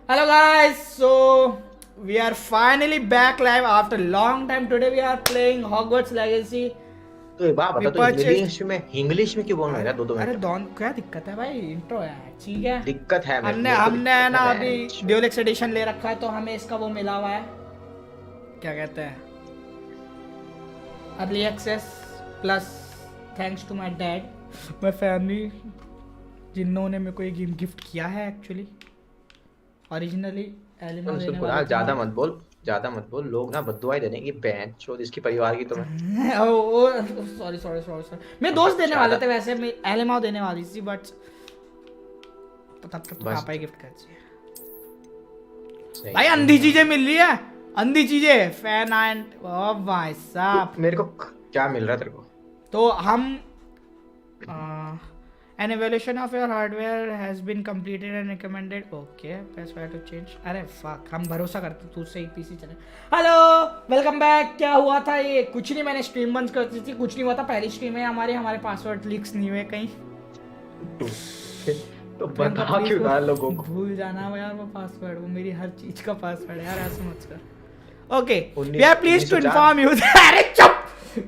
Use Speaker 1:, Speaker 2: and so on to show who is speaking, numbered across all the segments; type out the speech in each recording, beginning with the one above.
Speaker 1: Hello guys, so we are finally back live after long time. Today we are playing Hogwarts Legacy.
Speaker 2: तो एक बात बता, तो English में क्यों बोल रहा है? दो
Speaker 1: अरे
Speaker 2: मिनट
Speaker 1: दोन क्या दिक्कत है भाई, इंट्रो है ठीक है।
Speaker 2: दिक्कत है।
Speaker 1: हमने
Speaker 2: मेरे को
Speaker 1: हमने है
Speaker 2: दिक्कत
Speaker 1: ना
Speaker 2: है
Speaker 1: अभी ड्यूलेक्स एडिशन ले रखा है, तो हमें इसका वो मिला हुआ है, क्या कहते हैं, early access plus. Thanks to my dad, my family, जिन्होंने मेरे को ये गेम गिफ्ट किया है। एक्चुअली ओरिजिनली एलिमा देने वाले थे।
Speaker 2: ज्यादा मत बोल, लोग ना बद्दुआएं देने की बहन चोद इसकी परिवार की तुम्हें।
Speaker 1: सॉरी सॉरी सॉरी सॉरी, मेरे दोस्त देने वाले थे वैसे, मैं एलिमा देने वाली थी, बट तब तक तो पापा ही गिफ्ट कर दिए। भाई अंधी चीजें मिल रही है, अंधी चीजें, फैन एंड ओ भाई साहब।
Speaker 2: मेरे को क्या मिल रहा है तेरे को?
Speaker 1: तो हम an evaluation of your hardware has been completed and recommended. Okay, press Y to change. अरे fuck, हम भरोसा करते तुझसे ही पीसी चले। Hello welcome back. क्या हुआ था ये? कुछ नहीं, मैंने स्ट्रीम बंद कर दी थी, कुछ नहीं हुआ था। पहली स्ट्रीम है हमारे पासवर्ड लीक्स नहीं हुए कहीं।
Speaker 2: तो बता क्यों ना लोगों को?
Speaker 1: भूल जाना यार वो पासवर्ड, वो मेरी हर चीज का पासवर्ड है यार, ऐसा मत कर। Okay, we are pleased to inform you. अरे चुप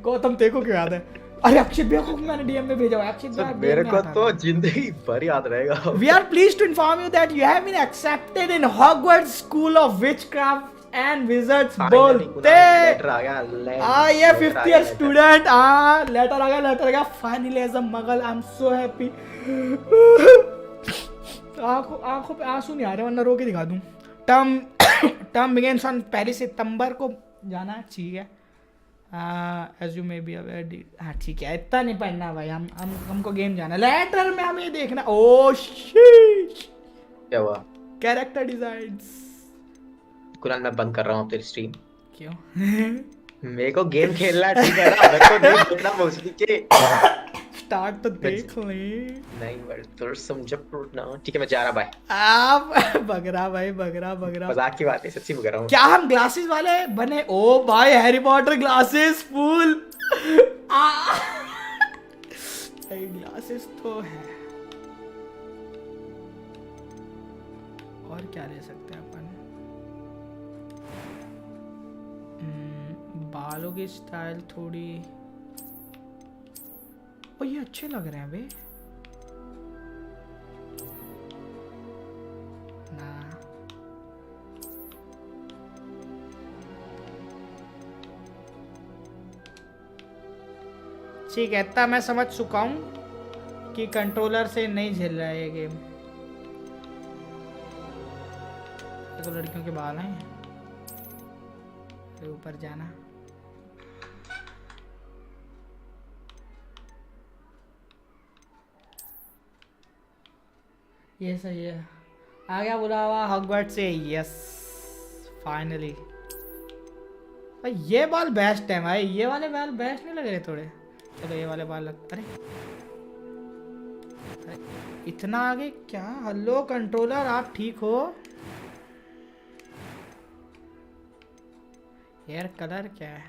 Speaker 1: गौतम, तेरे को क्यों याद है? अरे अक्षित भैया को मैंने डीएम में भेजा हुआ है। अक्षित भैया
Speaker 2: मेरे को तो जिंदगी भर याद रहेगा।
Speaker 1: We are pleased to inform you that you have been accepted in Hogwarts school of witchcraft and wizards. बोलते
Speaker 2: लेटर आ गया,
Speaker 1: ये 5th ईयर स्टूडेंट। लेटर आ गया finally as a muggle. I am so happy. आंखों पे आंसू नहीं आ रहे, वरना रो के दिखा दूं। टर्म बिगिंस ऑन 1 सितंबर को जाना है, ठीक है। As you may be aware. हाँ ठीक है, इतना नहीं पढ़ना भाई, हमको गेम जाना। लेटर में हमें देखना। ओह शिट,
Speaker 2: क्या हुआ?
Speaker 1: Character designs.
Speaker 2: कुरान मैं बंद कर रहा हूँ तेरी स्ट्रीम।
Speaker 1: क्यों?
Speaker 2: मेरे को गेम खेलना है, ठीक है ना? मेरे को नहीं देखना भोसड़ी के।
Speaker 1: स्टार्ट तो देख ले।
Speaker 2: नहीं बट तो समझ ना, ठीक है मैं जा रहा। बाय।
Speaker 1: आप बगरा भाई, बगरा
Speaker 2: मजाक की बात है, सच्ची बग रहा हूँ।
Speaker 1: क्या हम ग्लासेस वाले बने? ओ भाई Harry Potter glasses full. Glasses तो है, और क्या ले सकते हैं अपन? बालों की स्टाइल थोड़ी, ओ ये अच्छे लग रहे हैं बे। ना ठीक है, इतना मैं समझ चुका हूँ कि कंट्रोलर से नहीं झेल रहा है ये गेम। तो लड़कियों के बाल हैं, ऊपर जाना। ये सही है, आ गया बुलावा हॉगवर्ट्स से। Yes finally. भाई ये बाल बेस्ट है भाई, ये वाले बाल बेस्ट नहीं लग रहे थोड़े? चलो ये वाले बाल लग। अरे इतना आगे क्या? हेलो कंट्रोलर, आप ठीक हो? हेयर कलर क्या है?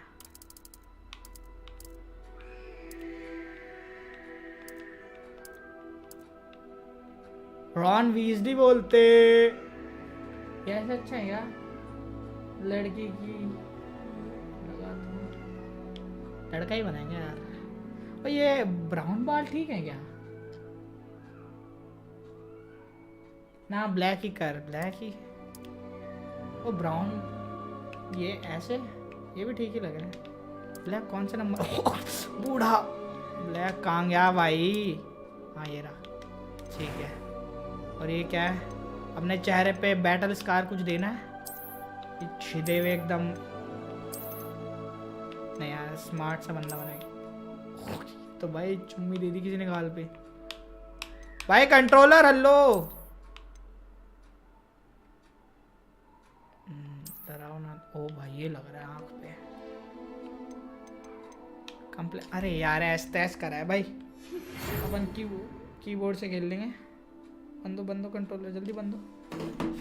Speaker 1: रॉन वीजली बोलते। ये ऐसा अच्छा है क्या? लड़की की लगा तो लड़का ही बनाएंगे यार। और ये ब्राउन बाल ठीक है क्या? ना ब्लैक ही कर, ब्लैक ही। वो ब्राउन, ये ऐसे, ये भी ठीक ही लग रहा है। ब्लैक कौन सा नंबर? बूढ़ा ब्लैक कहाँ गया भाई? हाँ ये रहा, ठीक है। और ये क्या है? अपने चेहरे पे बैटल स्कार कुछ देना है? छिदे हुए एकदम नहीं यार, स्मार्ट सा बंदा बनेगा तो भाई चुम्मी दे दी किसी ने गाल पे। भाई कंट्रोलर हेलो। डराओ ना। ओ भाई ये लग रहा है आंख पे कंप्लेन। अरे यार ऐस करा है भाई। अपन कीबोर्ड से खेल लेंगे। बंदो कंट्रोलर जल्दी बंदो।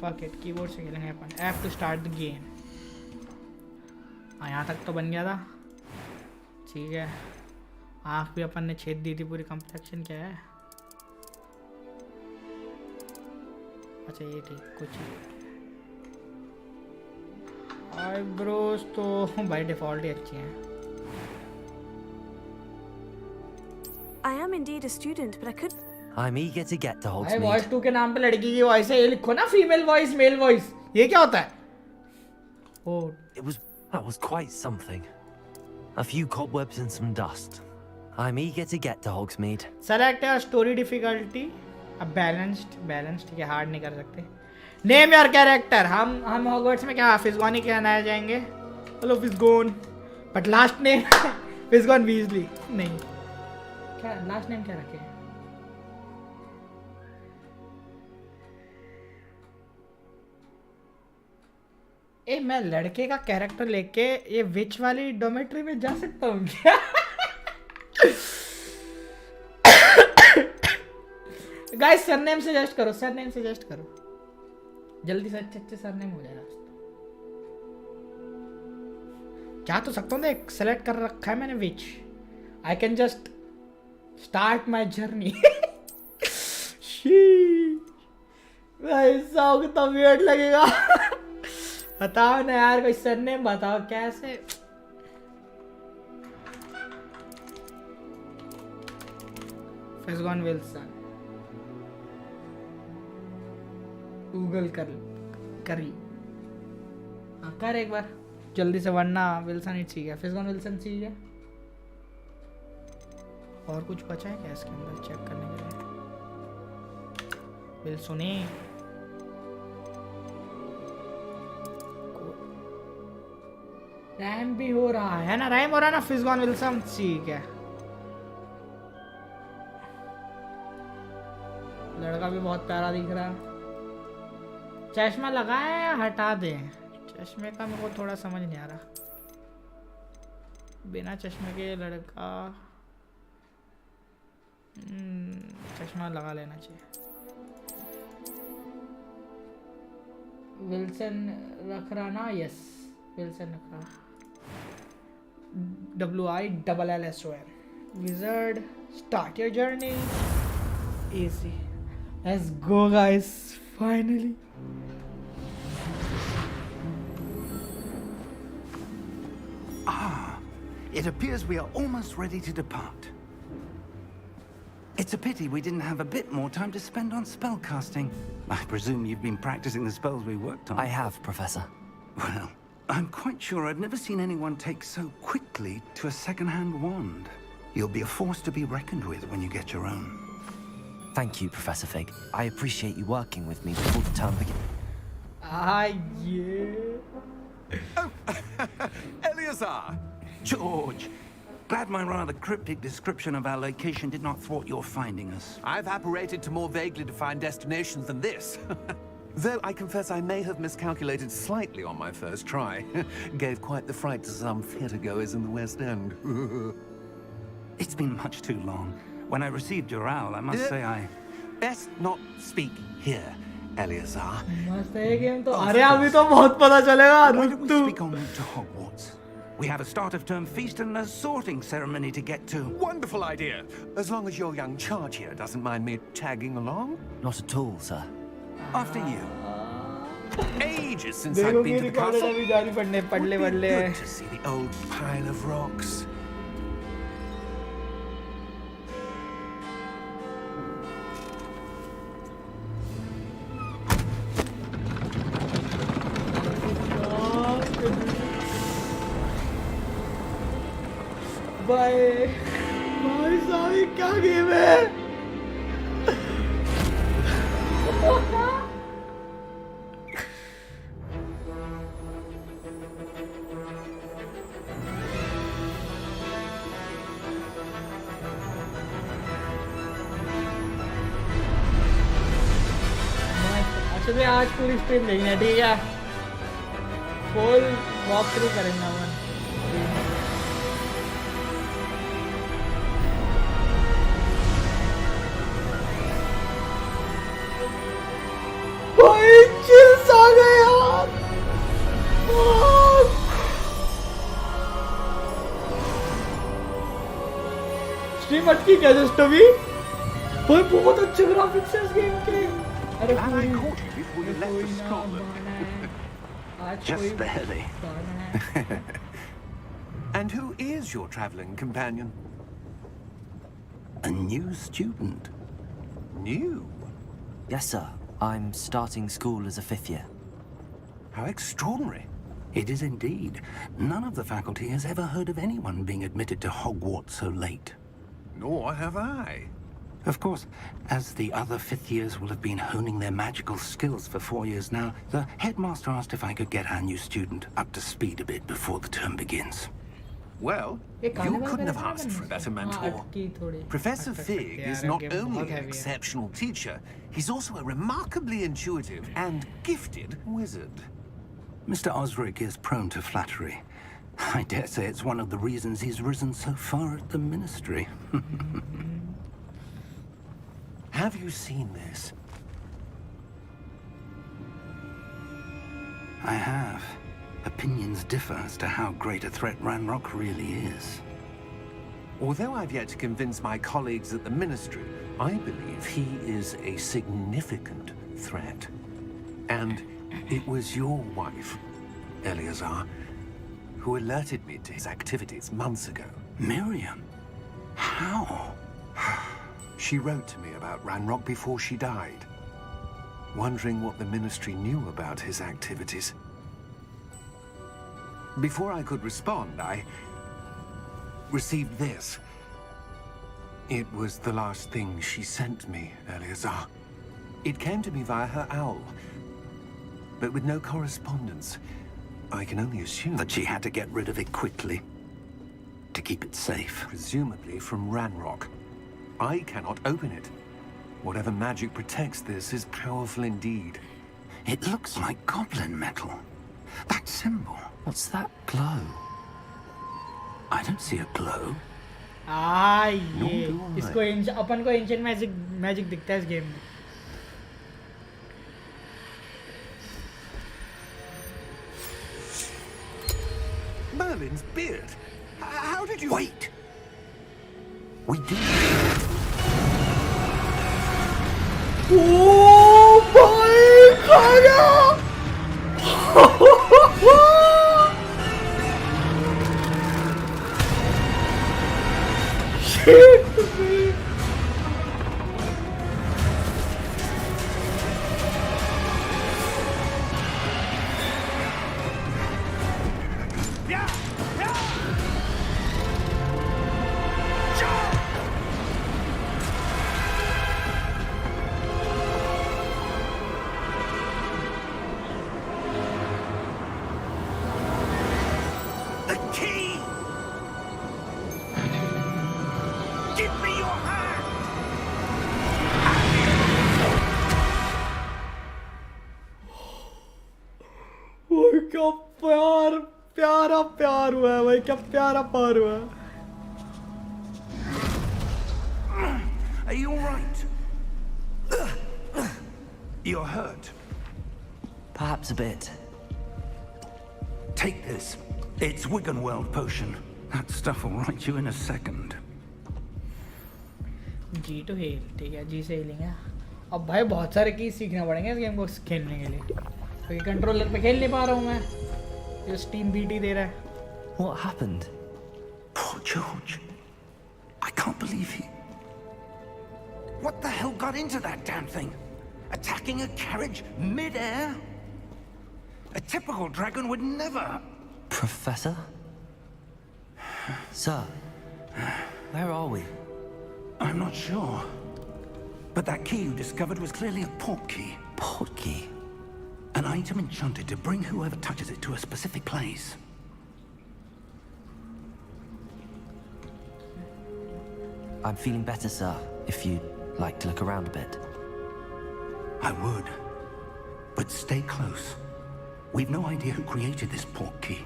Speaker 1: फक इट, कीबोर्ड से खेलेंगे अपन। F to start the game. हाँ यहाँ तक तो बन गया था, ठीक है। आँख भी अपन ने छेद दी थी पूरी। कम्प्लेक्शन क्या है? अच्छा ये ठीक, कुछ आईब्रोज तो बाय डिफॉल्ट ही अच्छी हैं।
Speaker 3: I am indeed a student, but I could.
Speaker 4: I'm eager to get to
Speaker 1: भाई वॉइस
Speaker 4: Hogsmeade.
Speaker 1: 2 के नाम पे लड़की की वॉइस है, ये लिखो ना फीमेल वॉइस मेल वॉइस, ये क्या होता है? ओ
Speaker 4: That was quite something. A few cobwebs and some dust. I'm eager to get to Hogsmeade.
Speaker 1: Select your story difficulty. अब बैलेंस्ड ठीक है, हार्ड नहीं कर सकते। Name your character. हम हॉगवर्ट्स में क्या फिज़गॉन ही कहलाए जाएंगे। Hello Fizgon, but last name Fizgon Weasley नहीं, क्या लास्ट नेम क्या रखे? ए मैं लड़के का कैरेक्टर लेके ये विच वाली डोमेट्री में जा सकता हूँ क्या? गाइस सरनेम सजेस्ट करो, जल्दी से अच्छे सरनेम हो जाएगा। क्या तो सकता हूँ, देख सेलेक्ट कर रखा है मैंने witch. I can just start my journey. भाई साहब कितना वियर्ड लगेगा। बताओ ना यार, कोई सरनेम बताओ कैसे। फिज़गॉन विल्सन गूगल करी हाँ कर एक बार जल्दी से, वरना विल्सन ही ठीक है। फिज़गॉन विल्सन ठीक है। और कुछ बचा है क्या इसके अंदर चेक करने के लिए? विल्सनी रैम भी हो रहा है ना, रैम हो रहा है ना। फिज़गॉन विल्सन ठीक है। लड़का भी बहुत प्यारा दिख रहा है। चश्मा लगाए या हटा दें? चश्मे का मेरे को थोड़ा समझ नहीं आ रहा। बिना चश्मे के लड़का चश्मा लगा लेना चाहिए। विल्सन रख रहा ना? यस विल्सन रख रहा। WILLSON Wizard, start your journey. Easy. Let's go guys, finally.
Speaker 5: It appears we are almost ready to depart. It's a pity we didn't have a bit more time to spend on spellcasting. I presume you've been practicing the spells we worked on.
Speaker 4: I have, Professor.
Speaker 5: Well, I'm quite sure I've never seen anyone take so quickly to a second-hand wand. You'll be a force to be reckoned with when you get your own.
Speaker 4: Thank you, Professor Fig. I appreciate you working with me before the term begins.
Speaker 1: Yeah.
Speaker 6: Eleazar!
Speaker 5: George! Glad my rather cryptic description of our location did not thwart your finding us.
Speaker 6: I've apparated to more vaguely defined destinations than this. Though I confess I may have miscalculated slightly on my first try. Gave quite the fright to some theatregoers in the West End.
Speaker 5: It's been much too long. When I received your owl, I must say I...
Speaker 6: Best not speak here, Eleazar.
Speaker 1: मस्त है game तो। अरे अभी तो बहुत पता चलेगा।
Speaker 5: Why
Speaker 1: रुक
Speaker 5: don't we
Speaker 1: तू।
Speaker 5: speak en route to Hogwarts? We have a start-of-term feast and a sorting ceremony to get to.
Speaker 6: Wonderful idea. As long as your young charge here doesn't mind me tagging along.
Speaker 4: Not at all, sir.
Speaker 5: After you.
Speaker 6: Ages since I've
Speaker 1: देखो
Speaker 6: been
Speaker 1: कि
Speaker 6: to the
Speaker 1: record
Speaker 6: castle.
Speaker 1: अभी जानी पड़ने पड़ले
Speaker 6: Would be
Speaker 1: पड़ले।
Speaker 6: good to see the old pile of rocks.
Speaker 1: भाई साहब ये क्या गेम है? अच्छा तो आज पूरी स्ट्रीम देखना है, ठीक है? फुल वॉक थ्रू करेंगे अपन। चिल्स आ गए यार। स्ट्रीम अटकी क्या जस्ट अभी? भाई बहुत अच्छे ग्राफिक्स हैं इस गेम के। अरे
Speaker 6: Glad I
Speaker 1: कोई
Speaker 6: caught you before you left for Scotland.
Speaker 1: आज
Speaker 5: Just
Speaker 1: कोई
Speaker 5: barely.
Speaker 1: गाना है।
Speaker 6: And who is your traveling companion?
Speaker 5: A new student.
Speaker 6: New?
Speaker 4: Yes, sir. I'm starting school as a 5th year.
Speaker 6: How extraordinary.
Speaker 5: It is indeed. None of the faculty has ever heard of anyone being admitted to Hogwarts so late.
Speaker 6: Nor have I.
Speaker 5: Of course, as the other 5th years will have been honing their magical skills for 4 years now, the headmaster asked if I could get our new student up to speed a bit before the term begins.
Speaker 6: Well,
Speaker 1: ये
Speaker 6: you
Speaker 1: carnival
Speaker 6: couldn't have
Speaker 1: वगैरह
Speaker 6: asked
Speaker 1: नहीं
Speaker 6: for a better
Speaker 1: हाँ,
Speaker 6: mentor.
Speaker 1: अटकी थोड़ी
Speaker 6: Professor
Speaker 1: अटक
Speaker 6: Fig
Speaker 1: सकते हैं
Speaker 6: is
Speaker 1: यार,
Speaker 6: not
Speaker 1: ये बहुत
Speaker 6: only an
Speaker 1: heavy है।
Speaker 6: exceptional teacher, he's also a remarkably intuitive and gifted wizard.
Speaker 5: Mr. Osric is prone to flattery. I dare say it's one of the reasons he's risen so far at the ministry.
Speaker 6: Have you seen this?
Speaker 5: I have. Opinions differ as to how great a threat Ranrock really is.
Speaker 6: Although I've yet to convince my colleagues at the ministry, I believe he is a significant threat. And it was your wife, Eleazar, who alerted me to his activities months ago.
Speaker 5: Miriam? How?
Speaker 6: She wrote to me about Ranrock before she died, wondering what the ministry knew about his activities. Before I could respond, I received this. It was the last thing she sent me, Eleazar. It came to me via her owl, but with no correspondence. I can only assume
Speaker 5: That she had to get rid of it quickly. To keep it safe.
Speaker 6: presumably from Ranrock. I cannot open it. Whatever magic protects this is powerful indeed.
Speaker 5: It looks like goblin metal. That symbol.
Speaker 4: What's that glow?
Speaker 5: I don't see a glow.
Speaker 1: ये
Speaker 5: do I.
Speaker 1: इसको अपन को ancient magic दिखता है इस game में।
Speaker 6: Merlin's beard? How did you...
Speaker 5: Wait! We do.
Speaker 1: ओ भाई खा गया। Shit, man.
Speaker 5: The key! Give me your hand!
Speaker 1: भाई क्या प्यार प्यारा प्यार हुआ है भाई, क्या प्यारा प्यार हुआ है।
Speaker 5: Are you alright? You're hurt.
Speaker 4: Perhaps a bit.
Speaker 5: Take this. It's Wiggenweld potion. That stuff will right you in a second.
Speaker 1: जी टू हील, ठीक है, जी से हीलिंग है। अब भाई बहुत सारे की सीखना पड़ेंगे इस गेम को खेलने के लिए, क्योंकि कंट्रोलर पे खेल नहीं पा रहा हूँ मैं, जो स्टीम बीटी दे रहा है।
Speaker 4: What happened?
Speaker 5: Poor George. I can't believe he... What the hell got into that damn thing? Attacking a carriage mid-air? A typical dragon would never...
Speaker 4: Professor? Sir, where are we?
Speaker 5: I'm not sure. But that key you discovered was clearly a port key.
Speaker 4: Port key?
Speaker 5: An item enchanted to bring whoever touches it to a specific place.
Speaker 4: I'm feeling better, sir, if you'd like to look around a bit.
Speaker 5: I would. But stay close. We've no idea who created this port key.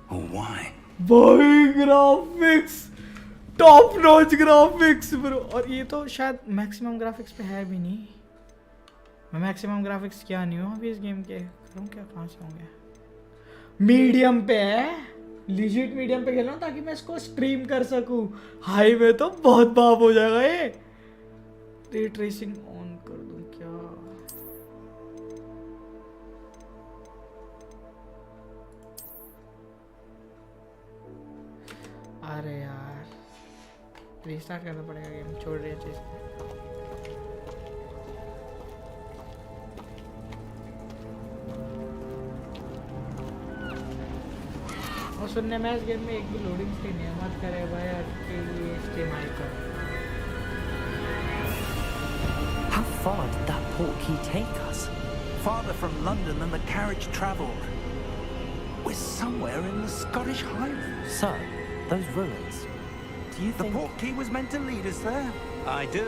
Speaker 5: Or why.
Speaker 1: भाई graphics top notch graphics bro, और ये तो शायद maximum graphics पे है भी नहीं। मैं मैक्सिमम ग्राफिक्स क्या नहीं हूँ अभी इस गेम के, करूँ क्या, कहाँ से होंगे। मीडियम पे है, लिजिट मीडियम पे खेल रहा हूँ ताकि मैं इसको स्ट्रीम कर सकूँ। हाई में तो बहुत बाप हो जाएगा ये। रे ट्रेसिंग ऑन कर दूँ क्या? रीस्टार्ट करना पड़ेगा, गेम छोड़ रही है चीज़। और सुनने में इस गेम में एक भी लोडिंग स्क्रीन है, मत करे भाई आपके लिए HDMI का।
Speaker 4: How far did that portkey take us?
Speaker 5: Farther from London than the carriage travelled. We're somewhere in the Scottish Highlands.
Speaker 4: So, those ruins. Do you
Speaker 5: The
Speaker 4: think...
Speaker 5: portkey was meant to lead us there? I do.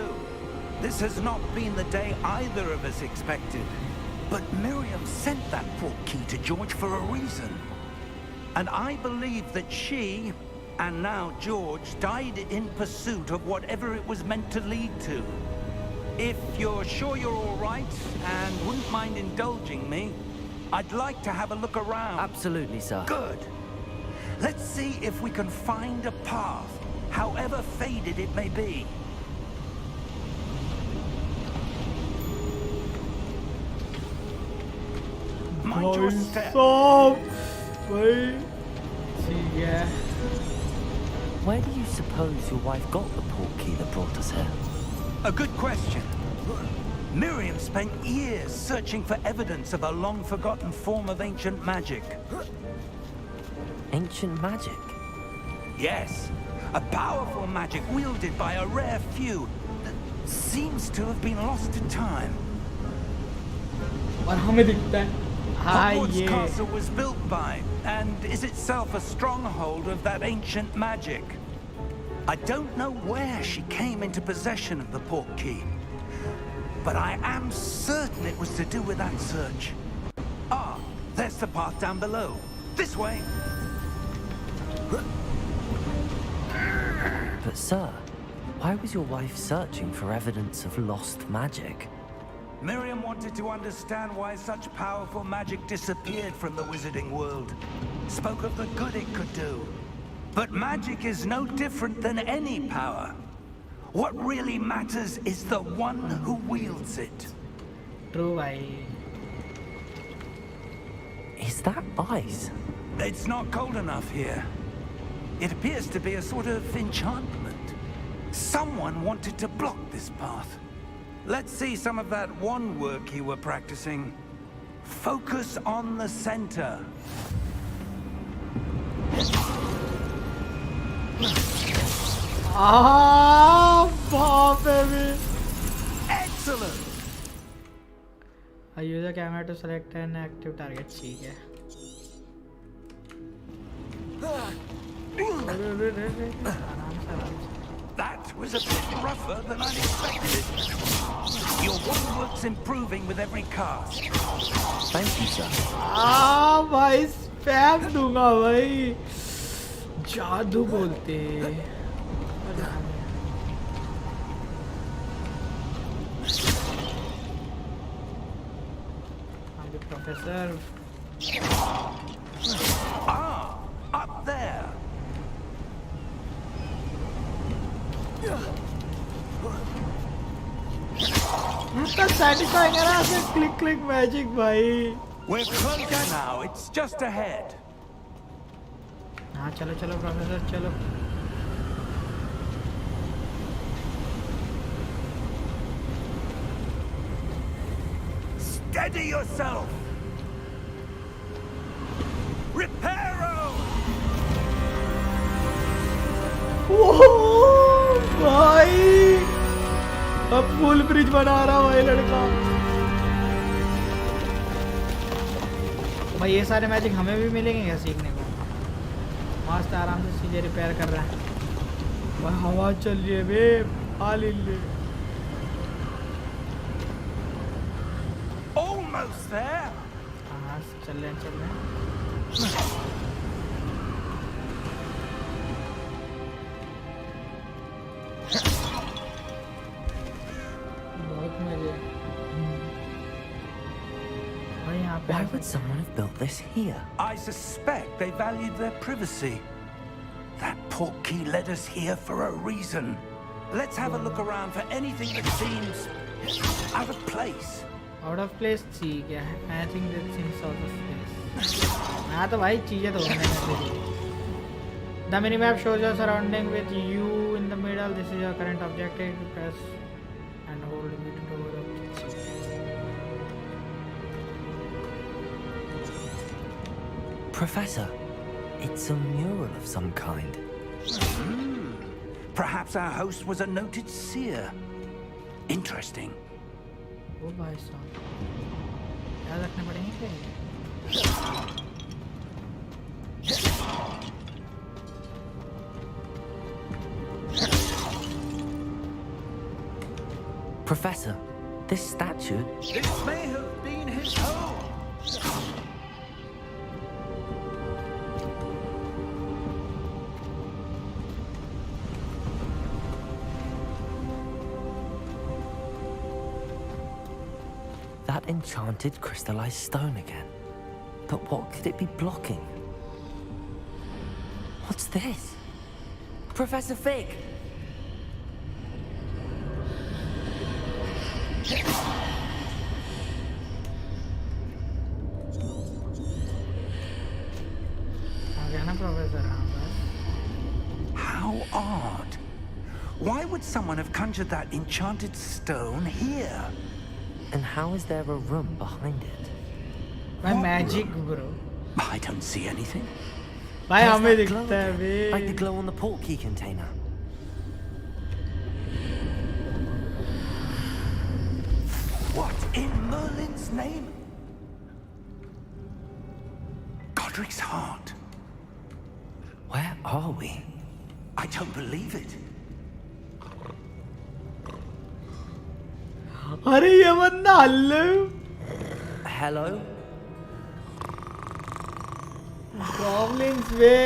Speaker 5: This has not been the day either of us expected. But Miriam sent that portkey to George for a reason. And I believe that she, and now George, died in pursuit of whatever it was meant to lead to. If you're sure you're all right and wouldn't mind indulging me, I'd like to have a look around.
Speaker 4: Absolutely, sir.
Speaker 5: Good. Let's see if we can find a path, however faded it may be. Mind your step.
Speaker 1: भाई ठीक है।
Speaker 4: Where do you suppose your wife got the portkey that brought us here?
Speaker 5: A good question. Miriam spent years searching for evidence of a long-forgotten form of ancient magic.
Speaker 4: Ancient magic?
Speaker 5: Yes, a powerful magic wielded by a rare few that seems to have been lost to time.
Speaker 1: और हमें दिखता है हाँ
Speaker 5: Hogwarts
Speaker 1: ये
Speaker 5: Castle was built by, and is itself a stronghold of that ancient magic. I don't know where she came into possession of the portkey, but I am certain it was to do with that search. Ah, there's the path down below. This way.
Speaker 4: But sir, why was your wife searching for evidence of lost magic?
Speaker 5: Miriam wanted to understand why such powerful magic disappeared from the wizarding world. Spoke of the good it could do. But magic is no different than any power. What really matters is the one who wields it.
Speaker 1: True भाई।
Speaker 4: Is that ice?
Speaker 5: It's not cold enough here. It appears to be a sort of enchantment. Someone wanted to block this path. Let's see some of that wand work you were practicing. Focus on the center.
Speaker 1: बाप रे।
Speaker 5: Excellent.
Speaker 1: Use the camera to select an active target. ठीक है।
Speaker 5: That was a bit rougher than I'd expected. Your wand work's improving with every cast.
Speaker 4: Thank you, sir.
Speaker 1: भाई spam दूंगा भाई, जादू बोलते। I'm the professor.
Speaker 5: Ah, up there.
Speaker 1: इतना satisfying है ना ऐसे click magic भाई।
Speaker 5: We're closer now. It's just ahead.
Speaker 1: हाँ चलो चलो प्रोफेसर चलो।
Speaker 5: Steady yourself. Reparo.
Speaker 1: भाई अब फुल ब्रिज बना रहा भाई लड़का। भाई ये सारे मैजिक हमें भी मिलेंगे क्या सीखने को? मस्त आराम से चीजें रिपेयर कर रहा है भाई। हवा चल रही है बे, हाल ले।
Speaker 5: Almost there.
Speaker 1: हाँ चल रहे हैं। बहुत मजे। भाई यहाँ पे
Speaker 4: Why would someone have built this here?
Speaker 5: I suspect they valued their privacy. That portkey led us here for a reason. Let's have a look around for anything that seems out of place.
Speaker 1: Out of place ठीक है। I think that seems out of place. हाँ तो भाई चीजें तो होने the mini map shows your surrounding with you in in the middle. This is your current objective. Press and hold it to over the
Speaker 4: Professor, it's a mural of some kind.
Speaker 5: Perhaps our host was a noted seer. Interesting.
Speaker 1: ओ भाई साहब याद रखने पड़ेंगे क्या ये?
Speaker 4: Professor, this statue...
Speaker 5: This may have been his home.
Speaker 4: That enchanted crystallized stone again. But what could it be blocking? What's this? Professor Fig!
Speaker 1: आ गया ना professor हाँ बस
Speaker 5: How odd. Why would someone have conjured that enchanted stone here?
Speaker 4: And how is there a room behind it?
Speaker 1: भाई magic bro
Speaker 5: I don't see anything.
Speaker 1: भाई
Speaker 4: There's
Speaker 1: हमें
Speaker 4: that glow
Speaker 1: दिखता है
Speaker 4: again, like the
Speaker 1: bay
Speaker 4: glow on the portkey container.
Speaker 5: What in Merlin's name? Godric's heart.
Speaker 4: Where are we?
Speaker 5: I don't believe it.
Speaker 1: अरे ये बंदा हल्ले
Speaker 4: Hello?
Speaker 1: Problems way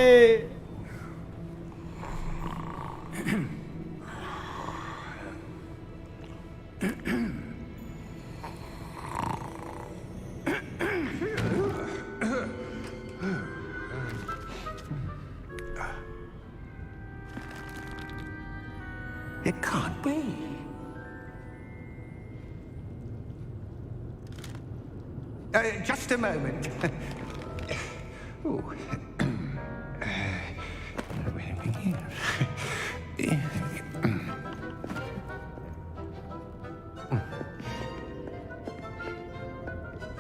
Speaker 5: It can't be. Just a moment. Ooh.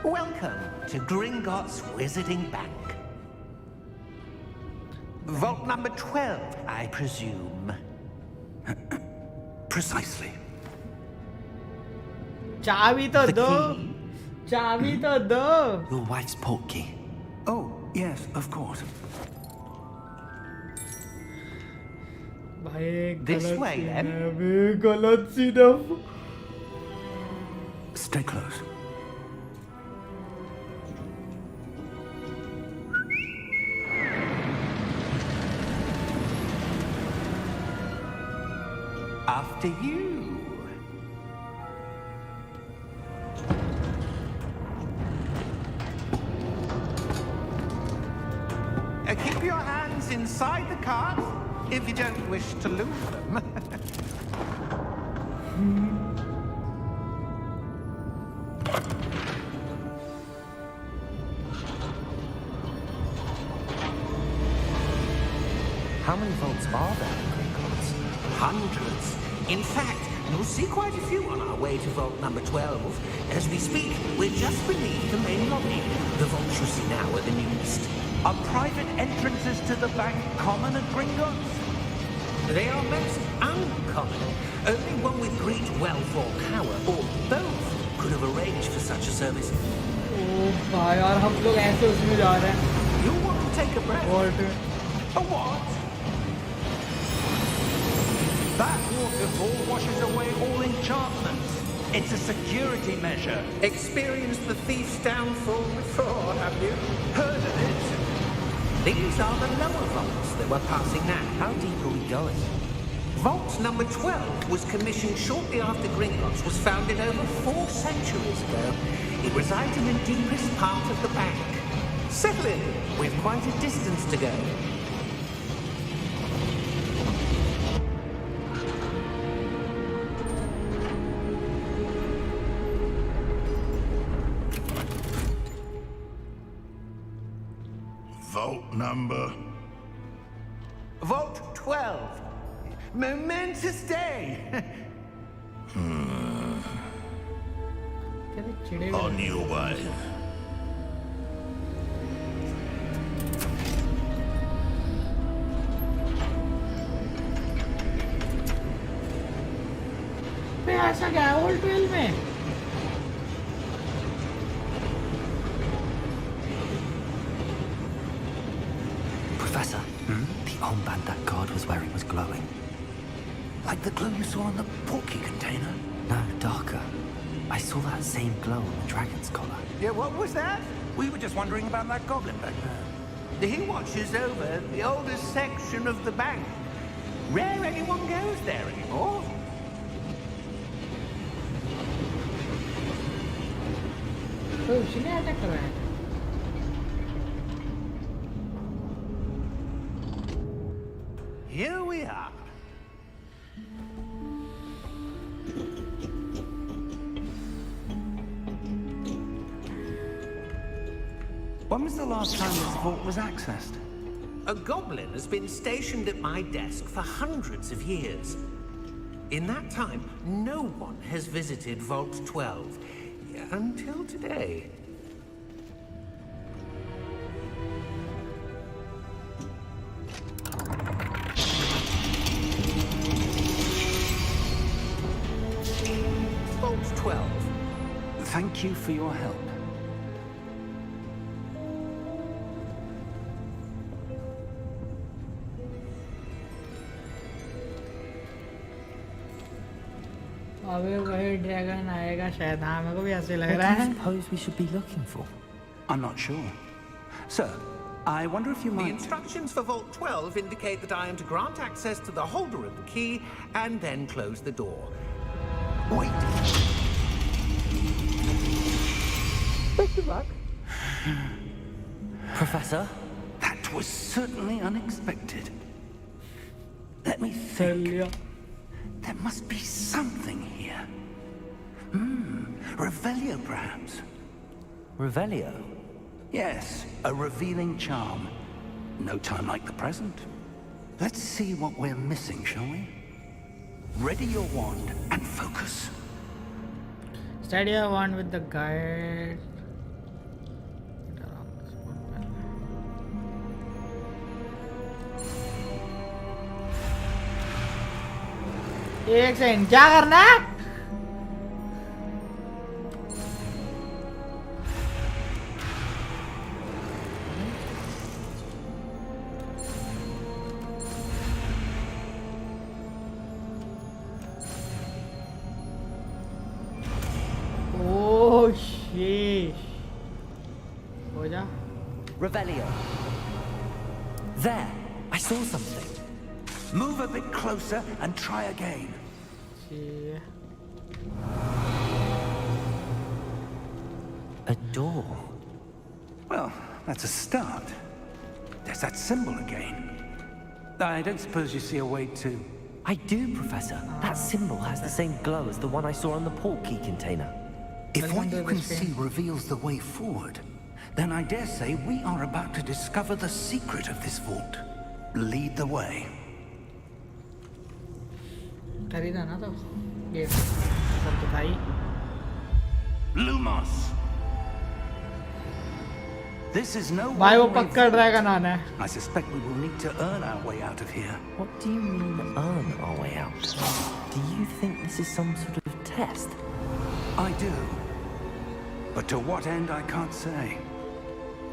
Speaker 5: Welcome to Gringotts Wizarding Bank. Vault number 12, I presume. Precisely.
Speaker 1: चाबी तो
Speaker 5: The
Speaker 1: दो
Speaker 5: key.
Speaker 1: चाबी तो दो
Speaker 4: Your wife's portkey.
Speaker 5: Oh, yes, of course.
Speaker 1: भाई एक
Speaker 5: This
Speaker 1: गलत
Speaker 5: way,
Speaker 1: सीन
Speaker 5: then.
Speaker 1: है बे गलत सीन है
Speaker 5: Stay close. After you. Keep your hands inside the cart if you don't wish to lose them.
Speaker 4: How many vaults are there in Gringotts?
Speaker 7: Hundreds. In fact, you'll see quite a few on our way to vault number 12. As we speak, we're just beneath the main lobby. The vaults you see now are the newest.
Speaker 5: Are private entrances to the bank common at Gringotts?
Speaker 7: They are most uncommon. Only one with great wealth or power, or both, could have arranged for such a service.
Speaker 1: ओ भाई यार हम लोग ऐसे उसमें जा रहे हैं
Speaker 7: You want to take a breath?
Speaker 1: Vault
Speaker 5: A what? That waterfall washes away all enchantments. It's a security measure.
Speaker 7: Experienced the thief's downfall before, have you?
Speaker 5: Heard of it?
Speaker 7: These are the lower vaults that we're passing now.
Speaker 4: How deep are we going?
Speaker 7: Vault number 12 was commissioned shortly after Gringotts was founded over 4 centuries ago. It resides in the deepest part of the bank. Settle in. We've quite a distance to go.
Speaker 8: Vault number.
Speaker 5: Vault 12. Momentous day.
Speaker 1: कहते चिड़े भी
Speaker 8: On your way.
Speaker 1: पे ऐसा क्या है old 12 में?
Speaker 4: Professor, the armband that guard was wearing was glowing.
Speaker 5: Like the glow you saw on the porky container.
Speaker 4: No, darker. I saw that same glow on the dragon's collar.
Speaker 5: Yeah, what was that? We were just wondering about that goblin back there.
Speaker 7: He watches over the oldest section of the bank. Rare anyone goes there anymore.
Speaker 1: तो उसी ने attack कराया था।
Speaker 7: Here we are.
Speaker 5: When was the last time this vault was accessed?
Speaker 7: A goblin has been stationed at my desk for hundreds of years. In that time, no one has visited Vault 12 until today. Vault 12.
Speaker 5: Thank you for your help.
Speaker 1: अबे वही dragon आएगा शायद। हाँ मेरे को भी ऐसे लग रहा
Speaker 4: What do
Speaker 1: है।
Speaker 4: you suppose we should be looking for?
Speaker 5: I'm not sure. Sir, I wonder if you
Speaker 7: The
Speaker 5: might...
Speaker 7: instructions for Vault 12 indicate that I am to grant access to the holder of the key and then close the door.
Speaker 5: Wait!
Speaker 7: Best of luck.
Speaker 4: Professor?
Speaker 5: That was certainly unexpected. Let me
Speaker 1: चल
Speaker 5: think.
Speaker 1: लिया।
Speaker 5: There must be something here. Revelio, perhaps?
Speaker 4: Revelio?
Speaker 5: Yes, a revealing charm. No time like the present. Let's see what we're missing, shall we? Ready your wand and focus.
Speaker 1: Steady your wand with the guide. एक second क्या करना है? ओह शीश हो जा।
Speaker 4: Revelio. There! I saw something.
Speaker 5: Move a bit closer and try again.
Speaker 1: She
Speaker 4: A door.
Speaker 5: Well, that's a start. There's that symbol again. I don't suppose you see a way to...
Speaker 4: I do, Professor. That symbol has the same glow as the one I saw on the port key container.
Speaker 5: If what you can see reveals the way forward, then I dare say we are about to discover the secret of this vault. Lead the way.
Speaker 1: खरीदा ना तो ये सब तो भाई।
Speaker 5: Lumos! This is no
Speaker 1: भाई वो
Speaker 5: one-way
Speaker 1: पक्का ड्रैगन आना है।
Speaker 5: I suspect we will need to earn our way out of here.
Speaker 4: What do you mean, earn our way out? Do you think this is some sort of test?
Speaker 5: I do. But to what end, I can't say.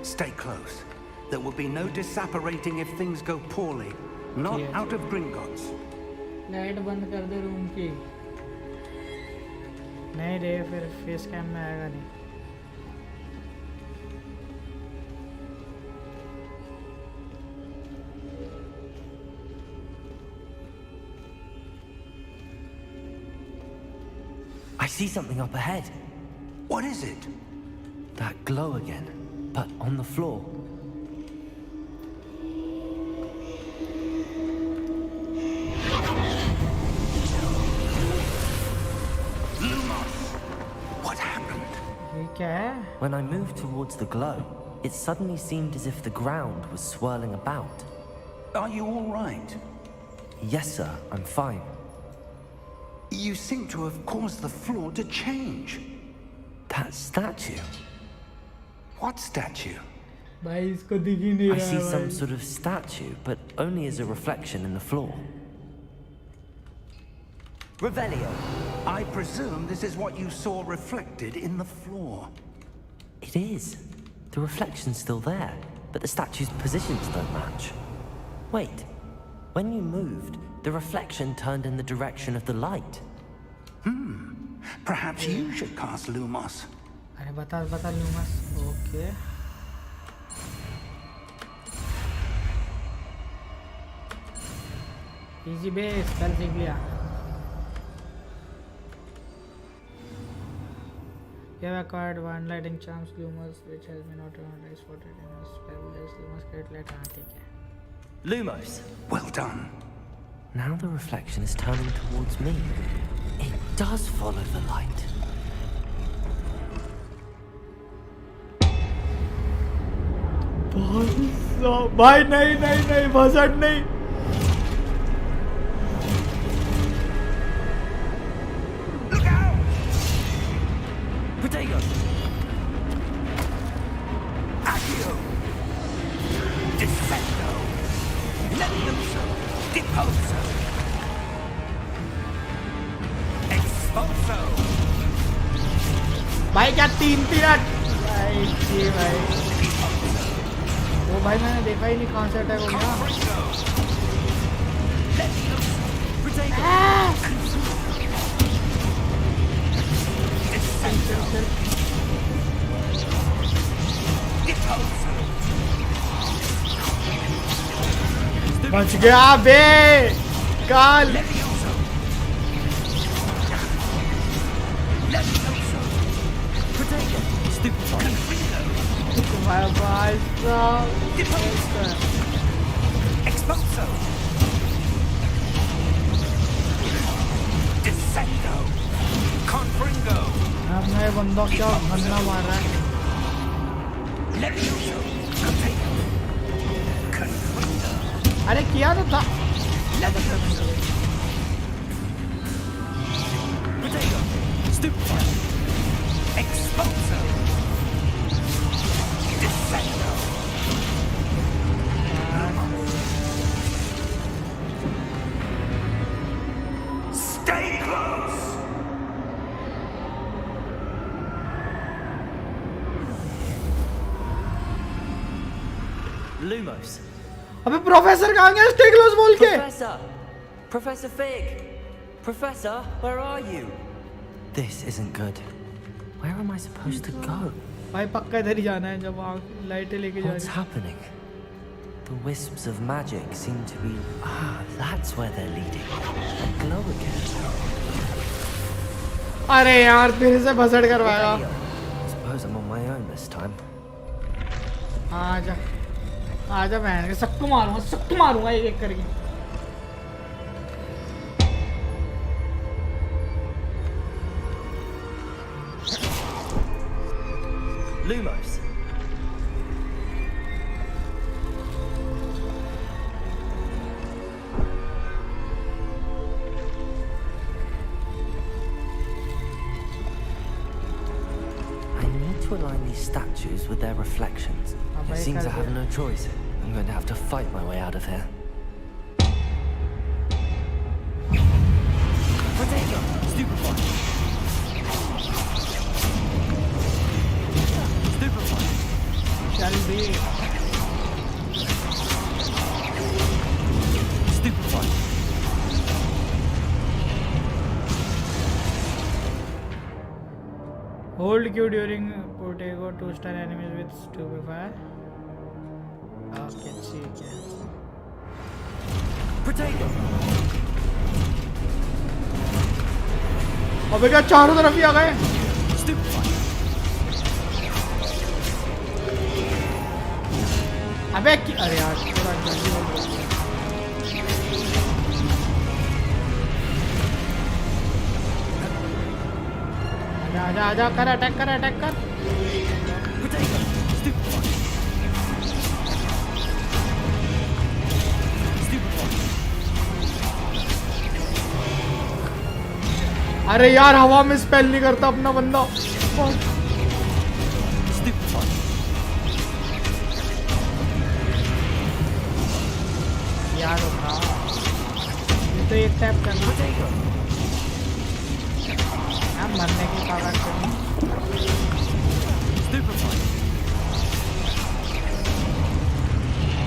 Speaker 5: Stay close. There will be no disapparating if things go poorly. Not
Speaker 1: Yes.
Speaker 5: out of Gringotts.
Speaker 1: Light बंद कर दे room की। नहीं रे फिर face cam में आएगा नहीं।
Speaker 4: I see something up ahead.
Speaker 5: What is it?
Speaker 4: That glow again, but on the floor.
Speaker 5: Lumos! What happened?
Speaker 1: ये क्या है?
Speaker 4: When I moved towards the glow, it suddenly seemed as if the ground was swirling about.
Speaker 5: Are you all right?
Speaker 4: Yes, sir. I'm fine.
Speaker 5: You seem to have caused the floor to change.
Speaker 4: That statue.
Speaker 5: What statue?
Speaker 1: भाई इसको दिख ही नहीं
Speaker 4: I
Speaker 1: रहा
Speaker 4: see
Speaker 1: है
Speaker 4: some
Speaker 1: भाई।
Speaker 4: sort of statue, but only as a reflection in the floor. Revelio.
Speaker 5: I presume this is what you saw reflected in the floor.
Speaker 4: It is. The reflection's still there, but the statue's positions don't match. Wait. When you moved, the reflection turned in the direction of the light.
Speaker 5: Perhaps you should cast Lumos.
Speaker 1: अरे बता लूमस। Okay. Easy base कल सीख लिया। You have acquired one lighting charms Lumos which has been automatically spotted in a spell list Lumos create light। हाँ ठीक है।
Speaker 4: Lumos.
Speaker 5: Well done.
Speaker 4: Now the reflection is turning towards me. It does follow the light.
Speaker 1: भाई नहीं budget नहीं।
Speaker 4: Potato.
Speaker 5: Accio. Descendo. Levioso. Deposo. Expulso.
Speaker 1: भाई क्या 3 minute भाई ये भाई वो भाई मैंने देखा ही नहीं कौन सा अटैक हो गया। बच गया बे काल। भाई
Speaker 5: Expulso. Descendo. Confringo.
Speaker 1: अब मैं बंदों क्या भन्ना मार रहा है।
Speaker 5: Levioso. Potato. Confringo.
Speaker 1: अरे किया तो था।
Speaker 5: Potato. Stupefy. Expulso. Descendo. Stay close.
Speaker 4: Lumos.
Speaker 1: अबे प्रोफेसर कहाँ गया स्टे क्लोज बोल के।
Speaker 4: Professor! Professor Fig! Professor, where are you? This isn't good. Where am I supposed to go?
Speaker 1: भाई पक्का इधर ही जाना है जब आँख लाइटें लेके जा
Speaker 4: What's
Speaker 1: रही।
Speaker 4: happening? The wisps of magic seem to be... Ah, that's where they're leading. A glow again.
Speaker 1: अरे यार फिर से बजट करवाएगा।
Speaker 4: Suppose I'm on my own this time.
Speaker 1: आजा बहन के सबको मारूंगा एक एक करके।
Speaker 4: Lumos. I need to align these statues with their reflections. It seems I have no choice. I'm going to have to fight my way out of here. Potato! Stupefy! Stupefy!
Speaker 1: चल भी।
Speaker 4: Stupefy!
Speaker 1: Hold Q during Protego to stun enemies with Stupefy। Okay ठीक है।
Speaker 4: Potato!
Speaker 1: अबे क्या चारों तरफ ही आ गए।
Speaker 4: Stupefy!
Speaker 1: अबे अरे यार थोड़ा जल्दी हो गया। आजा कर अटैक कर।
Speaker 4: Potato! Stupefy! Stupefy!
Speaker 1: अरे यार हवा में स्पेल नहीं करता अपना बंदा। यार ये तो एक टैप करना चाहिए यार, मरने की पावर करनी।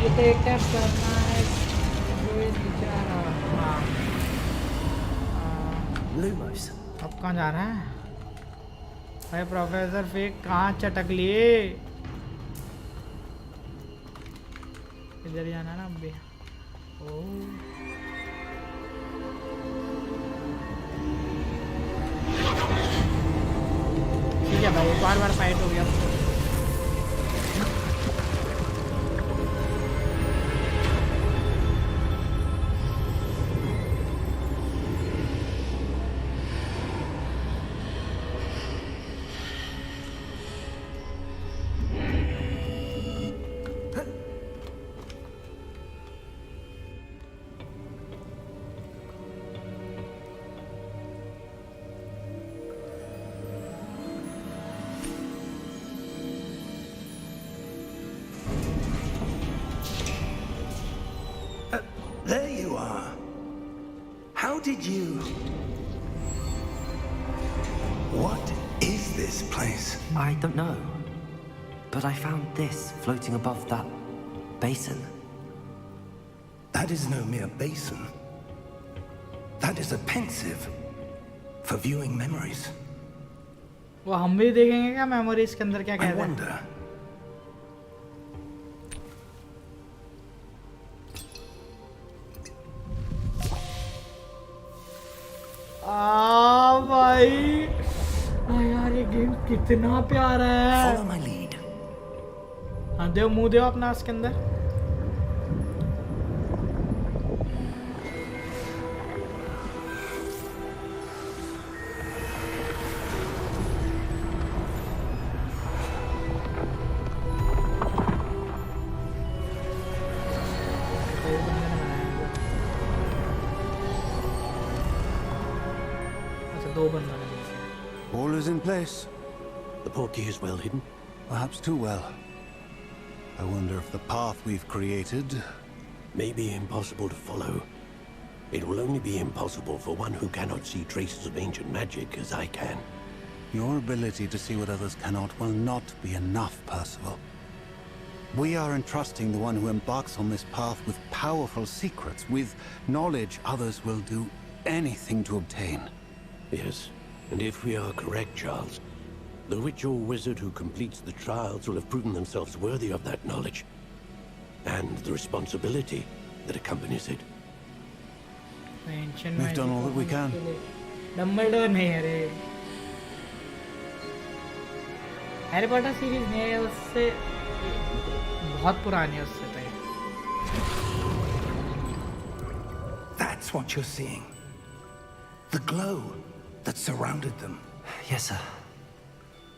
Speaker 1: ये तो एक टैप करना है जो ये नीचे आ रहा। हाँ
Speaker 4: Lumos.
Speaker 1: अब कहाँ जा रहा है भाई प्रोफेसर? फेक कहाँ चटक लिए? इधर जाना ना अभी। ठीक है भाई, बार फाइट हो गया।
Speaker 5: There you are. How did you... What is this place?
Speaker 4: I don't know. But I found this floating above that basin.
Speaker 5: That is no mere basin. That is a pensive for viewing memories.
Speaker 1: वो हम भी देखेंगे क्या memories के अंदर क्या
Speaker 5: I
Speaker 1: कहते हैं?
Speaker 5: wonder.
Speaker 1: भाई यार ये गेम कितना प्यारा है।
Speaker 5: Follow my lead.
Speaker 1: हाँ दो मुंह दो अपना इसके अंदर।
Speaker 6: All is in place.
Speaker 8: The portkey is well hidden.
Speaker 6: Perhaps too well. I wonder if the path we've created...
Speaker 8: May be impossible to follow. It will only be impossible for one who cannot see traces of ancient magic as I can.
Speaker 6: Your ability to see what others cannot will not be enough, Percival. We are entrusting the one who embarks on this path with powerful secrets, with knowledge others will do anything to obtain.
Speaker 8: Yes, and if we are correct, Charles, the witch or wizard who completes the trials will have proven themselves worthy of that knowledge, and the responsibility that accompanies it.
Speaker 6: We've done all that we can.
Speaker 1: Dumbledore नहीं है रे। Harry Potter series नहीं है, उससे बहुत पुरानी है उससे तो।
Speaker 5: That's what you're seeing. The glow that surrounded them.
Speaker 4: Yes, sir.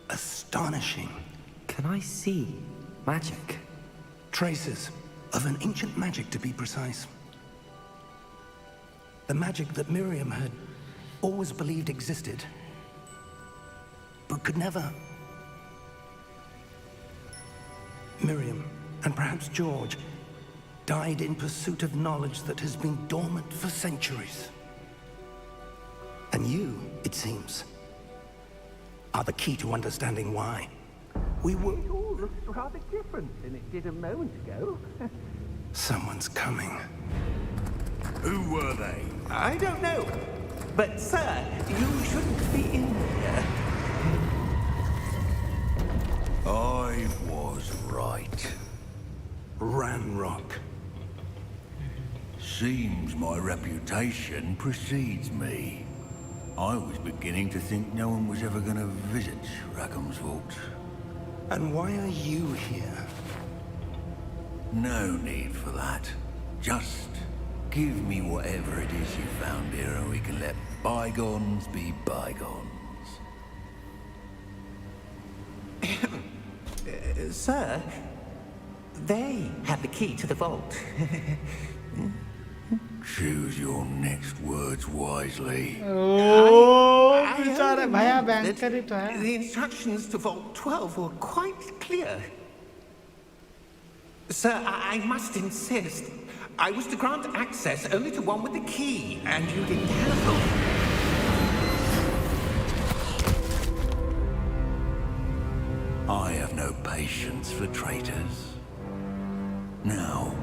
Speaker 5: Astonishing.
Speaker 4: Can I see magic?
Speaker 5: Traces of an ancient magic, to be precise. The magic that Miriam had always believed existed, but could never. Miriam, and perhaps George, died in pursuit of knowledge that has been dormant for centuries. And you, it seems, are the key to understanding why. We were...
Speaker 7: It all looks rather different than it did a moment ago.
Speaker 5: Someone's coming.
Speaker 9: Who were they?
Speaker 7: I don't know. But, sir, you shouldn't be in here.
Speaker 9: I was right.
Speaker 5: Ranrock.
Speaker 9: Seems my reputation precedes me. I was beginning to think no one was ever going to visit Rackham's Vault.
Speaker 5: And why are you here?
Speaker 9: No need for that. Just give me whatever it is you found here and we can let bygones be bygones.
Speaker 7: Sir, they have the key to the vault.
Speaker 9: Choose your next words wisely.
Speaker 1: Oh,
Speaker 7: I
Speaker 1: बेचारा
Speaker 7: only
Speaker 1: भैया
Speaker 7: meant
Speaker 1: banker he
Speaker 7: that
Speaker 1: तो है.
Speaker 7: the instructions to Vault 12 were quite clear. Sir, I must insist. I was to grant access only to one with the key, and you didn't have them.
Speaker 9: I have no patience for traitors. Now,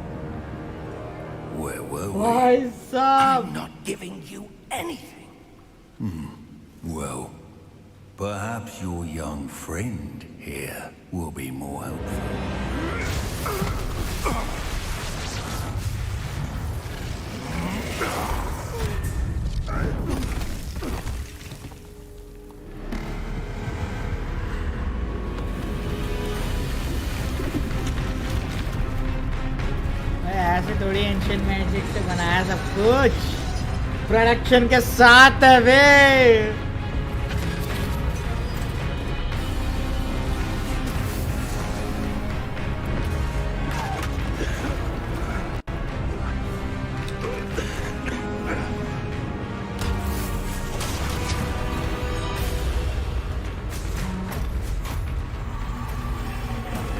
Speaker 9: where were we?
Speaker 1: भाई साहब.
Speaker 9: I'm not giving you anything. Well, perhaps your young friend here will be more helpful.
Speaker 1: भाई ऐसे थोड़ी ancient magic से बनाया सब कुछ. Production के साथ है वे.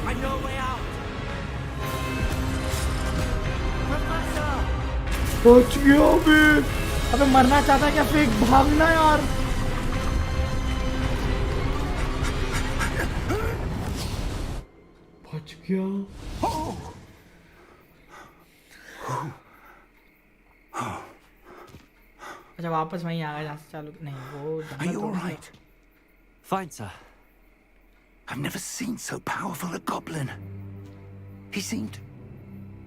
Speaker 7: I know a way out.
Speaker 1: पहुंच गया अबे. अबे मरना चाहता क्या? फेंक भागना यार. पहुंच गया. अच्छा वापस वहीं आ गया जहाँ से चालू. नहीं वो
Speaker 5: Are you all right?
Speaker 4: Fine, sir.
Speaker 5: I've never seen so powerful a goblin. He seemed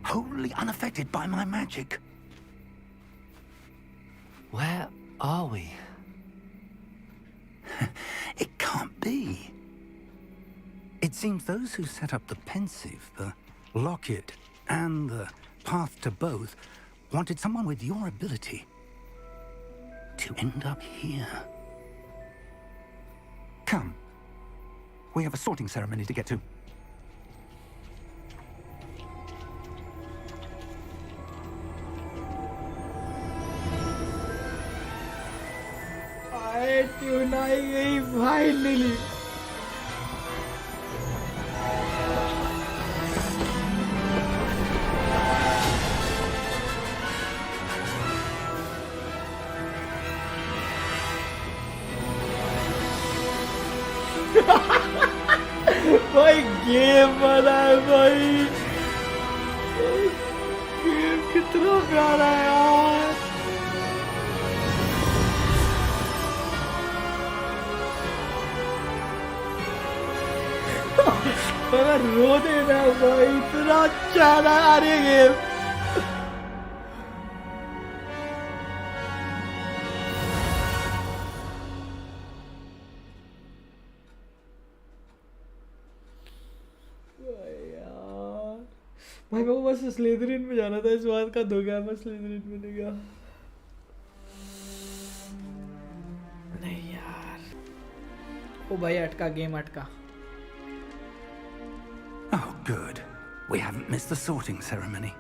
Speaker 5: wholly unaffected by my magic.
Speaker 4: Where are we?
Speaker 5: It can't be. It seems those who set up the pensive, the locket, and the path to both wanted someone with your ability to end up here. Come. We have a sorting ceremony to get to.
Speaker 1: आए tune आई गई finally. भाई game बना है भाई. Game कितना प्यारा है यार. मैं रो देना भाई. इतना अच्छा ना यार ये गेम. भाई मेरे को बस स्लिथरिन में जाना था. इस बात का धो गया. मैं स्लिथरिन में नहीं गया. नहीं यार. ओ भाई अटका. गेम अटका.
Speaker 5: Oh, good. We haven't missed the sorting ceremony.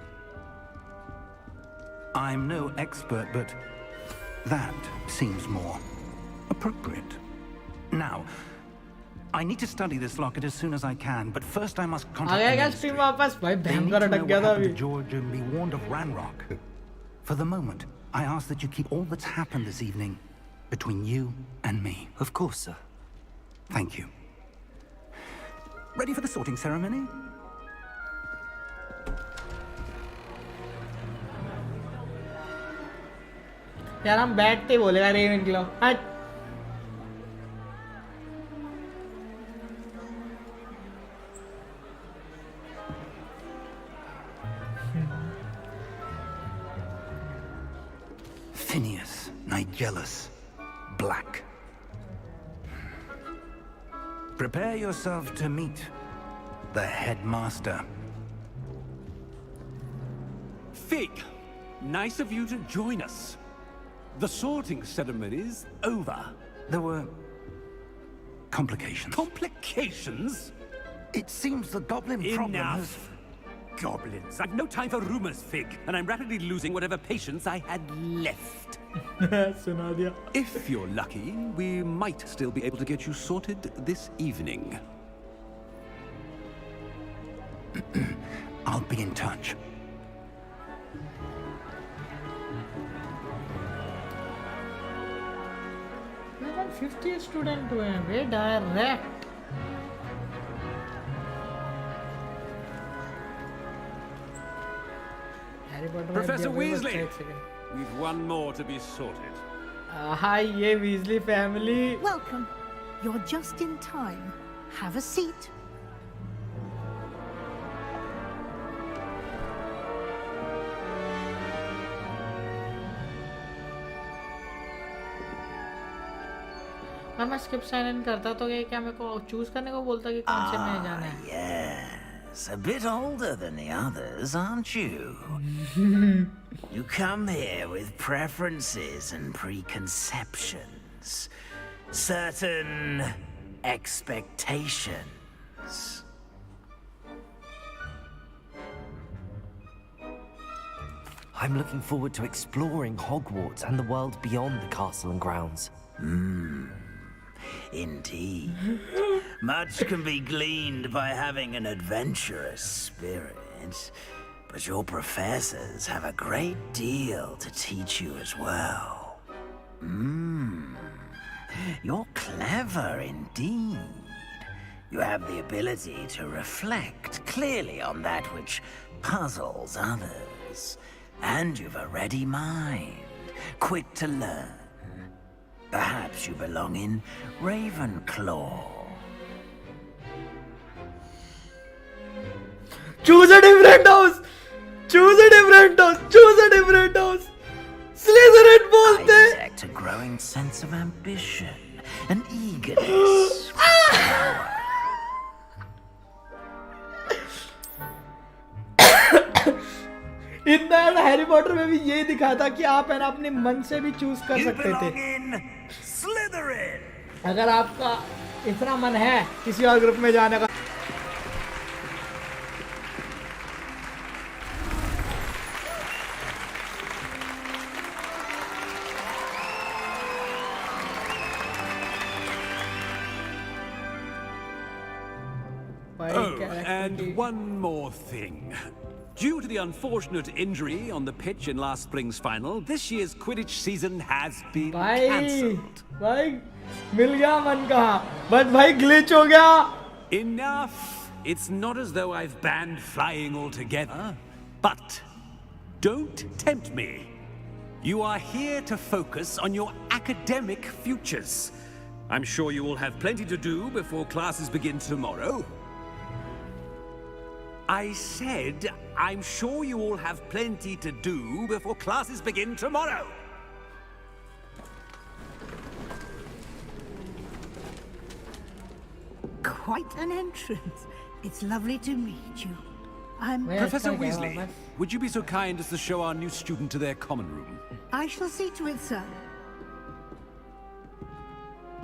Speaker 5: I'm no expert, but that seems more appropriate. Now, I need to study this locket as soon as I can, but first I must contact the
Speaker 1: आगे
Speaker 5: ministry.
Speaker 1: Stream वापस. भाई
Speaker 5: They need
Speaker 1: भयंकर
Speaker 5: to know
Speaker 1: अटक गया
Speaker 5: what
Speaker 1: था
Speaker 5: happened
Speaker 1: अभी.
Speaker 5: to George and be warned of Ranrock. For the moment, I ask that you keep all that's happened this evening between you and me.
Speaker 4: Of course, sir.
Speaker 5: Thank you. Ready for the sorting ceremony?
Speaker 1: यार हम बैठते ही बोलेगा Raven के लोग. हट.
Speaker 5: Phineas, Nigellus, Black. Prepare yourself to meet the headmaster.
Speaker 10: Fig, nice of you to join us. The sorting ceremony's over.
Speaker 5: There were complications.
Speaker 10: Complications?
Speaker 5: It seems the goblin problem has...
Speaker 10: Enough. goblins. I've no time for rumors, Fig, and I'm rapidly losing whatever patience I had left.
Speaker 1: सुना दिया.
Speaker 10: If you're lucky, we might still be able to get you sorted this evening.
Speaker 5: I'll be in touch.
Speaker 1: मैं 50 student हुए हैं वे direct.
Speaker 10: Professor Weasley, we've one more to be sorted.
Speaker 1: Hi, ये Weasley family.
Speaker 11: Welcome. You're just in time. Have a seat.
Speaker 1: अगर मैं skip sign in करता तो ये क्या मेरे को choose करने को बोलता कि कौन से में जाना है?
Speaker 12: Yes, a bit older than the others, aren't you? You come here with preferences and preconceptions, certain expectations.
Speaker 4: I'm looking forward to exploring Hogwarts and the world beyond the castle and grounds.
Speaker 12: Indeed. Much can be gleaned by having an adventurous spirit, but your professors have a great deal to teach you as well. You're clever indeed. You have the ability to reflect clearly on that which puzzles others, and you've a ready mind, quick to learn. Perhaps you belong in Ravenclaw.
Speaker 1: Choose a different house. Choose a different house. Choose a different house. Slytherin bolte.
Speaker 12: I detect a growing sense of ambition and eagerness.
Speaker 1: इतना Harry Potter में भी यही दिखा था कि आप है ना अपने मन से भी चूज कर सकते थे. अगर आपका इतना मन है किसी और ग्रुप में जाने का.
Speaker 10: Oh, and one more thing. Due to the unfortunate injury on the pitch in last spring's final, this year's Quidditch season has been cancelled.
Speaker 1: भाई मिल गया मन का, but भाई glitch हो गया.
Speaker 10: Enough. It's not as though I've banned flying altogether, but don't tempt me. You are here to focus on your academic futures. I'm sure you will have plenty to do before classes begin tomorrow. I said, I'm sure you all have plenty to do before classes begin tomorrow.
Speaker 11: Quite an entrance. It's lovely to meet you. I'm...
Speaker 10: Professor Weasley, would you be so kind as to show our new student to their common room?
Speaker 11: I shall see to it, sir.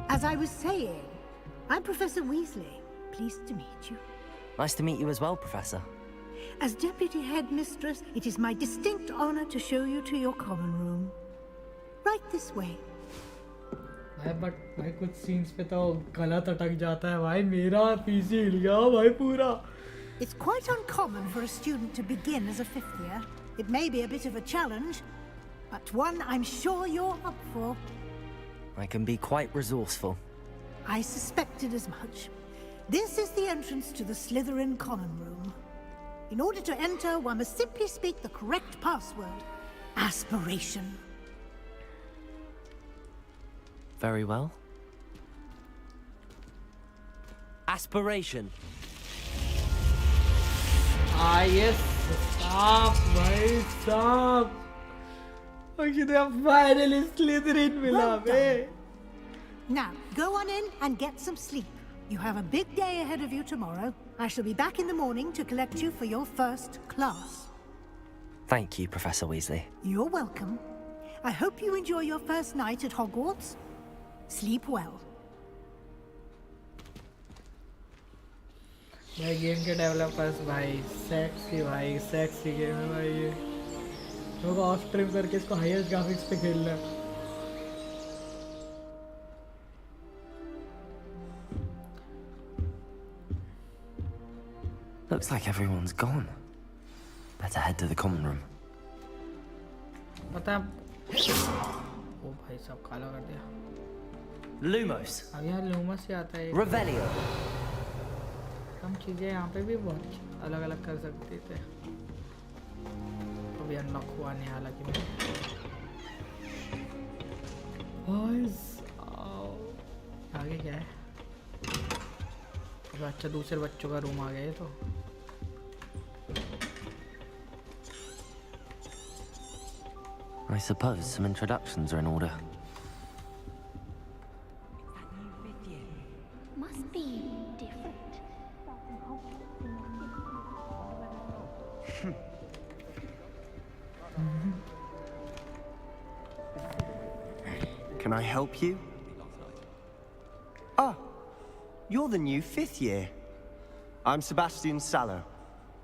Speaker 11: As I was saying, I'm Professor Weasley. Pleased to meet you.
Speaker 4: Nice to meet you as well, Professor.
Speaker 11: As Deputy Headmistress, it is my distinct honor to show you to your common room. Right this way.
Speaker 1: But भाई कुछ scenes पे तो गलत अटक जाता है भाई. मेरा PC हिल गया भाई पूरा.
Speaker 11: It's quite uncommon for a student to begin as a fifth year. It may be a bit of a challenge, but one I'm sure you're up for.
Speaker 4: I can be quite resourceful.
Speaker 11: I suspected as much. This is the entrance to the Slytherin common room. In order to enter, one must simply speak the correct password. Aspiration.
Speaker 4: Very well. Aspiration.
Speaker 1: Ah yes, stop, भाई stop. Okay, they have finally Slytherin मिला बे.
Speaker 11: Now, go on in and get some sleep. You have a big day ahead of you tomorrow. I shall be back in the morning to collect you for your first class.
Speaker 4: Thank you, Professor Weasley.
Speaker 11: You're welcome. I hope you enjoy your first night at Hogwarts. Sleep well.
Speaker 1: भाई game के developers भाई sexy game है भाई ये। लोग of stream करके इसको highest graphics पे खेल रहे हैं।
Speaker 4: Looks like everyone's gone. Better head to the common room.
Speaker 1: पता ओ भाई सब काला कर दिया।
Speaker 4: Lumos.
Speaker 1: अब यहाँ लूमस से आता है।
Speaker 4: Revelio.
Speaker 1: हम चीजें यहाँ पे भी बहुत अलग अलग कर सकते थे। अभी अनलॉक हुआ नहीं हालांकि मैं। आगे क्या है? अब अच्छा दूसरे बच्चों का रूम आ गया है तो।
Speaker 4: I suppose some introductions are in order.
Speaker 13: Must be different.
Speaker 14: Can I help you? Ah, you're the new 5th year. I'm Sebastian Sallow.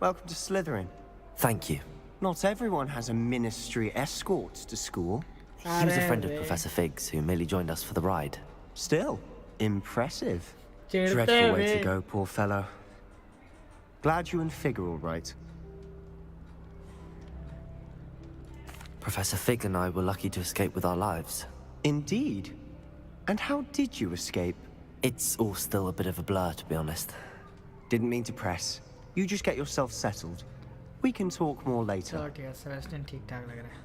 Speaker 14: Welcome to Slytherin.
Speaker 4: Thank you.
Speaker 14: Not everyone has a ministry escort to school.
Speaker 4: He was a friend of Professor Fig's who merely joined us for the ride.
Speaker 14: Still, impressive.
Speaker 1: Chedte
Speaker 14: Dreadful way to
Speaker 1: bhe.
Speaker 14: go, poor fellow. Glad you and Fig are all right.
Speaker 4: Professor Fig and I were lucky to escape with our lives.
Speaker 14: Indeed. And how did you escape?
Speaker 4: It's all still a bit of a blur, to be honest.
Speaker 14: Didn't mean to press. You just get yourself settled. We can talk more later.
Speaker 1: चलो ठीक है, Sebastian ठीक ठाक लग रहा है।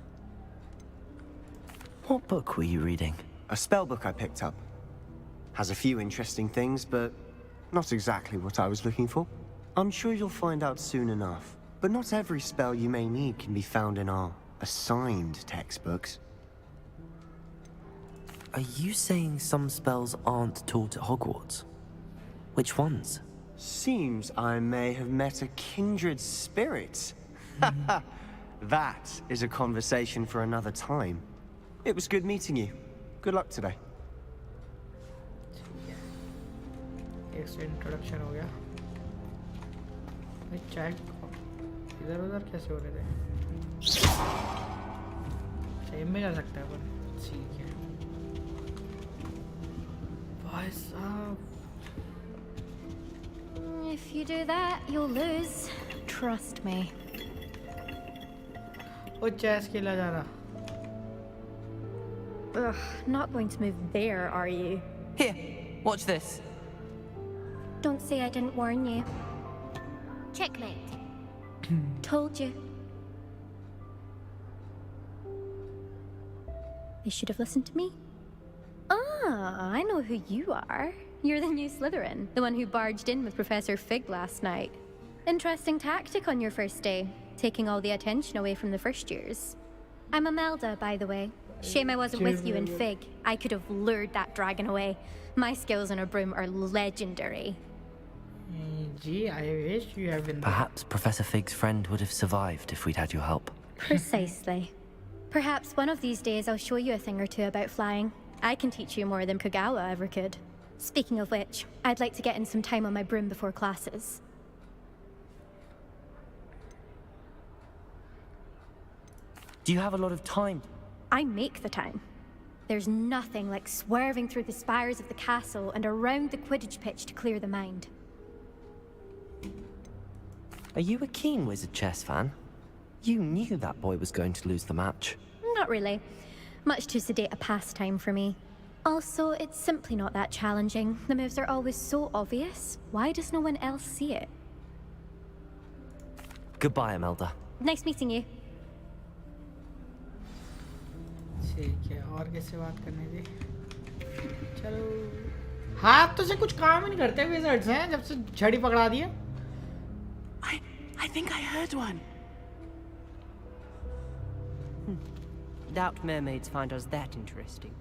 Speaker 4: What book were you reading?
Speaker 14: A spell book I picked up. Has a few interesting things, but not exactly what I was looking for. I'm sure you'll find out soon enough. But not every spell you may need can be found in our assigned textbooks.
Speaker 4: Are you saying some spells aren't taught at Hogwarts? Which ones?
Speaker 14: Seems I may have met a kindred spirit. That is a conversation for another time. It was good meeting you. Good luck today.
Speaker 1: एक से introduction हो गया। भाई chat इधर उधर कैसे हो रहे थे? सेम में जा सकता है पर ठीक है। भाई साहब।
Speaker 13: If you do that, you'll lose. Trust me.
Speaker 1: वो चेस खेला जा रहा।
Speaker 13: Ugh, not going to move there, are you?
Speaker 4: Here, watch this.
Speaker 13: Don't say I didn't warn you. Checkmate. Told you. You should have listened to me. Ah, I know who you are. You're the new Slytherin, the one who barged in with Professor Fig last night. Interesting tactic on your first day, taking all the attention away from the first years. I'm Imelda, by the way. Shame I wasn't with you in Fig. I could have lured that dragon away. My skills on a broom are legendary.
Speaker 1: Gee, I wish you had been there.
Speaker 4: Perhaps Professor Fig's friend would have survived if we'd had your help.
Speaker 13: Precisely. Perhaps one of these days I'll show you a thing or two about flying. I can teach you more than Kagawa ever could. Speaking of which, I'd like to get in some time on my broom before classes.
Speaker 4: Do you have a lot of time?
Speaker 13: I make the time. There's nothing like swerving through the spires of the castle and around the Quidditch pitch to clear the mind.
Speaker 4: Are you a keen Wizard chess fan? You knew that boy was going to lose the match.
Speaker 13: Not really. Much too sedate a pastime for me. Also, it's simply not that challenging. The moves are always so obvious. Why does no one else see it?
Speaker 4: Goodbye, Imelda.
Speaker 13: Nice meeting you.
Speaker 1: ठीक है और किससे बात करने दी चलो हाथ तो से कुछ काम ही नहीं करते विज़र्ड्स हैं जब से छड़ी पकड़ा दी है
Speaker 15: I think I heard one.
Speaker 16: Doubt mermaids find us that interesting.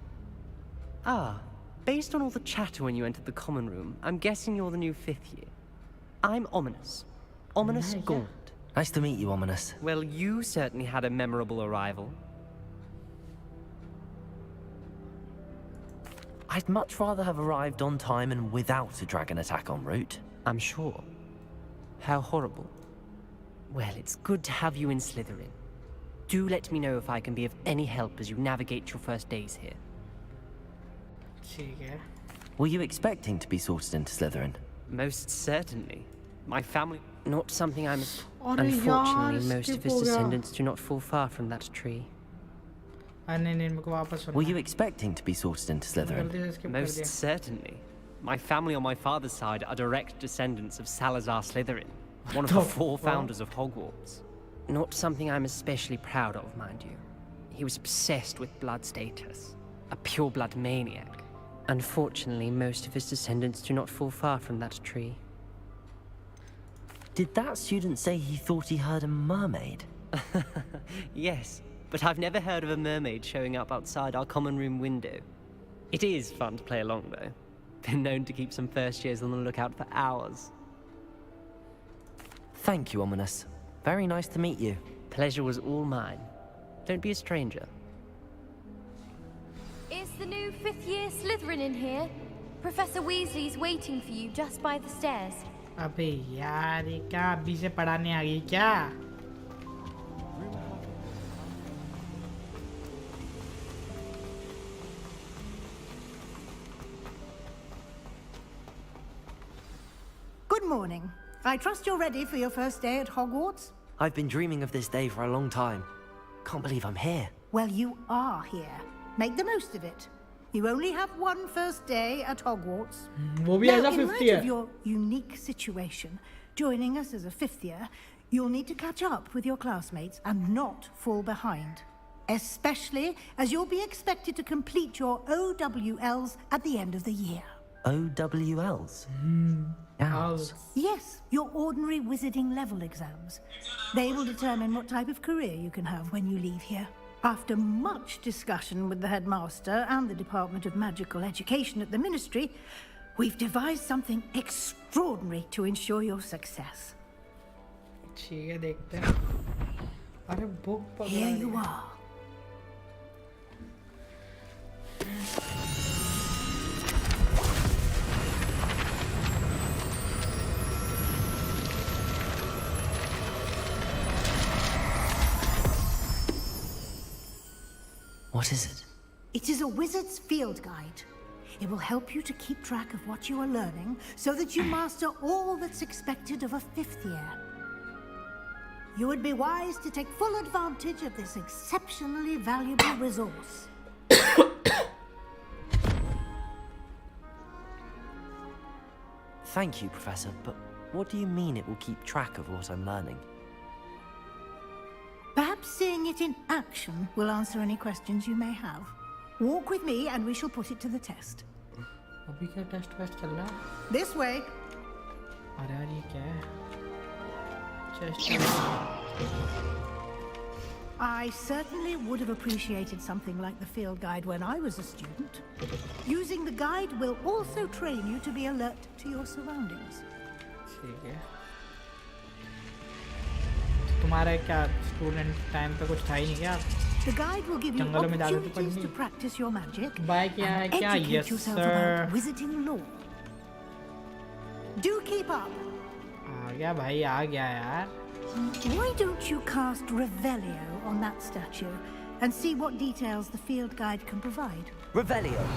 Speaker 16: Ah, based on all the chatter when you entered the common room, I'm guessing you're the new 5th year. I'm Ominous. Ominous Gaunt.
Speaker 4: Nice to meet you, Ominous.
Speaker 16: Well, you certainly had a memorable arrival.
Speaker 4: I'd much rather have arrived on time and without a dragon attack en route.
Speaker 16: I'm sure. How horrible. Well, it's good to have you in Slytherin. Do let me know if I can be of any help as you navigate your first days here.
Speaker 1: ठीक है.
Speaker 4: Were you expecting to be sorted into Slytherin?
Speaker 16: Most certainly. My family... Not something I'm...
Speaker 1: अरे
Speaker 16: Unfortunately,
Speaker 1: यार,
Speaker 16: most of
Speaker 1: skip
Speaker 16: his
Speaker 1: हो गया.
Speaker 16: descendants do not fall far from that tree.
Speaker 1: नहीं मेरे को वापस सुनना.
Speaker 4: Were you expecting to be sorted into Slytherin?
Speaker 1: गलती से skip कर
Speaker 16: Most
Speaker 1: दिया.
Speaker 16: certainly. My family on my father's side are direct descendants of Salazar Slytherin, one of the 4 founders of Hogwarts. Not something I'm especially proud of, mind you. He was obsessed with blood status, a pure-blood maniac. Unfortunately, most of his descendants do not fall far from that tree.
Speaker 4: Did that student say he thought he heard a mermaid?
Speaker 16: Yes, but I've never heard of a mermaid showing up outside our common room window. It is fun to play along, though. Been known to keep some first years on the lookout for hours.
Speaker 4: Thank you, Ominous. Very nice to meet you.
Speaker 16: Pleasure was all mine. Don't be a stranger.
Speaker 13: Is the new 5th year Slytherin in here? Professor Weasley's waiting for you just by the stairs.
Speaker 1: अबे यार ये क्या अभी से पढ़ाने आ गई क्या?
Speaker 11: Good morning. I trust you're ready for your first day at Hogwarts?
Speaker 4: I've been dreaming of this day for a long time. Can't believe I'm here.
Speaker 11: Well, you are here. Make the most of it. You only have one first day at Hogwarts.
Speaker 1: वो भी
Speaker 11: Now,
Speaker 1: ऐसा
Speaker 11: in
Speaker 1: 5th
Speaker 11: light
Speaker 1: year.
Speaker 11: of your unique situation, joining us as a 5th year, you'll need to catch up with your classmates and not fall behind. Especially as you'll be expected to complete your OWLs at the end of the year.
Speaker 4: OWLs? Owls.
Speaker 11: Yes, your ordinary wizarding level exams. They will determine what type of career you can have when you leave here. After much discussion with the headmaster and the Department of Magical Education at the Ministry, we've devised something extraordinary to ensure your success.
Speaker 1: ठीक है देखते हैं. अरे book पकड़ा.
Speaker 11: Here you are.
Speaker 4: What is it?
Speaker 11: It is a wizard's field guide. It will help you to keep track of what you are learning so that you master all that's expected of a 5th year. You would be wise to take full advantage of this exceptionally valuable resource.
Speaker 4: Thank you, Professor, but what do you mean it will keep track of what I'm learning?
Speaker 11: Perhaps seeing it in action will answer any questions you may have. Walk with me and we shall put it to the test.
Speaker 1: अभी क्या test waste चल रहा है?
Speaker 11: This way.
Speaker 1: अरे यार ये क्या है?
Speaker 11: I certainly would have appreciated something like the field guide when I was a student. Using the guide will also train you to be alert to your surroundings.
Speaker 1: ठीक है. तुम्हारा क्या स्टूडेंट टाइम पे कुछ था ही नहीं क्या?
Speaker 11: The guide will give you
Speaker 1: जंगलों में जाते तो
Speaker 11: opportunities
Speaker 1: पढ़नी.
Speaker 11: to practice your magic
Speaker 1: by क्या है
Speaker 11: and
Speaker 1: क्या?
Speaker 11: educate
Speaker 1: Yes
Speaker 11: yourself
Speaker 1: sir.
Speaker 11: about wizarding lore. Do keep up.
Speaker 1: आ गया भाई आ गया यार.
Speaker 11: Why don't you cast Revelio on that statue and see what details the field guide can provide?
Speaker 4: Revelio.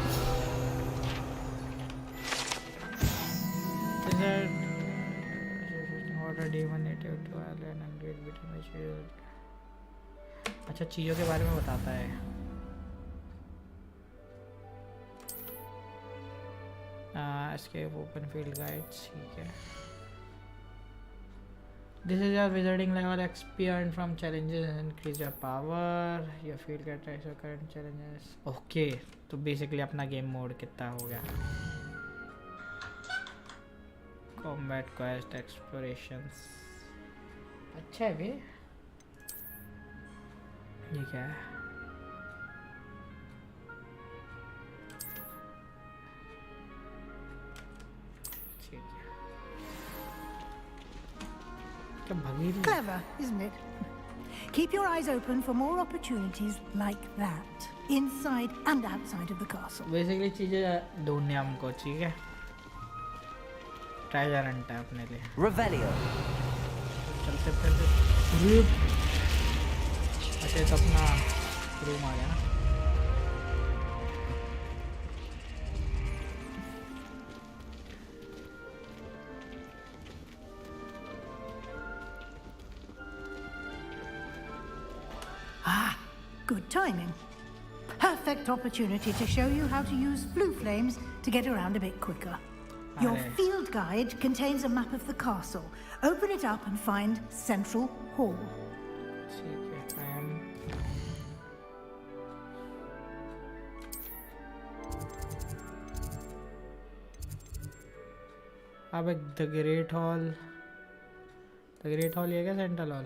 Speaker 1: अच्छा चीजों के बारे में बताता है. Escape open field guides. ठीक है. This is your wizarding level XP earned from challenges and increase your power. Your field guide tries your current challenges. Okay, तो basically अपना game mode कितना हो गया? Combat quest explorations. अच्छा है बे. ये क्या है?
Speaker 11: Clever, isn't it? Keep your eyes open for more opportunities like that, inside and outside of the castle.
Speaker 1: Basically चीजें ढूंढने हमको ठीक है. ट्रेजर हंट है अपने लिए.
Speaker 4: Revelio.
Speaker 1: चलते अच्छा तो अपना रूम आ गया ना
Speaker 11: Ah, good timing. Perfect opportunity to show you how to use blue flames to get around a bit quicker. Your field guide contains a map of the castle. Open it up and find Central Hall.
Speaker 1: अब the great hall ये क्या central hall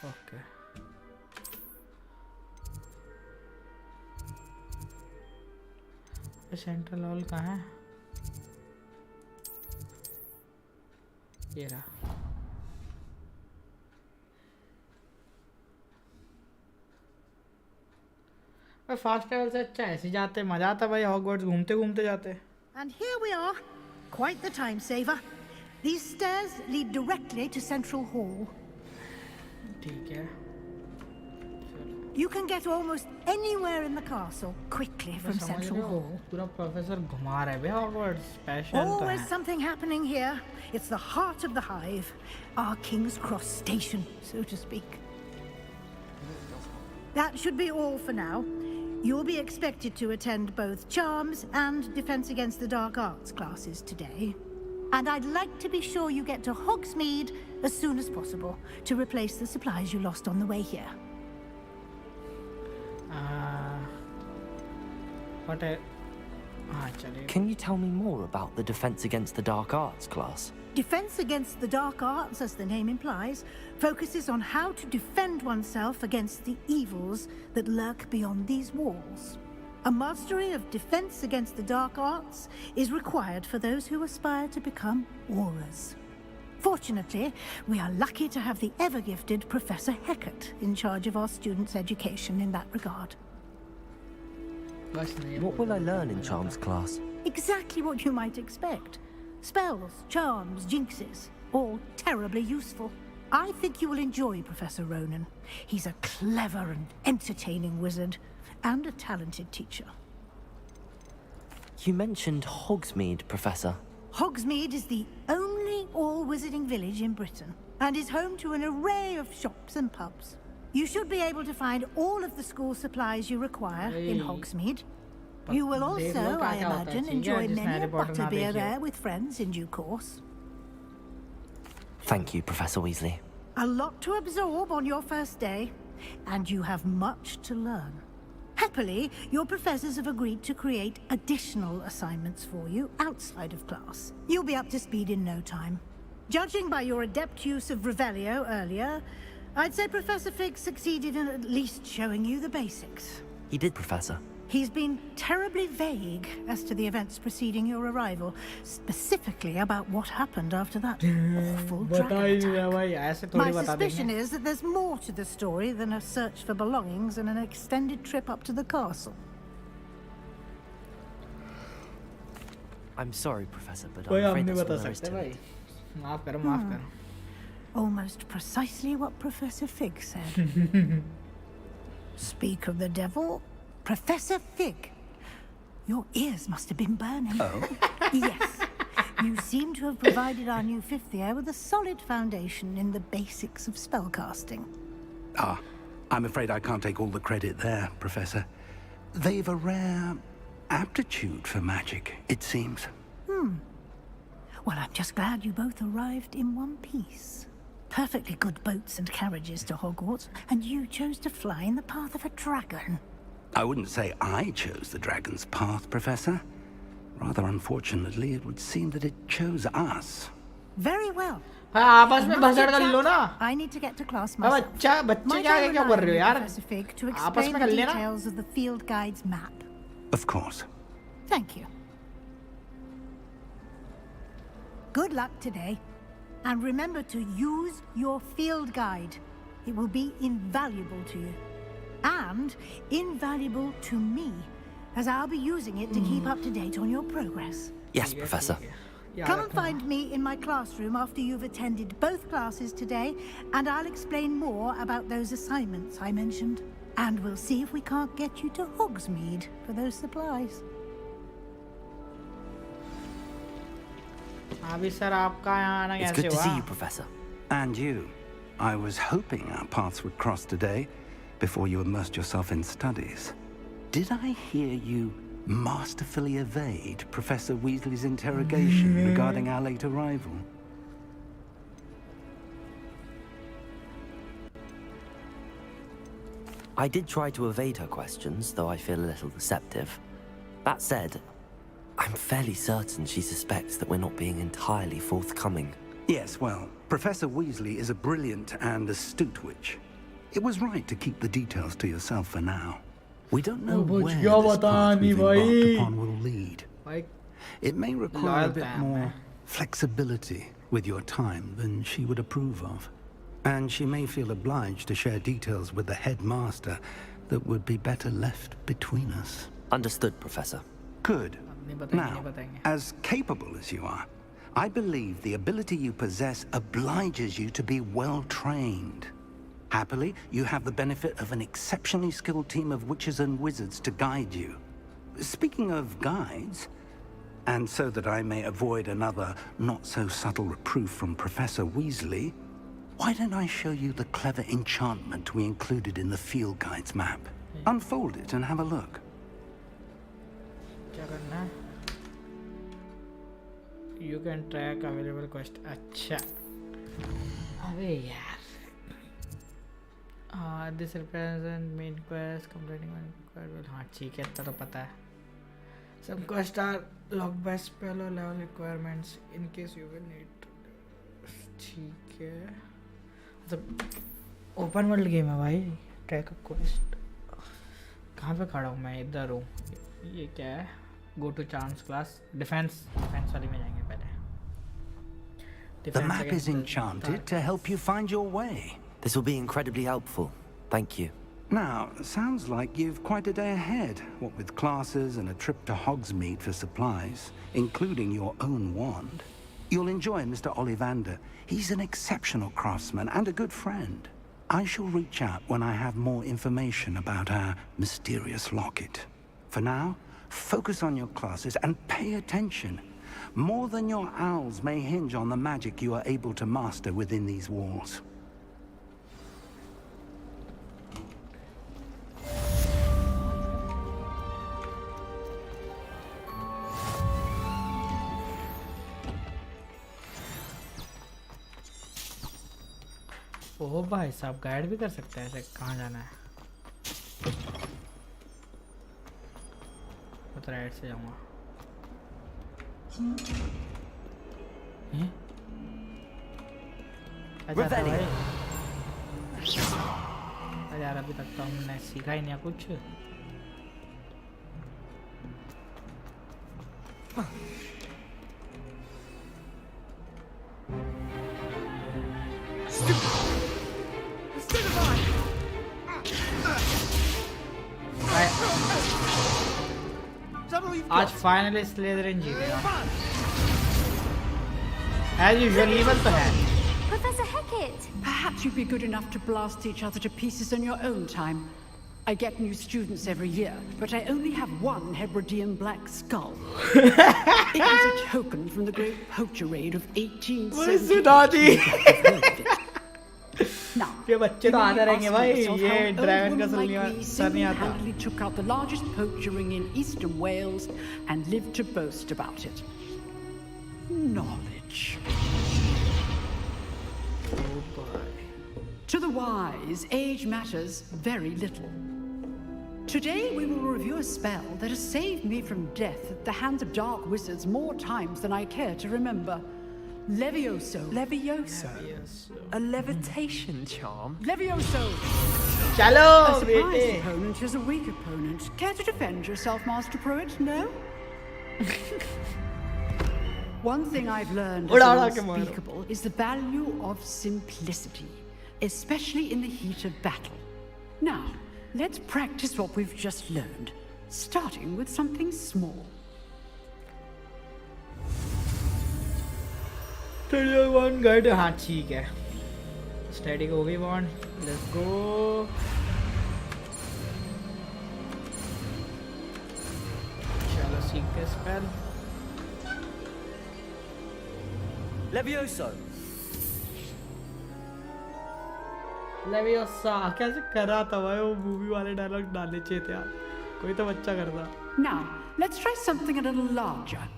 Speaker 1: okay central hall कहाँ है ये रहा fast travel से अच्छा ऐसे जाते मजा आता भाई हॉगवर्ट्स घूमते घूमते जाते
Speaker 11: And here we are, quite the time saver. These stairs lead directly to Central Hall.
Speaker 1: ठीक है
Speaker 11: You can get almost anywhere in the castle quickly from Central Hall.
Speaker 1: पूरा प्रोफेसर घुमा रहा है बे हॉगवर्ट्स स्पेशल तो
Speaker 11: Always
Speaker 1: है
Speaker 11: something happening here. It's the heart of the hive, our King's Cross station, so to speak. That should be all for now. You'll be expected to attend both Charms and Defense Against the Dark Arts classes today. And I'd like to be sure you get to Hogsmeade as soon as possible to replace the supplies you lost on the way here.
Speaker 4: Can you tell me more about the Defense Against the Dark Arts class?
Speaker 11: Defense Against the Dark Arts, as the name implies, focuses on how to defend oneself against the evils that lurk beyond these walls. A mastery of Defense Against the Dark Arts is required for those who aspire to become Aurors. Fortunately, we are lucky to have the ever-gifted Professor Heckert in charge of our students' education in that regard.
Speaker 4: What will I learn in Charms class?
Speaker 11: Exactly what you might expect. Spells, charms, jinxes, all terribly useful. I think you will enjoy Professor Ronan. He's a clever and entertaining wizard, and a talented teacher.
Speaker 4: You mentioned Hogsmeade, Professor.
Speaker 11: Hogsmeade is the only all-wizarding village in Britain, and is home to an array of shops and pubs. You should be able to find all of the school supplies you require in Hogsmeade. You will also, I imagine, enjoy many a butterbeer there with friends in due course.
Speaker 4: Thank you, Professor Weasley.
Speaker 11: A lot to absorb on your first day, and you have much to learn. Happily, your professors have agreed to create additional assignments for you outside of class. You'll be up to speed in no time. Judging by your adept use of Revelio earlier, I'd say Professor Fig succeeded in at least showing you the basics.
Speaker 4: He did, Professor.
Speaker 11: He's been terribly vague as to the events preceding your arrival, specifically about what happened after that awful dragon attack. My suspicion is that there's more to the story than a search for belongings and an extended trip up to the castle.
Speaker 4: I'm sorry, Professor, but I'm afraid that's all there is to it.
Speaker 1: माफ करो माफ करो
Speaker 11: Almost precisely what Professor Fig said. Speak of the devil, Professor Fig. Your ears must have been burning.
Speaker 5: Oh?
Speaker 11: Yes. You seem to have provided our new fifth year with a solid foundation in the basics of spellcasting.
Speaker 5: Ah, I'm afraid I can't take all the credit there, Professor. They've a rare aptitude for magic, it seems.
Speaker 11: Well, I'm just glad you both arrived in one piece. Perfectly good boats and carriages to Hogwarts, and you chose to fly in the path of a dragon.
Speaker 5: I wouldn't say I chose the dragon's path, Professor. Rather unfortunately, it would seem that it chose us.
Speaker 11: Very well.
Speaker 1: आपस में भसड़ कर लो ना
Speaker 11: I need to get to class
Speaker 1: अब
Speaker 11: myself.
Speaker 1: बच्चे क्या कर रहे हो यार
Speaker 11: Professor Fig to
Speaker 1: आपस
Speaker 11: explain
Speaker 1: में
Speaker 11: the
Speaker 1: कर लेना
Speaker 11: details of the field guide's map.
Speaker 5: Of course.
Speaker 11: Thank you. Good luck today. And remember to use your field guide. It will be invaluable to you. And invaluable to me, as I'll be using it to keep up to date on your progress.
Speaker 4: Yes, Professor.
Speaker 11: Come and find me in my classroom after you've attended both classes today, and I'll explain more about those assignments I mentioned. And we'll see if we can't get you to Hogsmeade for those supplies.
Speaker 4: It's good to see you, Professor.
Speaker 5: And you. I was hoping our paths would cross today, before you immersed yourself in studies. Did I hear you masterfully evade Professor Weasley's interrogation regarding our late arrival?
Speaker 4: I did try to evade her questions, though I feel a little deceptive. That said, I'm fairly certain she suspects that we're not being entirely forthcoming.
Speaker 5: Yes, well, Professor Weasley is a brilliant and astute witch. It was right to keep the details to yourself for now. We don't know where this path we've embarked upon will lead. It may require a bit more flexibility with your time than she would approve of. And she may feel obliged to share details with the headmaster that would be better left between us.
Speaker 4: Understood, Professor.
Speaker 5: Good. Now, as capable as you are, I believe the ability you possess obliges you to be well trained. Happily, you have the benefit of an exceptionally skilled team of witches and wizards to guide you. Speaking of guides, and so that I may avoid another not-so-subtle reproof from Professor Weasley, why don't I show you the clever enchantment we included in the field guide's map? Unfold it and have a look.
Speaker 1: You can track available quest. अच्छा अबे यार this represents main quest completing one quest well हाँ ठीक है इतना तो पता है some quests are locked by spell or level requirements in case you will need ठीक है मतलब open world game है भाई track a quest कहाँ पे खड़ा हूँ मैं इधर हूँ ये क्या है go to chance class defense वाली में जाएंगे पहले
Speaker 5: The map is enchanted to help you find your way.
Speaker 4: This will be incredibly helpful. Thank you.
Speaker 5: Now, sounds like you've quite a day ahead, what with classes and a trip to Hogsmeade for supplies, including your own wand. You'll enjoy Mr. Ollivander. He's an exceptional craftsman and a good friend. I shall reach out when I have more information about our mysterious locket. For now, focus on your classes and pay attention. More than your owls may hinge on the magic you are able to master within these walls.
Speaker 1: ओह भाई साहब guide भी कर सकते हैं ऐसे कहाँ जाना है मैं तो राइट से जाऊँगा अच्छा था भाई यार अभी तक तो हमने सीखा ही नहीं कुछ आज फाइनली स्लिदरिन जीतेगा As usual, level तो है
Speaker 17: Professor Hecat! Perhaps you'd be good enough to blast each other to pieces in your own time. I get new students every year, but I only have one Hebridean black skull. It is a token from the great poacher raid of 1870. Now,
Speaker 1: ये बच्चे तो आते रहेंगे भाई ये dragon का sir नहीं आता
Speaker 17: handily took out the largest poacher ring in eastern Wales and lived to boast about it. Knowledge.
Speaker 1: Oh boy.
Speaker 17: To the wise, age matters very little. Today we will review a spell that has saved me from death at the hands of dark wizards more times than I care to remember. Levioso.
Speaker 16: Levioso? A levitation charm?
Speaker 17: Levioso!
Speaker 1: Chalo,
Speaker 17: a surprise opponent is a weak opponent. Care to defend yourself, Master Pruitt? No? One thing I've learned as unspeakable is the value of simplicity, especially in the heat of battle. Now, let's practice what we've just learned. starting with something small.
Speaker 1: Study one guide. हाँ ठीक है. Study हो गई bond. Let's go. चलो सीख के spell.
Speaker 14: Levioso.
Speaker 1: Leviosa. कैसे करा था भाई वो मूवी वाले डायलॉग डालने चाहिए थे यार. कोई तो बच्चा करता.
Speaker 17: Now, let's try something a little larger.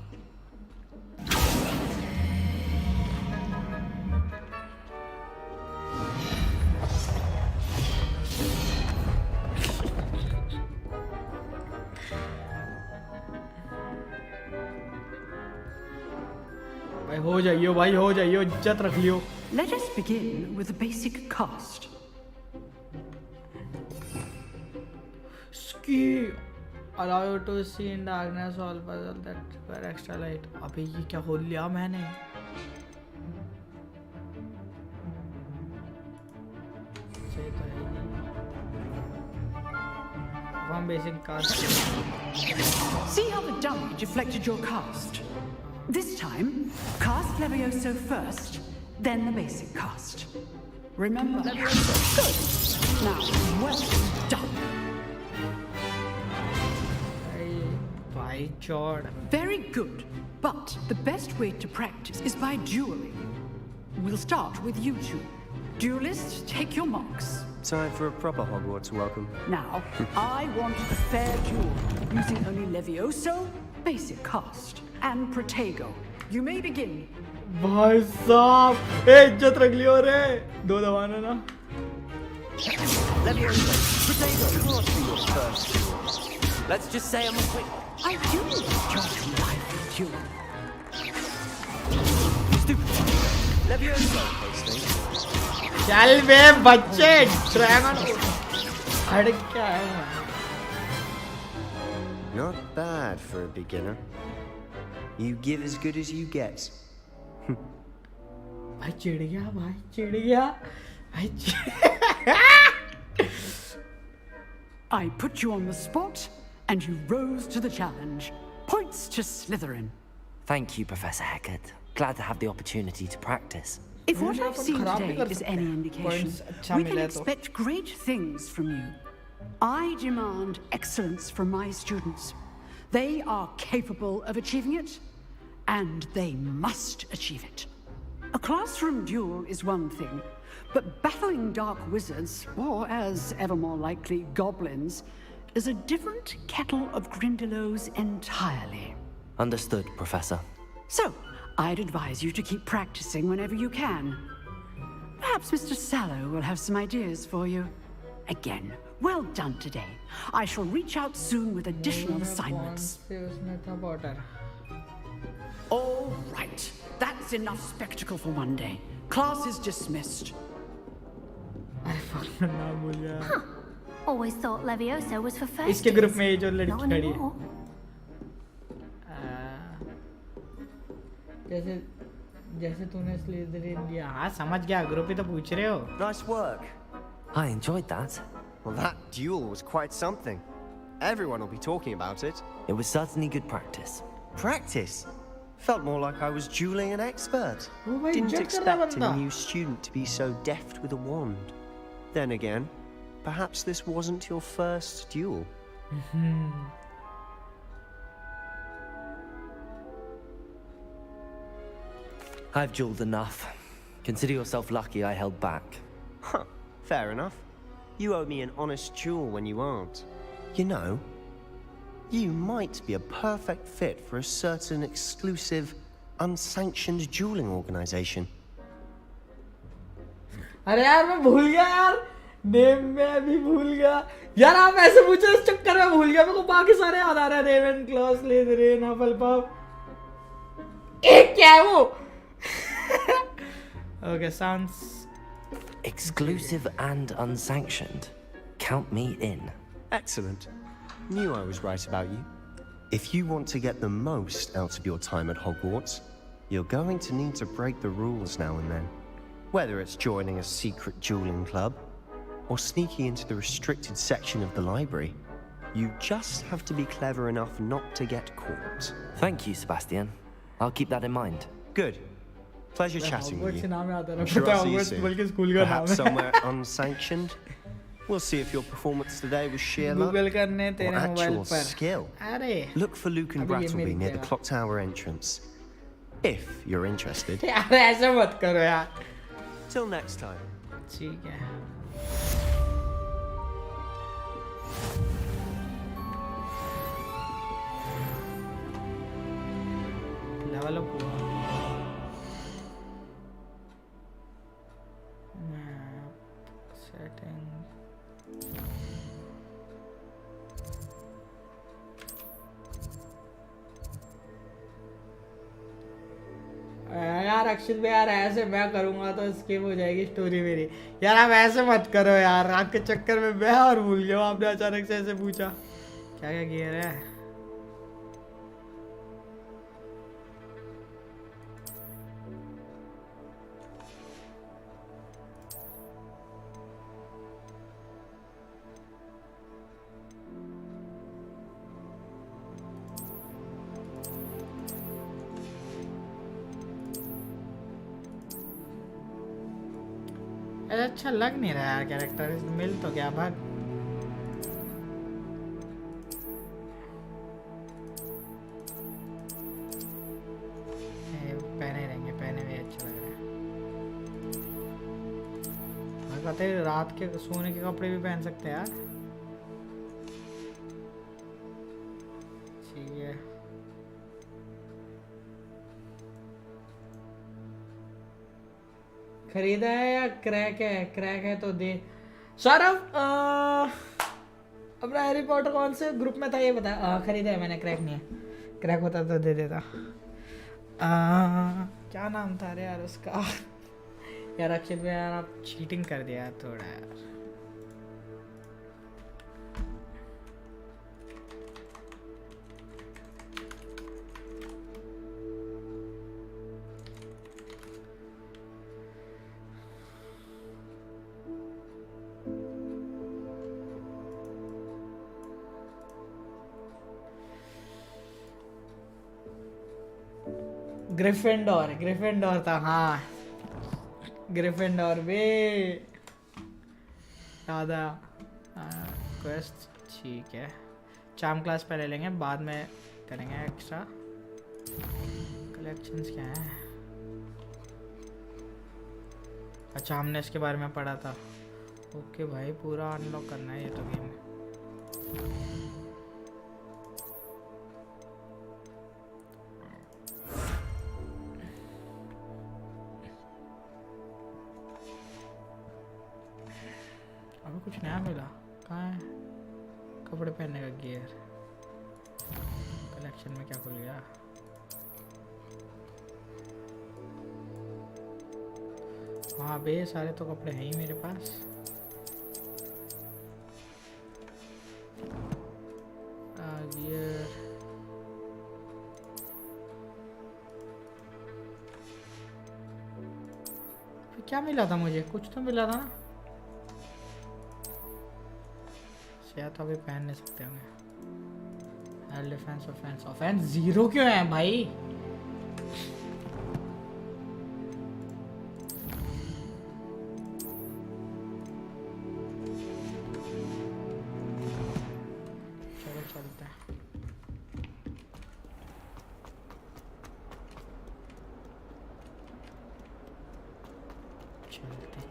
Speaker 1: भाई हो जाइयो इज्जत रख लियो.
Speaker 17: Let us begin with the basic cast.
Speaker 1: Ski allow you to see in darkness all puzzle that require extra light. अबे ये क्या खोल लिया मैंने? सही तो है. One basic cast.
Speaker 17: See how the dummy deflected your cast? This time, cast Levioso first, then the basic cast. Remember? Good. Now, well done.
Speaker 1: By George.
Speaker 17: Very good. But the best way to practice is by dueling. We'll start with you two. Duelists, take your marks.
Speaker 14: Time for a proper Hogwarts welcome.
Speaker 17: Now, I want a fair duel, using only Levioso, basic cast, and Protego. You may begin.
Speaker 1: भाई साहब इज्जत रख लियो रे. दो दबाना ना.
Speaker 14: Levioso, Protego, who wants to be your first duel? Let's just say I'm a quick.
Speaker 17: I do enjoy lively duel.
Speaker 14: Stupid. Levioso, those things.
Speaker 1: चल बे बच्चे ड्रैगन अड़ क्या है.
Speaker 14: Not bad for a beginner. You give as good as you get.
Speaker 1: भाई चिढ़ गया भाई
Speaker 17: I put you on the spot, and you rose to the challenge. Points to Slytherin.
Speaker 4: Thank you, Professor Hecat. Glad to have the opportunity to practice.
Speaker 17: If what I've seen today is any indication, we can expect great things from you. I demand excellence from my students. They are capable of achieving it, and they must achieve it. A classroom duel is one thing, but battling dark wizards, or as ever more likely, goblins, is a different kettle of Grindylows entirely.
Speaker 4: Understood, Professor.
Speaker 17: So, I'd advise you to keep practicing whenever you can. Perhaps Mr. Sallow will have some ideas for you. Again, well done today. I shall reach out soon with additional assignments. All right. That's enough spectacle for one day. Class is dismissed.
Speaker 18: Huh. Always thought Levioso was for first.
Speaker 1: इसके group में ये जो लड़की खड़ी है. जैसे तूने Slytherin लिया. हाँ समझ गया. ग्रुप ही तो पूछ रहे हो.
Speaker 14: Nice work.
Speaker 4: I enjoyed that.
Speaker 14: Well, that duel was quite something. Everyone will be talking about it.
Speaker 4: It was certainly good practice.
Speaker 14: Practice? Felt more like I was dueling an expert.
Speaker 1: भाई
Speaker 14: Didn't
Speaker 1: इज्जत कर रहा
Speaker 14: expect
Speaker 1: बंदा.
Speaker 14: a new student to be so deft with a wand. Then again, perhaps this wasn't your first duel.
Speaker 4: I've dueled enough. Consider yourself lucky I held back.
Speaker 14: Huh, fair enough. You owe me an honest duel when you aren't. You know, you might be a perfect fit for a certain exclusive, unsanctioned dueling organization.
Speaker 1: अरे यार मैं भूल गया यार. Name में भी भूल गया. यार आप ऐसे पूछे इस चक्कर में भूल गया. मेरे को बाकी सारे याद आ रहे हैं. रेवेनक्लॉ, स्लिदरिन, हफलपफ. एक क्या है वो? Okay, sounds
Speaker 4: exclusive and unsanctioned. Count me in.
Speaker 14: Excellent. Knew I was right about you. If you want to get the most out of your time at Hogwarts, you're going to need to break the rules now and then. Whether it's joining a secret dueling club, or sneaking into the restricted section of the library. You just have to be clever enough not to get caught.
Speaker 4: Thank you, Sebastian. I'll keep that in mind.
Speaker 14: Good. Pleasure chatting with
Speaker 1: Hogwarts
Speaker 14: you.
Speaker 1: नाम याद आ रहा
Speaker 14: I'm sure
Speaker 1: पता
Speaker 14: I'll see you
Speaker 1: Hogwarts बल्कि
Speaker 14: soon.
Speaker 1: School का नाम
Speaker 14: Perhaps
Speaker 1: है
Speaker 14: somewhere unsanctioned. We'll see if your performance today was sheer luck
Speaker 1: Google करने
Speaker 14: or
Speaker 1: तेरे मोबाइल
Speaker 14: actual
Speaker 1: पर
Speaker 14: skill.
Speaker 1: अरे
Speaker 14: Look for Luke and
Speaker 1: अभी ये
Speaker 14: Brattleby
Speaker 1: मिल
Speaker 14: near the
Speaker 1: गया।
Speaker 14: clock tower entrance. If you're interested.
Speaker 1: यार ऐसे मत करो यार
Speaker 14: Till next time.
Speaker 1: ठीक है लेवल अप हुआ मैप सेटिंग यार अक्षित भाई यार ऐसे मैं करूंगा तो स्किप हो जाएगी स्टोरी मेरी यार आप ऐसे मत करो यार आपके चक्कर में मैं और भूल गया हूँ आपने अचानक से ऐसे पूछा क्या क्या गियर है अच्छा लग नहीं रहा यार कैरेक्टर मिल तो क्या भाग पहने रहेंगे पहने भी अच्छा लग रहा है कहते हैं रात के सोने के कपड़े भी पहन सकते हैं यार ठीक है खरीदा है या क्रैक है तो दे सौरभ अपना हैरी पॉटर कौन से ग्रुप में था ये बता खरीदा है मैंने क्रैक नहीं है क्रैक होता तो दे देता क्या नाम था रे यार उसका यार अक्षित में यार आप चीटिंग कर दिया यार थोड़ा यार ग्रिफिंडोर था हाँ ग्रिफिंडोर भी याद आया क्वेस्ट ठीक है चार्म क्लास पहले लेंगे बाद में करेंगे एक्स्ट्रा कलेक्शंस क्या है अच्छा हमने इसके बारे में पढ़ा था ओके भाई पूरा अनलॉक करना है ये तो गेम अभी कुछ नया मिला कहाँ है कपड़े पहनने का गियर कलेक्शन में क्या खुल गया हाँ बे सारे तो कपड़े हैं ही मेरे पास गियर क्या मिला था मुझे कुछ तो मिला था ना शायद तो अभी पहन नहीं सकते हमें डिफेंस ऑफेंस 0 क्यों है भाई चलो चलते हैं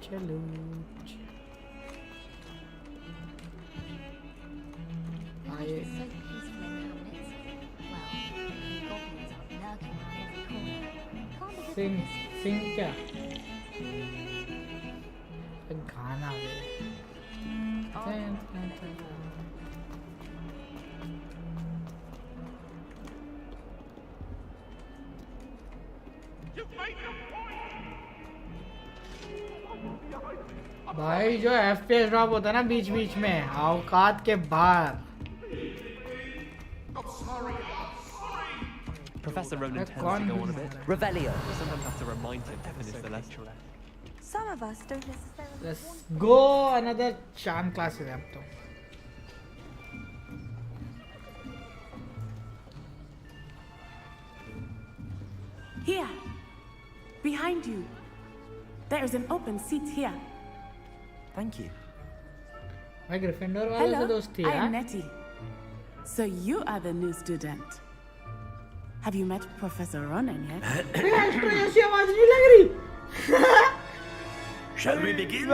Speaker 1: चलो सिंग क्या गाना भाई जो FPS ड्रॉप होता है ना बीच बीच में औकात के बाहर
Speaker 16: Professor Ronan tends to go on a bit. Revelio. Sometimes have to remind him to finish the lesson.
Speaker 3: Some of us don't necessarily.
Speaker 1: Let's go another charm classes अब तो
Speaker 15: Here. Behind you. There is an open seat here.
Speaker 14: Thank you.
Speaker 1: भाई Gryffindor वाले से
Speaker 15: Hello,
Speaker 1: दोस्त थी
Speaker 15: I
Speaker 1: यार.
Speaker 15: am Nettie. So you are the new student. Have you met Professor Ronan yet?
Speaker 1: Extra ऐसी आवाज नहीं लग रही.
Speaker 8: Shall we begin?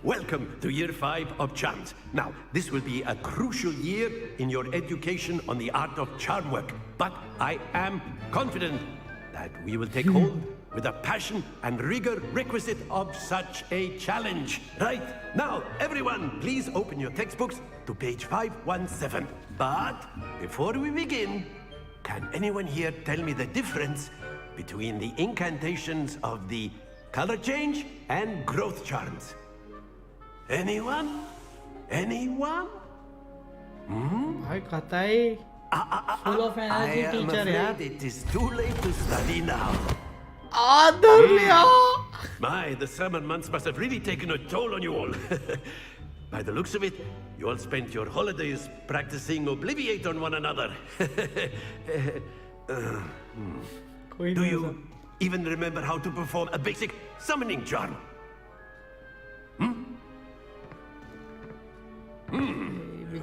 Speaker 8: Welcome to year 5 of charms. Now, this will be a crucial year in your education on the art of charm work. But I am confident that we will take hold with the passion and rigor requisite of such a challenge. Right, now, everyone, please open your textbooks to page 517. But before we begin, can anyone here tell me the difference between the incantations of the color change and growth charms? Anyone? Anyone?
Speaker 1: भाई कताई full of energy
Speaker 8: I am
Speaker 1: teacher यार.
Speaker 8: afraid it is too late to study now.
Speaker 1: आदर लिया.
Speaker 8: My, the summer months must have really taken a toll on you all. By the looks of it, you all spent your holidays practicing Obliviate on one another. Do you even remember how to perform a basic summoning charm?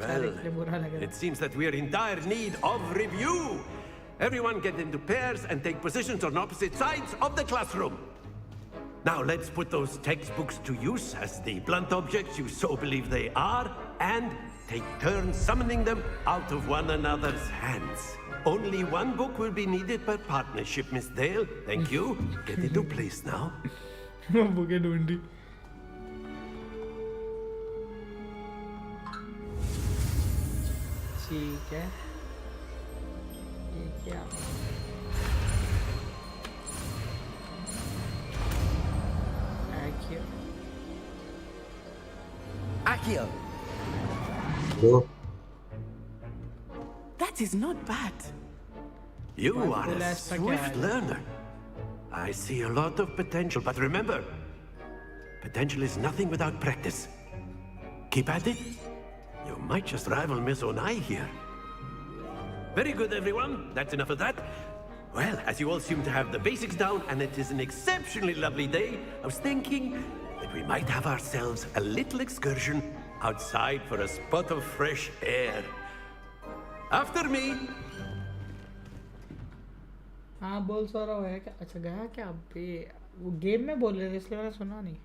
Speaker 8: Well, it seems that we are in dire need of review. Everyone get into pairs and take positions on opposite sides of the classroom. Now let's put those textbooks to use as the blunt objects you so believe they are, and take turns summoning them out of one another's hands. Only one book will be needed per partnership, Miss Dale. Thank you. Get into place now.
Speaker 1: Bouquet ढूंढी. ठीक है. ये क्या?
Speaker 14: Accio.
Speaker 15: That is not bad.
Speaker 8: You are a swift learner. I see a lot of potential, but remember, potential is nothing without practice. Keep at it. You might just rival Miss Onai here. Very good, everyone. That's enough of that. Well, as you all seem to have the basics down, and it is an exceptionally lovely day, I was thinking that we might have ourselves a little excursion outside for a spot of fresh air. After me.
Speaker 1: हाँ बोल सो रहा है क्या? अच्छा गया क्या अबे? वो गेम में बोल रहे थे इसलिए मैंने सुना नहीं.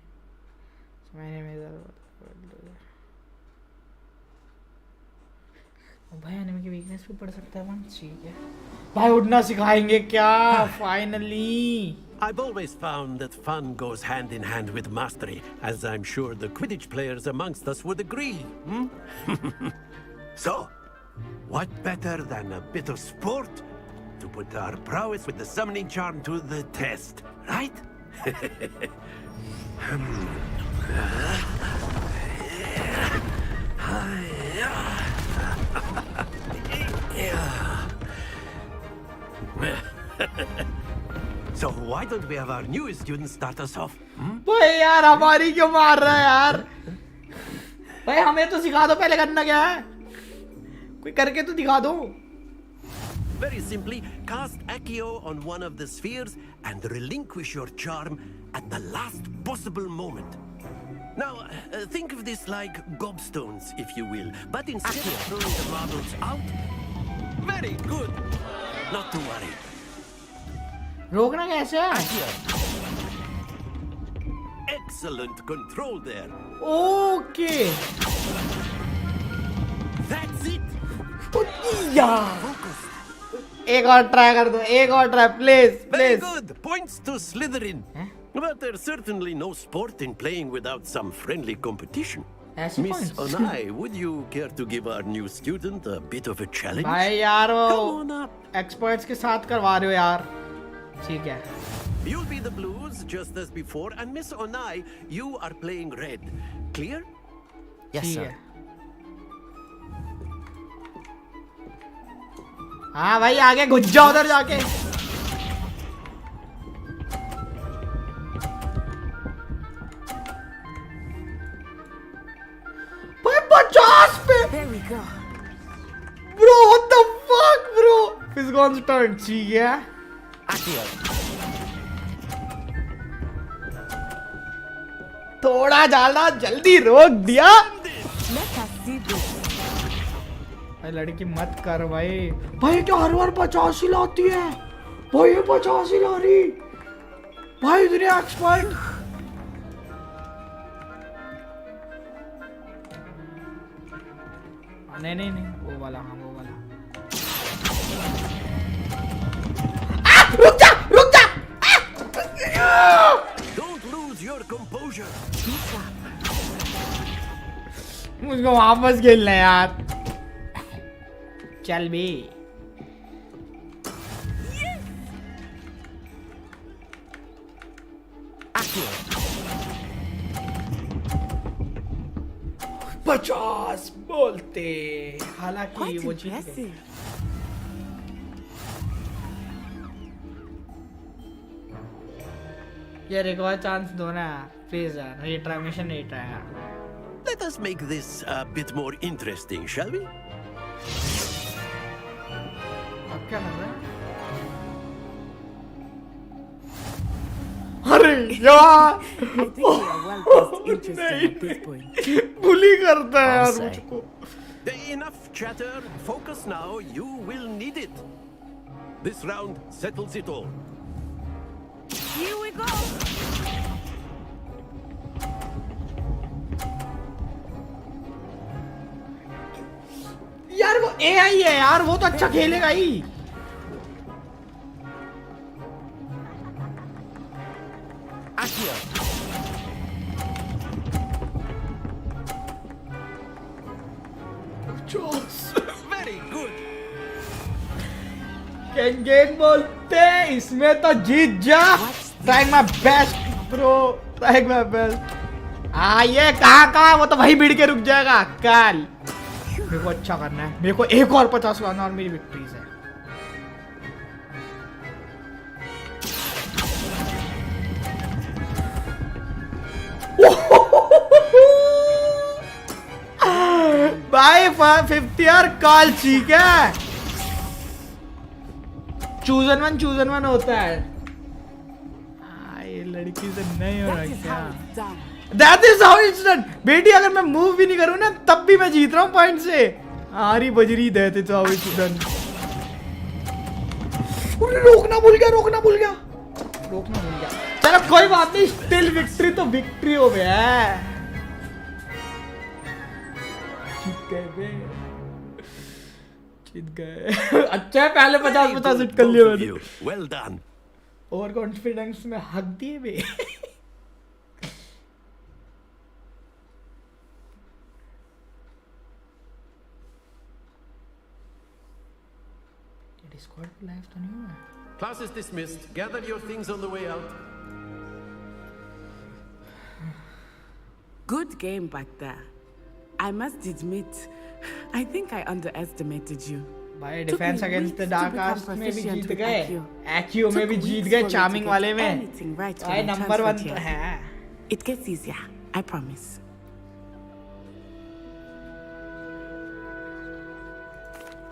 Speaker 1: मैंने भाई एनिमे की वीकनेस भी पढ़ सकता है वन. ठीक है भाई. उड़ना सिखाएंगे क्या? Finally.
Speaker 8: I've always found that fun goes hand in hand with mastery, as I'm sure the Quidditch players amongst us would agree. So, what better than a bit of sport to put our prowess with the summoning charm to the test, right? So why don't we have our newest students start us off?
Speaker 1: भाई यार हमारी क्यों मार रहा है यार? भाई हमें तो सिखा दो पहले करना क्या है. कोई करके तो दिखा दो.
Speaker 8: Very simply, cast Accio on one of the spheres and relinquish your charm at the last possible moment. Now, think of this like gobstones, if you will, but instead of throwing the marbles out... Very good! Not to worry.
Speaker 1: रोकना कैसे है?
Speaker 8: Excellent control there.
Speaker 1: Okay.
Speaker 8: That's it.
Speaker 1: एक और try कर दो. एक और try please.
Speaker 8: Very good. Points to Slytherin. But there's certainly no sport in playing without some friendly competition. Miss Onai, would you care to give our new student a bit of a challenge?
Speaker 1: भाई यार वो experts के साथ करवा रहे हो यार. ठीक है.
Speaker 8: You'll be the blues just as before, and Miss Onai, you are playing red. Clear?
Speaker 14: Yes, sir.
Speaker 1: हाँ भाई आगे घुस जाओ उधर जाके. भाई 50 पे.
Speaker 15: There we go.
Speaker 1: Bro, what the fuck, bro? Fizgon's turn. ठीक है. थोड़ा ज्यादा जल्दी रोक दिया। भाई लड़की मत कर भाई। भाई क्या हर बार 85 लाती है भाई, ये 85 ला रही भाई, इतने एक्सपर्ट। नहीं नहीं नहीं वो वाला, हाँ वो वाला। रुक जा रुक जा।
Speaker 8: Don't lose your composure.
Speaker 1: मुझको वापस खेलना है यार। चल बे। पचास बोलते, हालांकि वो जीत गए। यार एक और चांस दो ना प्लीज यार, ये ट्राई मिशन नहीं ट्राई यार।
Speaker 8: Let us make this a bit more interesting, shall we?
Speaker 1: अब क्या कर रहा है? अरे यार बुली करता है यार मुझको।
Speaker 8: Enough chatter. Focus now. You will need it. This round settles it all.
Speaker 3: Here we go.
Speaker 1: यार वो AI है यार, वो तो अच्छा खेलेगा ही।
Speaker 8: Very good.
Speaker 1: कैंगेन बोलते इसमें तो जीत जा। Trying my best bro, trying my best. ये कहाँ वो तो वही भिड़ के रुक जाएगा कल। मेरे को अच्छा करना है, मेरे को एक और 50 लाना और मेरी विक्ट्रीज है। भाई 50 यार कॉल ठीक है। चूजन वन होता है। ये लड़की से नहीं हो रहा क्या? That is how it's done. बेटी अगर मैं मूव भी नहीं करूँ ना तब भी मैं जीत रहा हूँ पॉइंट से। आरी बजरी that is how it's done. रोकना भूल गया। चलो कोई बात नहीं, स्टिल विक्ट्री तो विक्ट्री हो गया है। जीत गए। अच्छा है पहले 50 हिट कर लिया मैंने।
Speaker 8: Well done.
Speaker 1: ओवर कॉन्फिडेंस में हक दिए बे। डिस्कॉर्ड पे लाइव तो नहीं हुआ।
Speaker 8: Class is dismissed. Gather your things on the way out.
Speaker 15: Good game back there. I must admit, I think I underestimated you.
Speaker 1: भाई defence against the dark arts में भी जीत गए, एक्यू में भी जीत गए, चार्मिंग वाले में भाई नंबर 1 तो है।
Speaker 15: It gets easier, I promise.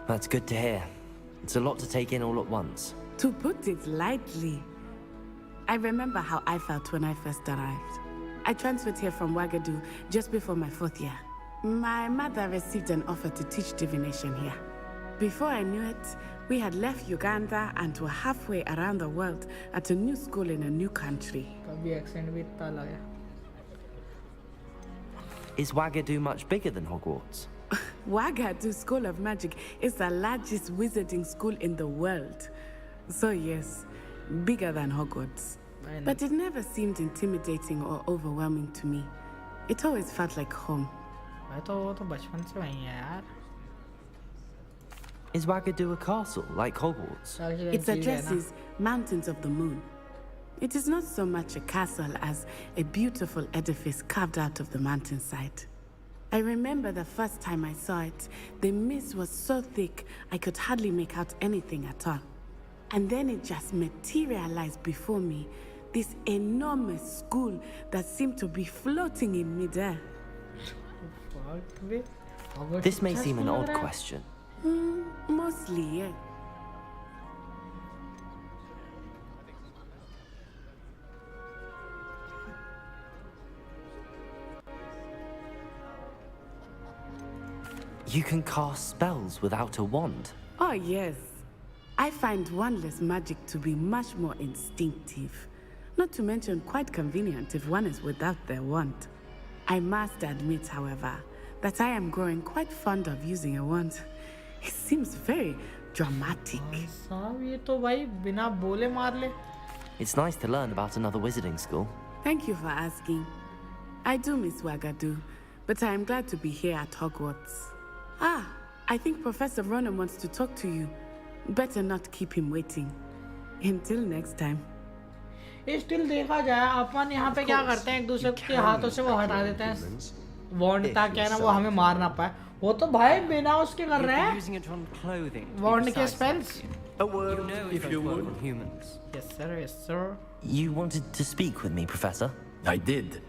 Speaker 4: That's good to hear. It's a lot to take in all at once.
Speaker 15: To put it lightly, I remember how I felt when I first arrived. I transferred here from Wagadu just before my 4th year. My mother received an offer to teach divination here. Before I knew it, we had left Uganda and were halfway around the world at a new school in a new country.
Speaker 4: Is Wagadu much bigger than Hogwarts?
Speaker 15: Wagadu School of Magic is the largest wizarding school in the world. So yes, bigger than Hogwarts. But it never seemed intimidating or overwhelming to me. It always felt like home.
Speaker 4: Is Wagadu a castle like Hogwarts?
Speaker 15: Its address is Mountains of the Moon. It is not so much a castle as a beautiful edifice carved out of the mountainside. I remember the first time I saw it, the mist was so thick I could hardly make out anything at all. And then it just materialized before me, this enormous school that seemed to be floating in midair.
Speaker 4: This may seem an odd question.
Speaker 15: Mostly, yeah.
Speaker 4: You can cast spells without a wand.
Speaker 15: Oh, yes. I find wandless magic to be much more instinctive. Not to mention quite convenient if one is without their wand. I must admit, however, that I am growing quite fond of using a wand. It seems very dramatic.
Speaker 4: It's nice to learn about another wizarding school.
Speaker 15: Thank you for asking. I do miss Wagadu, but I am glad to be here at Hogwarts. Ah, I think Professor Ronan wants to talk to you. Better not keep him waiting. Until next time.
Speaker 1: Still देखा जाए अपन यहाँ पे क्या करते हैं, एक दूसरे के हाथों से वो हटा देते हैं वॉन्ड, ताकि है ना वो हमें मार ना पाए. वो तो भाई बिना उसके कर रहे हैं वॉन्ड के spells.
Speaker 8: A word, if you would.
Speaker 1: Yes sir, yes sir.
Speaker 4: You wanted to speak with me, Professor?
Speaker 8: I did.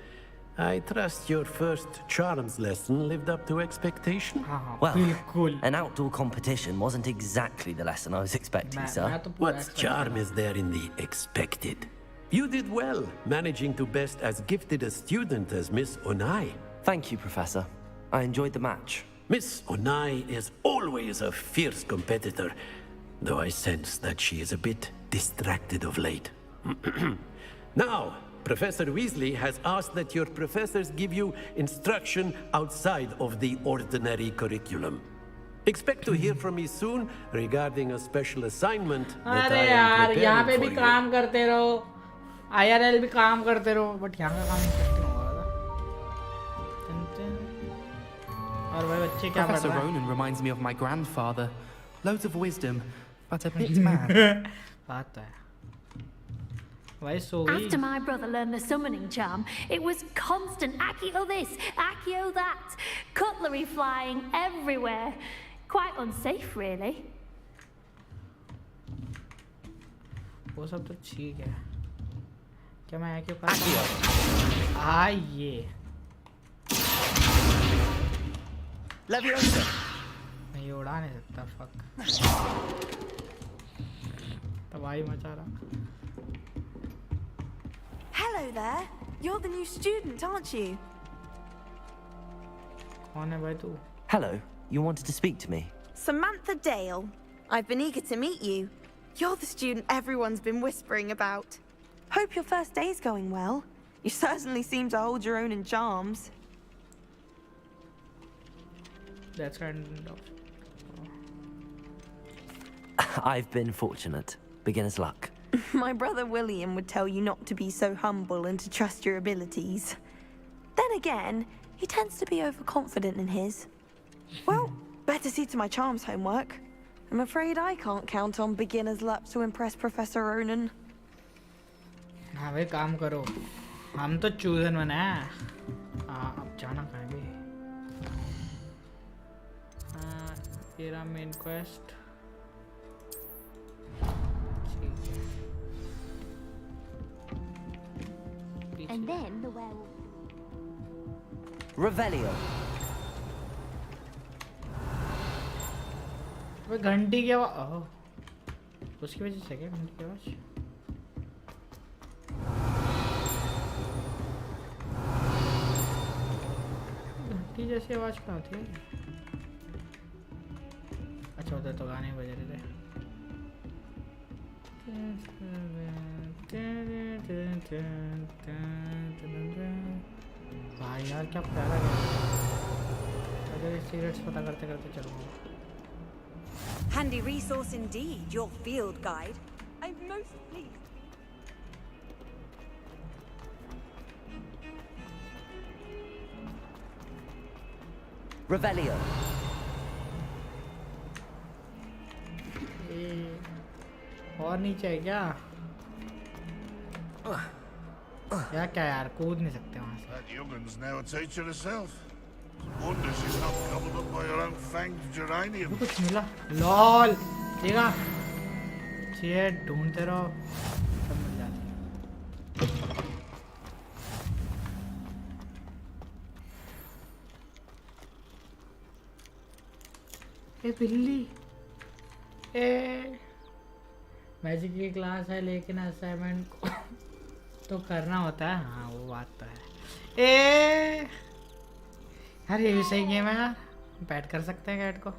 Speaker 8: I trust your first charms lesson lived up to expectation.
Speaker 4: Well, an outdoor competition wasn't exactly the lesson I was expecting, sir.
Speaker 8: What charm is there in the expected? You did well, managing to best as gifted a student as Miss Onai.
Speaker 4: Thank you, Professor. I enjoyed the match.
Speaker 8: Miss Onai is always a fierce competitor, though I sense that she is a bit distracted of late. Now, Professor Weasley has asked that your professors give you instruction outside of the ordinary curriculum. Expect to hear from me soon regarding a special assignment that I am preparing
Speaker 1: यहाँ पे भी
Speaker 8: for
Speaker 1: काम
Speaker 8: you.
Speaker 1: करते रहो, IRL भी काम करते रहो, बट यहाँ का काम इंटरेस्टिंग होगा. और भाई बच्चे क्या पढ़
Speaker 19: Professor
Speaker 1: रहे हैं?
Speaker 19: Ronan reminds me of my grandfather. Loads of wisdom, but a bit mad.
Speaker 1: बात तो है. Why so weak?
Speaker 18: After my brother learned the summoning charm, it was constant Accio this, Accio that, cutlery flying everywhere. Quite unsafe, really.
Speaker 1: वो सब तो ठीक है. क्या मैं Accio कर? हाँ ये.
Speaker 19: Leviosa.
Speaker 1: मैं ये उड़ा नहीं सकता. Fuck. तबाही मचा रहा.
Speaker 3: Hello there. You're the new student, aren't you?
Speaker 1: कौन है भाई तू?
Speaker 4: Hello, you wanted to speak to me?
Speaker 3: Samantha Dale. I've been eager to meet you. You're the student everyone's been whispering about. Hope your first day's going well. You certainly seem to hold your own in charms.
Speaker 1: That's kind of.
Speaker 4: I've been fortunate. Beginner's luck.
Speaker 3: My brother William would tell you not to be so humble and to trust your abilities. Then again, he tends to be overconfident in his. Well, better see to my charms homework. I'm afraid I can't count on beginner's luck to impress Professor Ronan.
Speaker 1: हाँ भाई काम करो. हम तो chosen बने हैं. हाँ अब जाना कहाँ भी? तेरा main quest.
Speaker 18: And then the werewolf.
Speaker 4: Revelio.
Speaker 1: वो घंटी की आवाज. उसकी वजह से क्या घंटी की आवाज? घंटी जैसी आवाज क्या होती है? अच्छा उधर तो गाने बज रहे थे. भाई यार क्या प्यारा है. अगर सिगरेट्स पता करते करते चलूँगा.
Speaker 3: Handy resource indeed, your field guide. I'm most pleased.
Speaker 4: Revelio.
Speaker 1: और नीचे है क्या? क्या यार कूद नहीं सकते वहाँ से.
Speaker 20: That youngun's now a teacher herself. Wonder she's not gobbled up by her own fanged geranium.
Speaker 1: कुछ मिला? लॉल. ठीक है. चीज़ ढूंढते रहो. सब मिल जाती है. ए बिल्ली. ए मैजिक की क्लास है लेकिन असाइनमेंट को तो करना होता है. हाँ वो बात तो है. ए यार ये भी सही गेम है यार. पैट कर सकते हैं कैट को।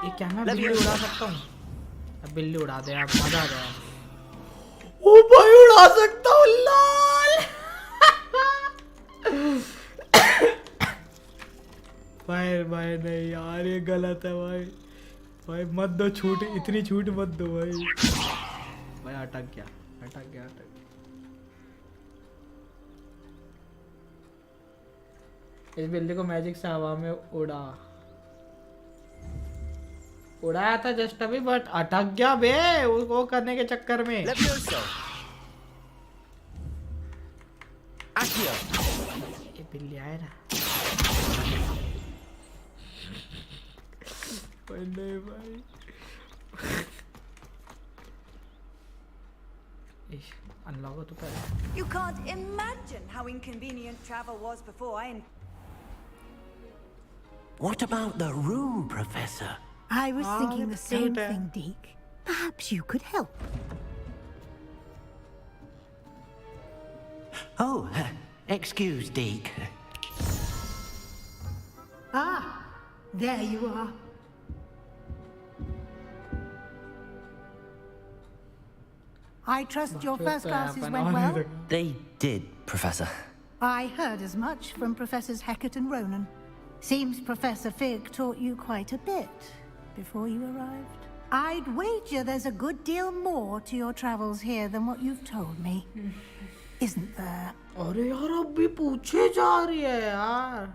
Speaker 1: ये क्या मैं बिल्ली उड़ा सकता हूँ? अब बिल्ली उड़ा दे आप, मजा आ जाएगा। ओ भाई उड़ा सकता हूँ लाल। भाई भाई नहीं यार ये गलत है भाई। भाई मत दो छूट, इतनी छूट मत दो भाई। भाई अटक गया अटक गया अटक गया। इस बिल्ली को मैजिक से हवा में उड़ाया था जस्ट अभी, बट अटक गया बे वो करने के चक्कर में। ये बिल्ली आए ना। नहीं भाई अनलॉक तो कर।
Speaker 21: You can't imagine how inconvenient travel was before I.
Speaker 4: What about the room, Professor?
Speaker 11: I was thinking the same thing, Deke. Perhaps you could help.
Speaker 4: Oh, excuse, Deke.
Speaker 11: Ah, there you are. I trust your first classes went well?
Speaker 4: They did, Professor.
Speaker 11: I heard as much from Professors Hecat and Ronan. Seems Professor Fig taught you quite a bit before you arrived. I'd wager there's a good deal more to your travels here than what you've told me. Isn't there?
Speaker 1: अरे यार अब भी पूछे जा रही है यार।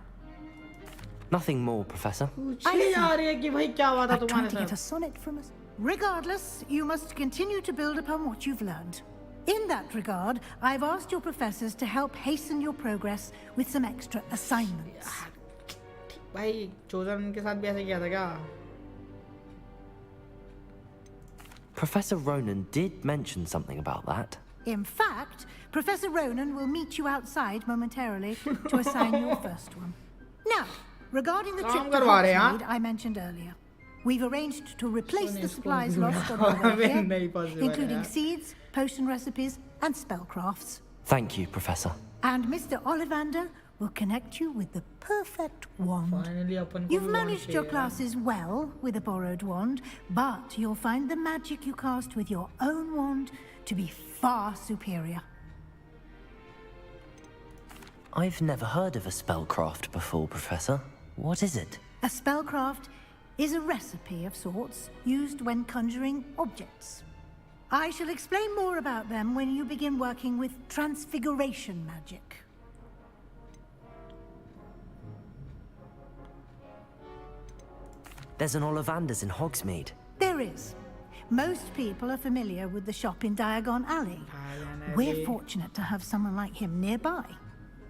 Speaker 4: Nothing more, Professor.
Speaker 1: पूछे जा रही है कि भाई क्या हुआ था तुम्हारे
Speaker 11: to get a
Speaker 1: साथ?
Speaker 11: sonnet from us. Regardless, you must continue to build upon what you've learned. In that regard, I've asked your professors to help hasten your progress with some extra assignments.
Speaker 1: भाई chosen के साथ भी ऐसे किया था क्या?
Speaker 4: Professor Ronan did mention something about that.
Speaker 11: In fact, Professor Ronan will meet you outside momentarily to assign your first one. Now, regarding the trip to Hogsmeade I mentioned earlier, we've arranged to replace the supplies lost on the way here, including seeds, potion recipes, and spellcrafts.
Speaker 4: Thank you, Professor.
Speaker 11: And Mr. Ollivander will connect you with the perfect wand. You've managed your classes well with a borrowed wand, but you'll find the magic you cast with your own wand to be far superior.
Speaker 4: I've never heard of a spellcraft before, Professor. What is it?
Speaker 11: A spellcraft is a recipe of sorts used when conjuring objects. I shall explain more about them when you begin working with transfiguration magic.
Speaker 4: There's an Ollivander's in Hogsmeade.
Speaker 11: There is. Most people are familiar with the shop in Diagon Alley. We're fortunate to have someone like him nearby.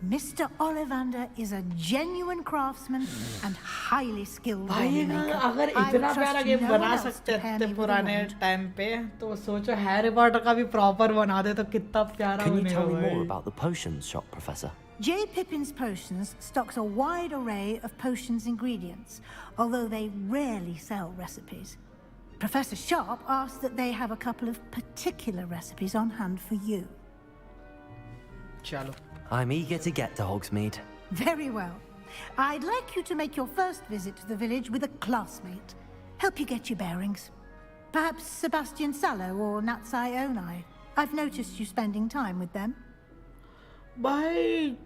Speaker 11: Mr. Ollivander is a genuine craftsman and highly skilled
Speaker 1: भाई अगर इतना प्यारा game बना सकते थे पुराने time पे तो सोचो हैरी पॉटर का भी प्रॉपर बना दे तो कितना प्यारा
Speaker 4: Can you
Speaker 1: बनेगा
Speaker 4: tell me
Speaker 1: भाई।
Speaker 4: more about the potions shop, Professor?
Speaker 11: J. Pippin's Potions stocks a wide array of potions ingredients, although they rarely sell recipes. Professor Sharp asked that they have a couple of particular recipes on hand for you.
Speaker 1: चलो
Speaker 4: I'm eager to get to Hogsmeade.
Speaker 11: Very well. I'd like you to make your first visit to the village with a classmate. Help you get your bearings. Perhaps Sebastian Sallow or Natsai Onai. I've noticed you spending time with them.
Speaker 1: Bye.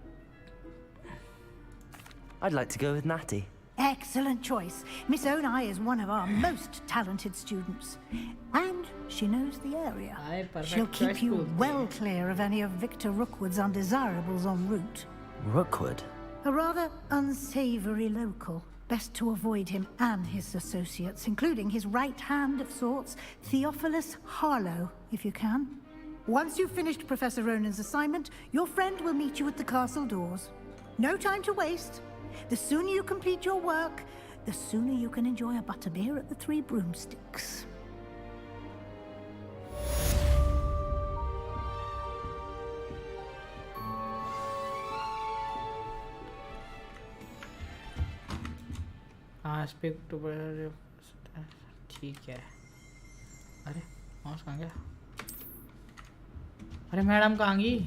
Speaker 4: I'd like to go with Natty.
Speaker 11: Excellent choice. Miss Onai is one of our most talented students. And she knows the area. She'll keep you well clear of any of Victor Rookwood's undesirables en route.
Speaker 4: Rookwood?
Speaker 11: A rather unsavory local. Best to avoid him and his associates, including his right hand of sorts, Theophilus Harlow, if you can. Once you've finished Professor Ronan's assignment, your friend will meet you at the castle doors. No time to waste. The sooner you complete your work, the sooner you can enjoy a butterbeer at the Three Broomsticks.
Speaker 1: Speak to ठीक है। अरे mouse कहाँ गया? अरे madam कहाँ गई?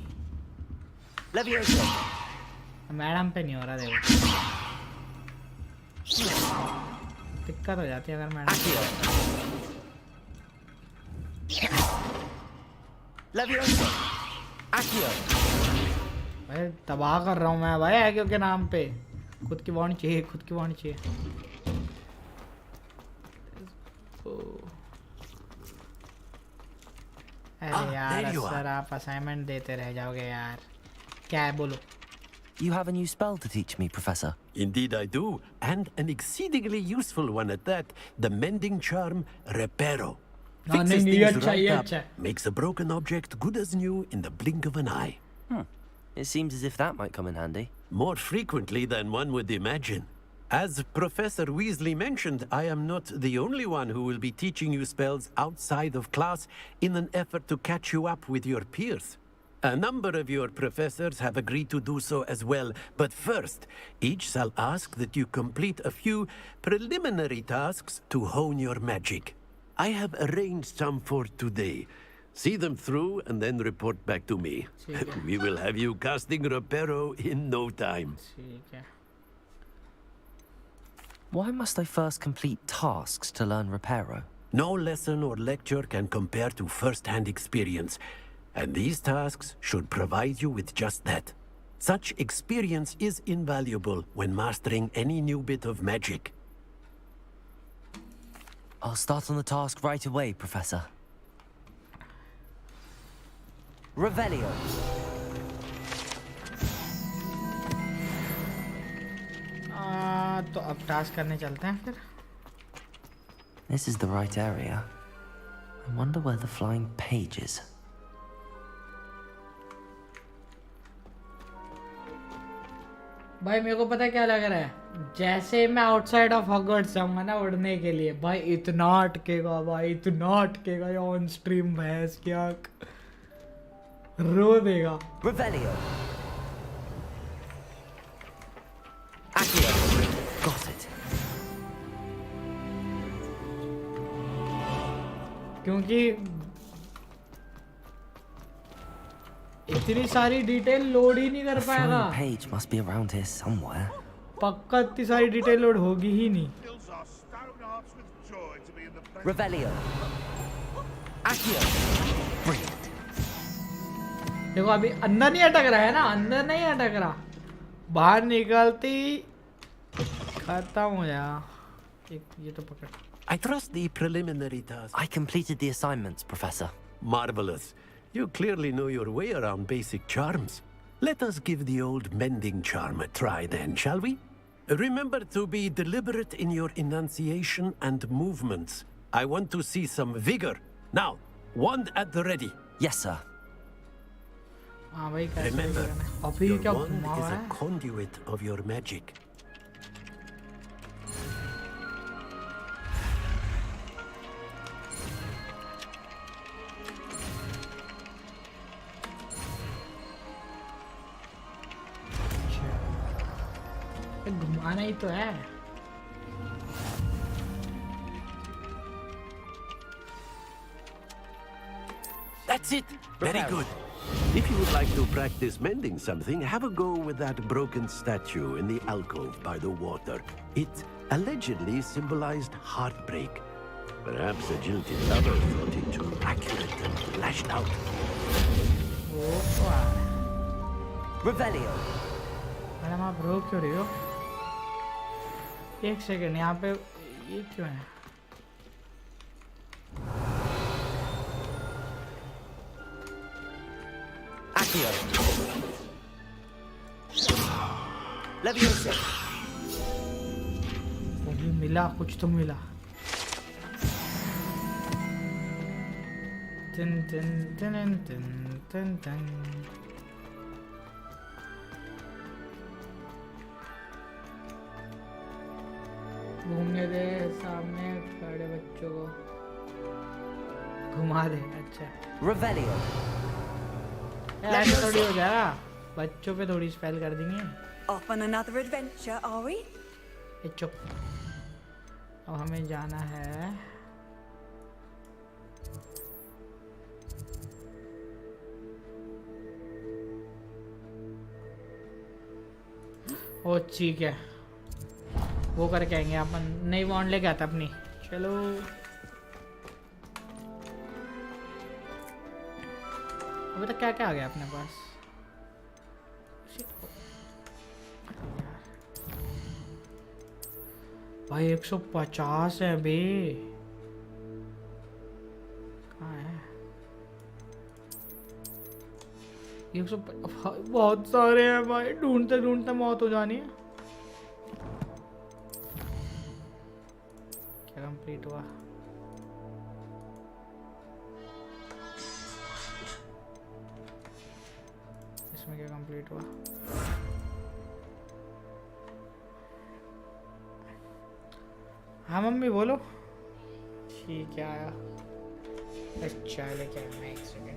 Speaker 1: Madam पे नहीं हो रहा देखो, दिक्कत हो जाती है अगर मैडम। भाई तबाह कर रहा हूँ मैं भाई एक्यो के नाम पे। खुद की वार्न चाहिए, खुद की वार्न चाहिए। अरे यार सर आप असाइनमेंट देते रह जाओगे यार। क्या है बोलो?
Speaker 4: You have a new spell to teach me, Professor.
Speaker 8: Indeed I do, and an exceedingly useful one at that. The mending charm, Reparo. Fixes things right up, makes a broken object good as new in the blink of an eye.
Speaker 4: It seems as if that might come in handy.
Speaker 8: More frequently than one would imagine. As Professor Weasley mentioned, I am not the only one who will be teaching you spells outside of class in an effort to catch you up with your peers. A number of your professors have agreed to do so as well, but first, each shall ask that you complete a few preliminary tasks to hone your magic. I have arranged some for today. See them through and then report back to me. We will have you casting Reparo in no time.
Speaker 4: Why must I first complete tasks to learn Reparo?
Speaker 8: No lesson or lecture can compare to first-hand experience, and these tasks should provide you with just that. Such experience is invaluable when mastering any new bit of magic.
Speaker 4: I'll start on the task right away, Professor. Revelio.
Speaker 1: तो अब task करने चलते हैं फिर।
Speaker 4: This is the right area. I wonder where the flying page is.
Speaker 1: भाई मेरे को पता क्या लग रहा है, जैसे मैं आउटसाइड ऑफ हॉगवर्ट्स जाऊंगा ना उड़ने के लिए, भाई इतना अटकेगा, भाई इतना अटकेगा ऑन स्ट्रीम, भैंस की आंख रो देगा।
Speaker 4: Revelio. Got it.
Speaker 1: क्योंकि इतनी सारी डिटेल लोड ही नहीं कर पाएगा।
Speaker 4: Page must be around here somewhere.
Speaker 1: पक्का इतनी सारी डिटेल लोड होगी ही नहीं।
Speaker 4: Revelio. Accio. Brilliant.
Speaker 1: देखो अभी अंदर नहीं अटक रहा है ना, अंदर नहीं अटक रहा, बाहर निकलती खत्म हो जाएगा। ये तो पकड़।
Speaker 8: I trust the preliminary task.
Speaker 4: I completed the assignments, Professor.
Speaker 8: Marvelous. You clearly know your way around basic charms. Let us give the old mending charm a try then, shall we? Remember to be deliberate in your enunciation and movements. I want to see some vigor. Now, wand at the ready.
Speaker 4: Yes, sir.
Speaker 8: Remember, your wand is a conduit of your magic.
Speaker 1: घुमाना ही तो है।
Speaker 8: That's it. Very good. If you would like to practice mending something, have a go with that broken statue in the alcove by the water. It allegedly symbolized heartbreak. Perhaps a jilted lover thought it too accurate and lashed out.
Speaker 4: Revelio.
Speaker 1: Madam आप रो क्यों रही हो? एक second, यहाँ पे ये क्यों है?
Speaker 4: Accio. Leviosa.
Speaker 1: वो भी मिला, कुछ तो मिला। Tin tin tin tin tin tin. घूमने दे, सामने खड़े बच्चों को घुमा दे। अच्छा
Speaker 4: Revelio.
Speaker 1: ऐसे थोड़ी हो जाएगा, बच्चों पे थोड़ी स्पेल कर देंगे।
Speaker 21: Off on another adventure, are we?
Speaker 1: चुप। अब हमें जाना है ओ ठीक है, वो करके आएंगे अपन। नई वॉन्ड लेके आता अपनी। चलो अभी तक क्या क्या आ गया अपने पास? भाई 150 है बे। कहाँ है? 150 बहुत सारे हैं भाई, ढूंढते ढूंढते मौत हो जानी है। क्या कंप्लीट हुआ? इसमें क्या कंप्लीट हुआ? हाँ मम्मी बोलो। ठीक है आया। अच्छा लेके आया मैं, एक सेकेंड।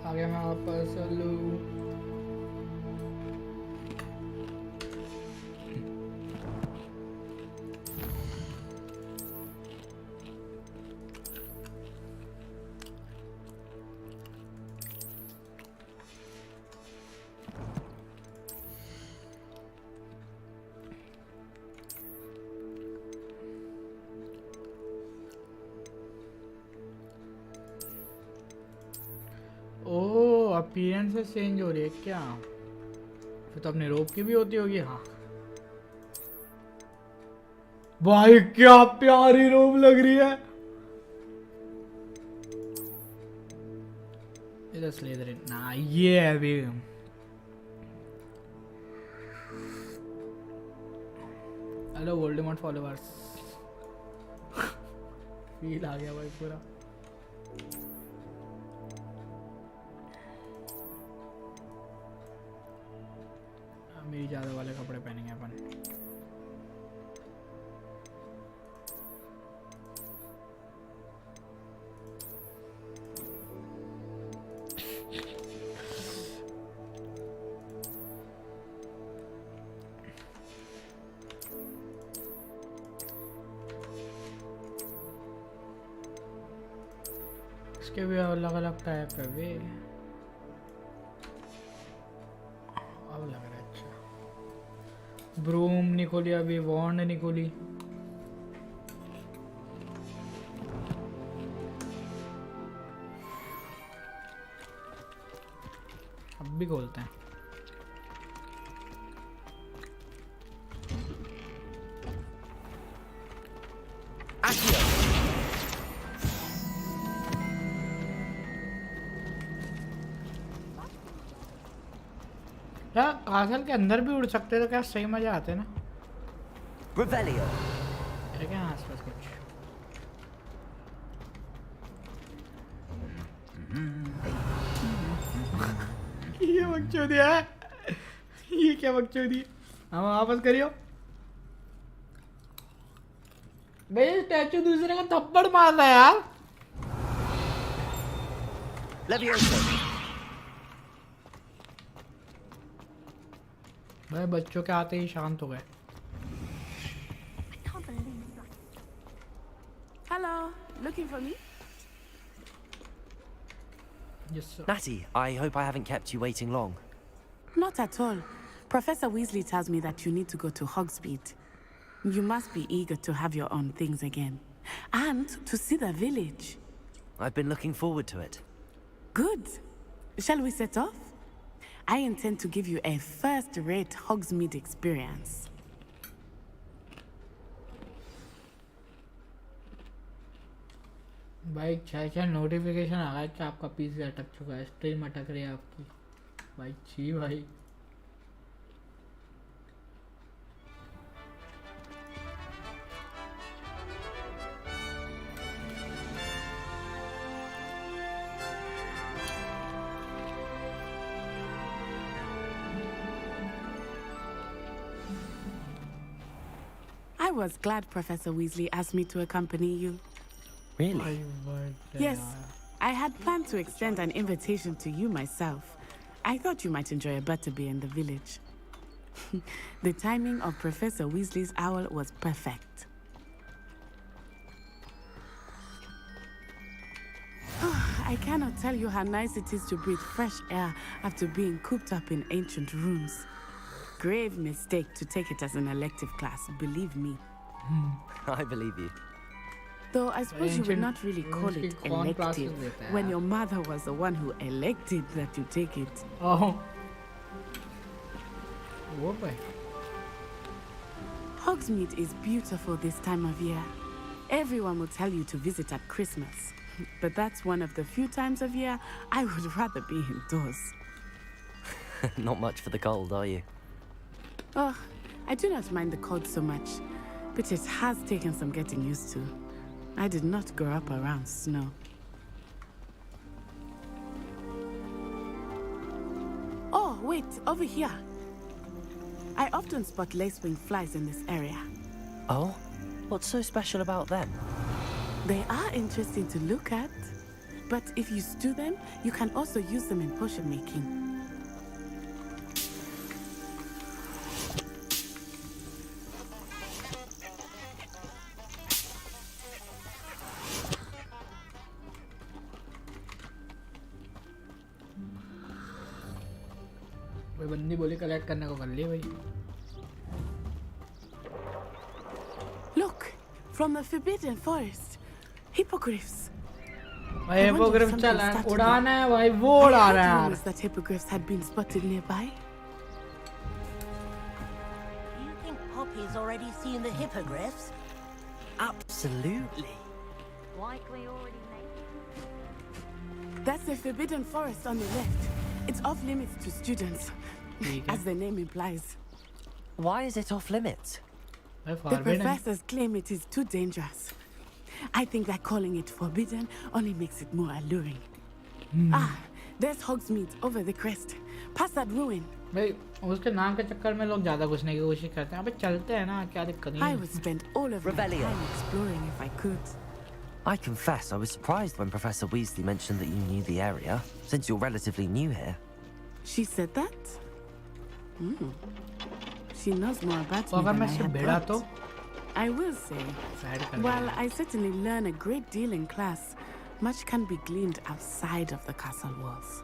Speaker 1: आ गया मैं वापस। हेलो अपीयरेंस चेंज हो रही है क्या? फिर तो अपने रोब की भी होती होगी। हाँ भाई क्या प्यारी रोब लग रही है। इधर स्लिदरिन ना, ये है अभी। Hello Voldemort followers. फील आ गया भाई पूरा। मेरी ज्यादा वाले कपड़े पहनेंगे अपन। इसके भी अलग अलग टाइप है भी। अब लग रहा है अच्छा। ब्रूम निकोली, अभी वॉन्ड निकोली। अब भी खोलते हैं। यार कासल के अंदर भी उड़ सकते तो क्या सही मजा आते ना।
Speaker 4: Revelio.
Speaker 1: है क्या आसपास कुछ? ये बकचोदी है। ये क्या बकचोदी है? हम वापस करियो। भाई स्टैचू दूसरे का थप्पड़ मार रहा है यार। भाई बच्चों के आते ही शांत हो गए।
Speaker 15: Hello, looking for me?
Speaker 1: Yes, sir.
Speaker 4: Natty, I hope I haven't kept you waiting long.
Speaker 15: Not at all. Professor Weasley tells me that you need to go to Hogsmeade. You must be eager to have your own things again. And to see the village.
Speaker 4: I've been looking forward to it.
Speaker 15: Good. Shall we set off? I intend to give you a first-rate Hogsmeade experience.
Speaker 1: भाई क्या notification आ गया कि आपका PC अटक चुका है, stream अटक रही है आपकी। भाई छी भाई।
Speaker 15: I was glad Professor Weasley asked me to accompany you.
Speaker 4: Really?
Speaker 15: Yes, I had planned to extend an invitation to you myself. I thought you might enjoy a butterbeer in the village. The timing of Professor Weasley's owl was perfect. I cannot tell you how nice it is to breathe fresh air after being cooped up in ancient rooms. Grave mistake to take it as an elective class, believe me.
Speaker 4: I believe you.
Speaker 15: Though I suppose you would not really call it elective when your mother was the one who elected that you take it.
Speaker 1: Oh. Oh boy.
Speaker 15: Hogsmeade is beautiful this time of year. Everyone will tell you to visit at Christmas. But that's one of the few times of year I would rather be indoors.
Speaker 4: Not much for the cold, are you?
Speaker 15: Oh, I do not mind the cold so much, but it has taken some getting used to. I did not grow up around snow. Oh, wait, over here. I often spot lacewing flies in this area.
Speaker 4: Oh? What's so special about them?
Speaker 15: They are interesting to look at, but if you stew them, you can also use them in potion making.
Speaker 1: कोई बंदी बोली collect करने को कर लिए भाई।
Speaker 15: Look, from the Forbidden Forest, hippogriffs.
Speaker 1: भाई हिप्पोग्रिफ चला है, उड़ाना है भाई, वो उड़ा रहा है यार।
Speaker 15: That hippogriffs had been spotted nearby.
Speaker 2: Do you think Poppy's already seen the hippogriffs?
Speaker 4: Absolutely.
Speaker 2: Like we already made.
Speaker 15: That's the Forbidden Forest on the left. It's off limits to students, as the name implies.
Speaker 4: Why is it off limits?
Speaker 15: The professors claim it is too dangerous. I think that calling it forbidden only makes it more alluring. Ah, there's Hogsmeade over the crest. Past that ruin.
Speaker 1: भाई उसके नाम के चक्कर में लोग ज़्यादा घुसने की कोशिश करते हैं। अबे चलते हैं ना, क्या दिक्कत नहीं है।
Speaker 15: I would spend all of my time exploring if I could.
Speaker 4: I confess I was surprised when Professor Weasley mentioned that you knew the area, since you're relatively new here.
Speaker 15: She said that? She knows more about me
Speaker 1: अगर
Speaker 15: than
Speaker 1: मैं
Speaker 15: I
Speaker 1: इससे
Speaker 15: had
Speaker 1: भिड़ा
Speaker 15: thought.
Speaker 1: तो
Speaker 15: I will say, while I certainly learn a great deal in class, much can be gleaned outside of the castle walls.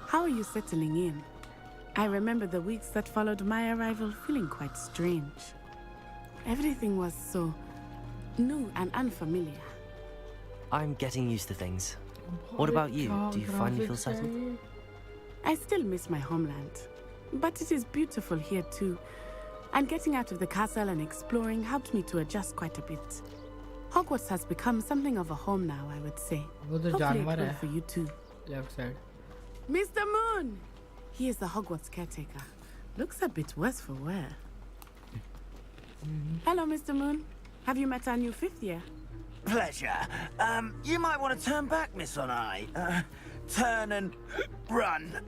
Speaker 15: How are you settling in? I remember the weeks that followed my arrival feeling quite strange. Everything was so new and unfamiliar.
Speaker 4: I'm getting used to things. What about you? Do you finally feel settled?
Speaker 15: I still miss my homeland, but it is beautiful here too. And getting out of the castle and exploring helped me to adjust quite a bit. Hogwarts has become something of a home now, I would say. Hopefully it will for you too.
Speaker 1: Left side.
Speaker 15: Mr. Moon! He is the Hogwarts caretaker. Looks a bit worse for wear. Hello, Mr. Moon. Have you met our new 5th year?
Speaker 12: Pleasure. You might want to turn back, Miss Onai. Turn and run.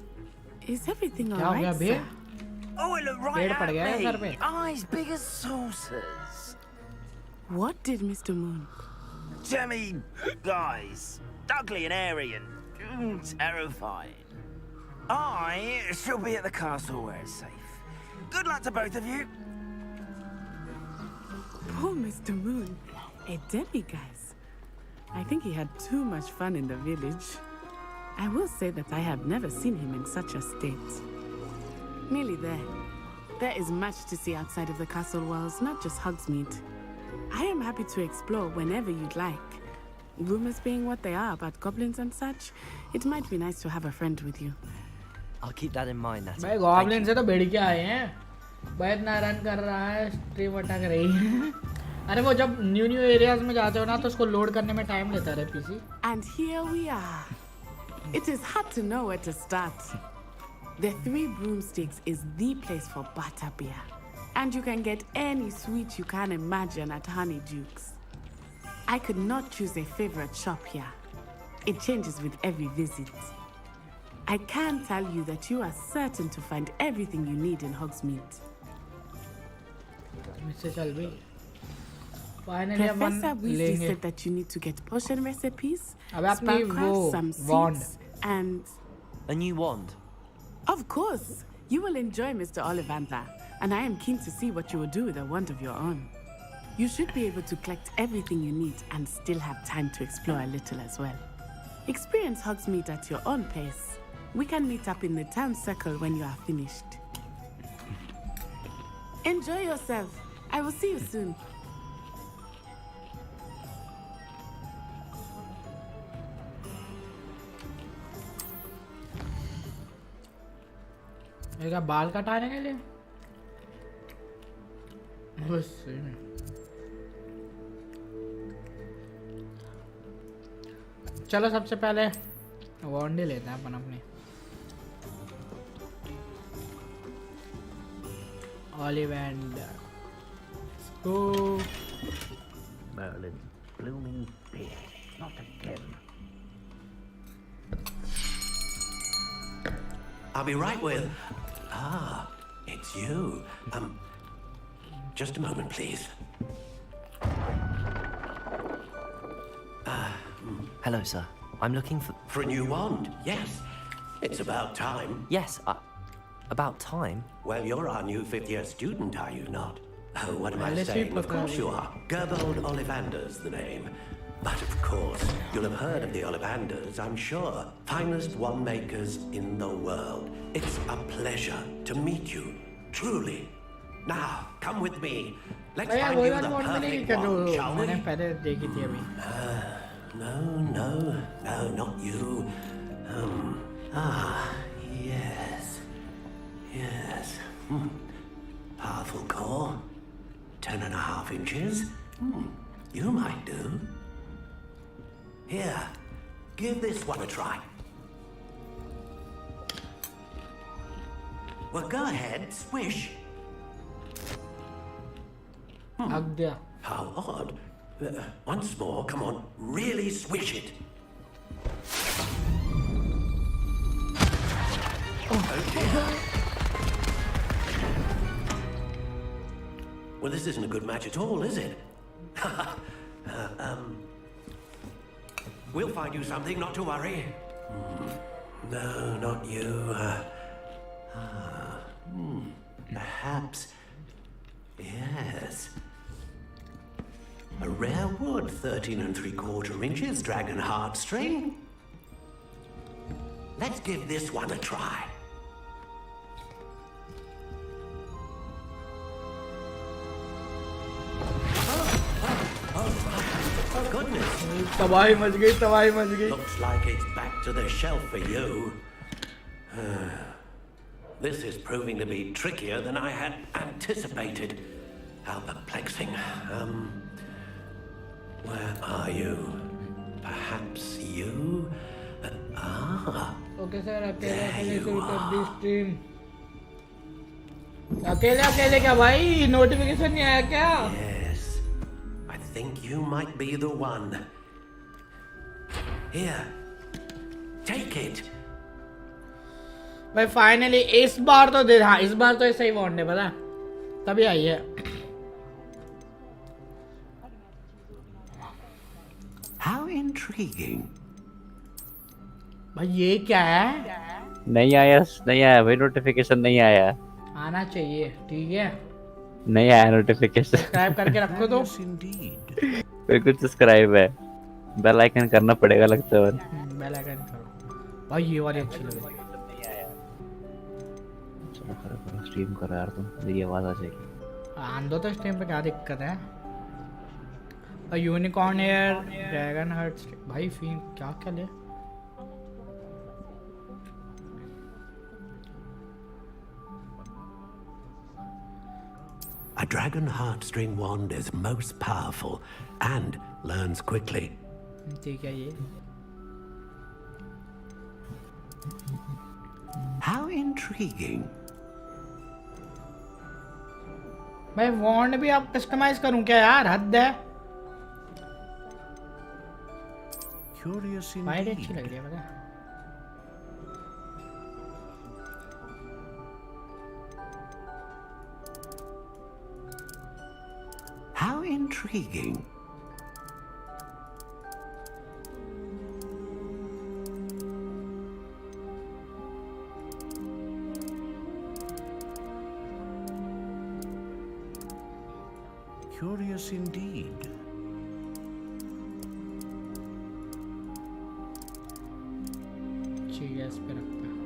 Speaker 15: Is everything alright, sir?
Speaker 12: Oh, it looked right at me. Eyes big as saucers.
Speaker 15: What did Mr. Moon?
Speaker 12: Jemmy, guys. Ugly and airy and terrifying. I shall be at the castle where it's safe. Good luck to both of you.
Speaker 15: Poor Mr. Moon. A demiguise. I think he had too much fun in the village. I will say that I have never seen him in such a state. Nearly there. There is much to see outside of the castle walls, not just Hogsmeade. I am happy to explore whenever you'd like. Rumors being what they are about goblins and such, it might be nice to have a friend with you.
Speaker 4: I'll keep that in mind, Natty.
Speaker 1: भाई goblin से तो बेड़ के आए हैं. भाई इतना run कर रहा है, स्ट्रीम अटक रही है. अरे वो जब न्यू एरियाज में जाते हो ना तो उसको लोड करने में टाइम लेता है PC.
Speaker 15: And here we are. It is hard to know where to start. The Three Broomsticks is the place for butterbeer. And you can get any sweet you can imagine at Honeydukes. I could not choose a favorite shop here. It changes with every visit. I can tell you that you are certain to find everything you need in Hogsmeade. Professor Weasley said that you need to get potion recipes, spellcraft, some seeds, and...
Speaker 4: A new wand?
Speaker 15: Of course! You will enjoy Mr. Ollivander, and I am keen to see what you will do with a wand of your own. You should be able to collect everything you need and still have time to explore a little as well. Experience Hogsmeade at your own pace. We can meet up in the town circle when you are finished. Enjoy yourself. I will see you soon.
Speaker 1: मेरा बाल कटाने के लिए बस सही में. चलो सबसे पहले वॉन्ड ही लेते हैं अपन अपने. Ollivander. Go.
Speaker 8: Merlin, blooming beer, not again. I'll be right with... Ah, it's you. Just a moment, please.
Speaker 4: Hello, sir. I'm looking for...
Speaker 8: For a new wand, yes. It's about time.
Speaker 4: Yes, about time?
Speaker 8: Well, you're our new 5th-year student, are you not? Oh, what am I
Speaker 1: Let's
Speaker 8: saying?
Speaker 1: see,
Speaker 8: Of course you are. Gerbold Ollivander's the name. But of course, you'll have heard of the Ollivanders, I'm sure. Finest wand makers in the world. It's a pleasure to meet you, truly. Now, come with me. Let's find you the perfect wand, shall we? No, not you. Yes. Powerful core. 10.5 inches. You might do. Here, give this one a try. Well, go ahead, swish. How odd. Once more, come on, really swish it. Oh dear. Well, this isn't a good match at all, is it? We'll find you something, not to worry. No, not you. Perhaps. Yes. A rare wood, 13 3/4 inches, dragon heartstring. Let's give this one a try. Oh, goodness.
Speaker 1: तबाही much गई, तबाही much गई.
Speaker 8: Looks like it's back to the shelf for you. This is proving to be trickier than I had anticipated. How perplexing. Where are you? Perhaps you?
Speaker 1: Okay sir, अकेले शुरू कर दी stream. अकेले क्या भाई? Notification नहीं आया क्या?
Speaker 8: Yes. I think you might be the one. Here. Take it.
Speaker 1: भाई फाइनली इस बार तो दे. हाँ इस बार तो ऐसा ही वॉन्ड है पता, तभी आई है.
Speaker 8: How intriguing.
Speaker 1: भाई ये क्या है?
Speaker 6: नहीं आया भाई, नोटिफिकेशन नहीं आया.
Speaker 1: आना चाहिए, ठीक है.
Speaker 6: नहीं आया नोटिफिकेशन.
Speaker 1: सब्सक्राइब करके रखो तो.
Speaker 6: बिल्कुल सब्सक्राइब है. बेल आइकन करना पड़ेगा लगता है.
Speaker 1: बेल आइकन करो भाई, ये वाली अच्छी लग रही है.
Speaker 6: करो स्ट्रीम करो यार तुम, मेरी आवाज आ जाएगी.
Speaker 1: आन दो तो स्ट्रीम पे, क्या दिक्कत है. और यूनिकॉर्न एयर ड्रैगन हर्ट्स भाई फीन क्या क्या ले.
Speaker 8: A dragon heartstring wand is most powerful and learns quickly.
Speaker 1: ठीक है ये.
Speaker 8: How intriguing.
Speaker 1: भाई वॉन्ड भी आप कस्टमाइज करूं क्या यार, हद है.
Speaker 8: Curious
Speaker 1: fight
Speaker 8: indeed.
Speaker 1: अच्छी लग रही है पता.
Speaker 8: How intriguing. Curious indeed.
Speaker 1: ठीक है इस पे रखते हैं.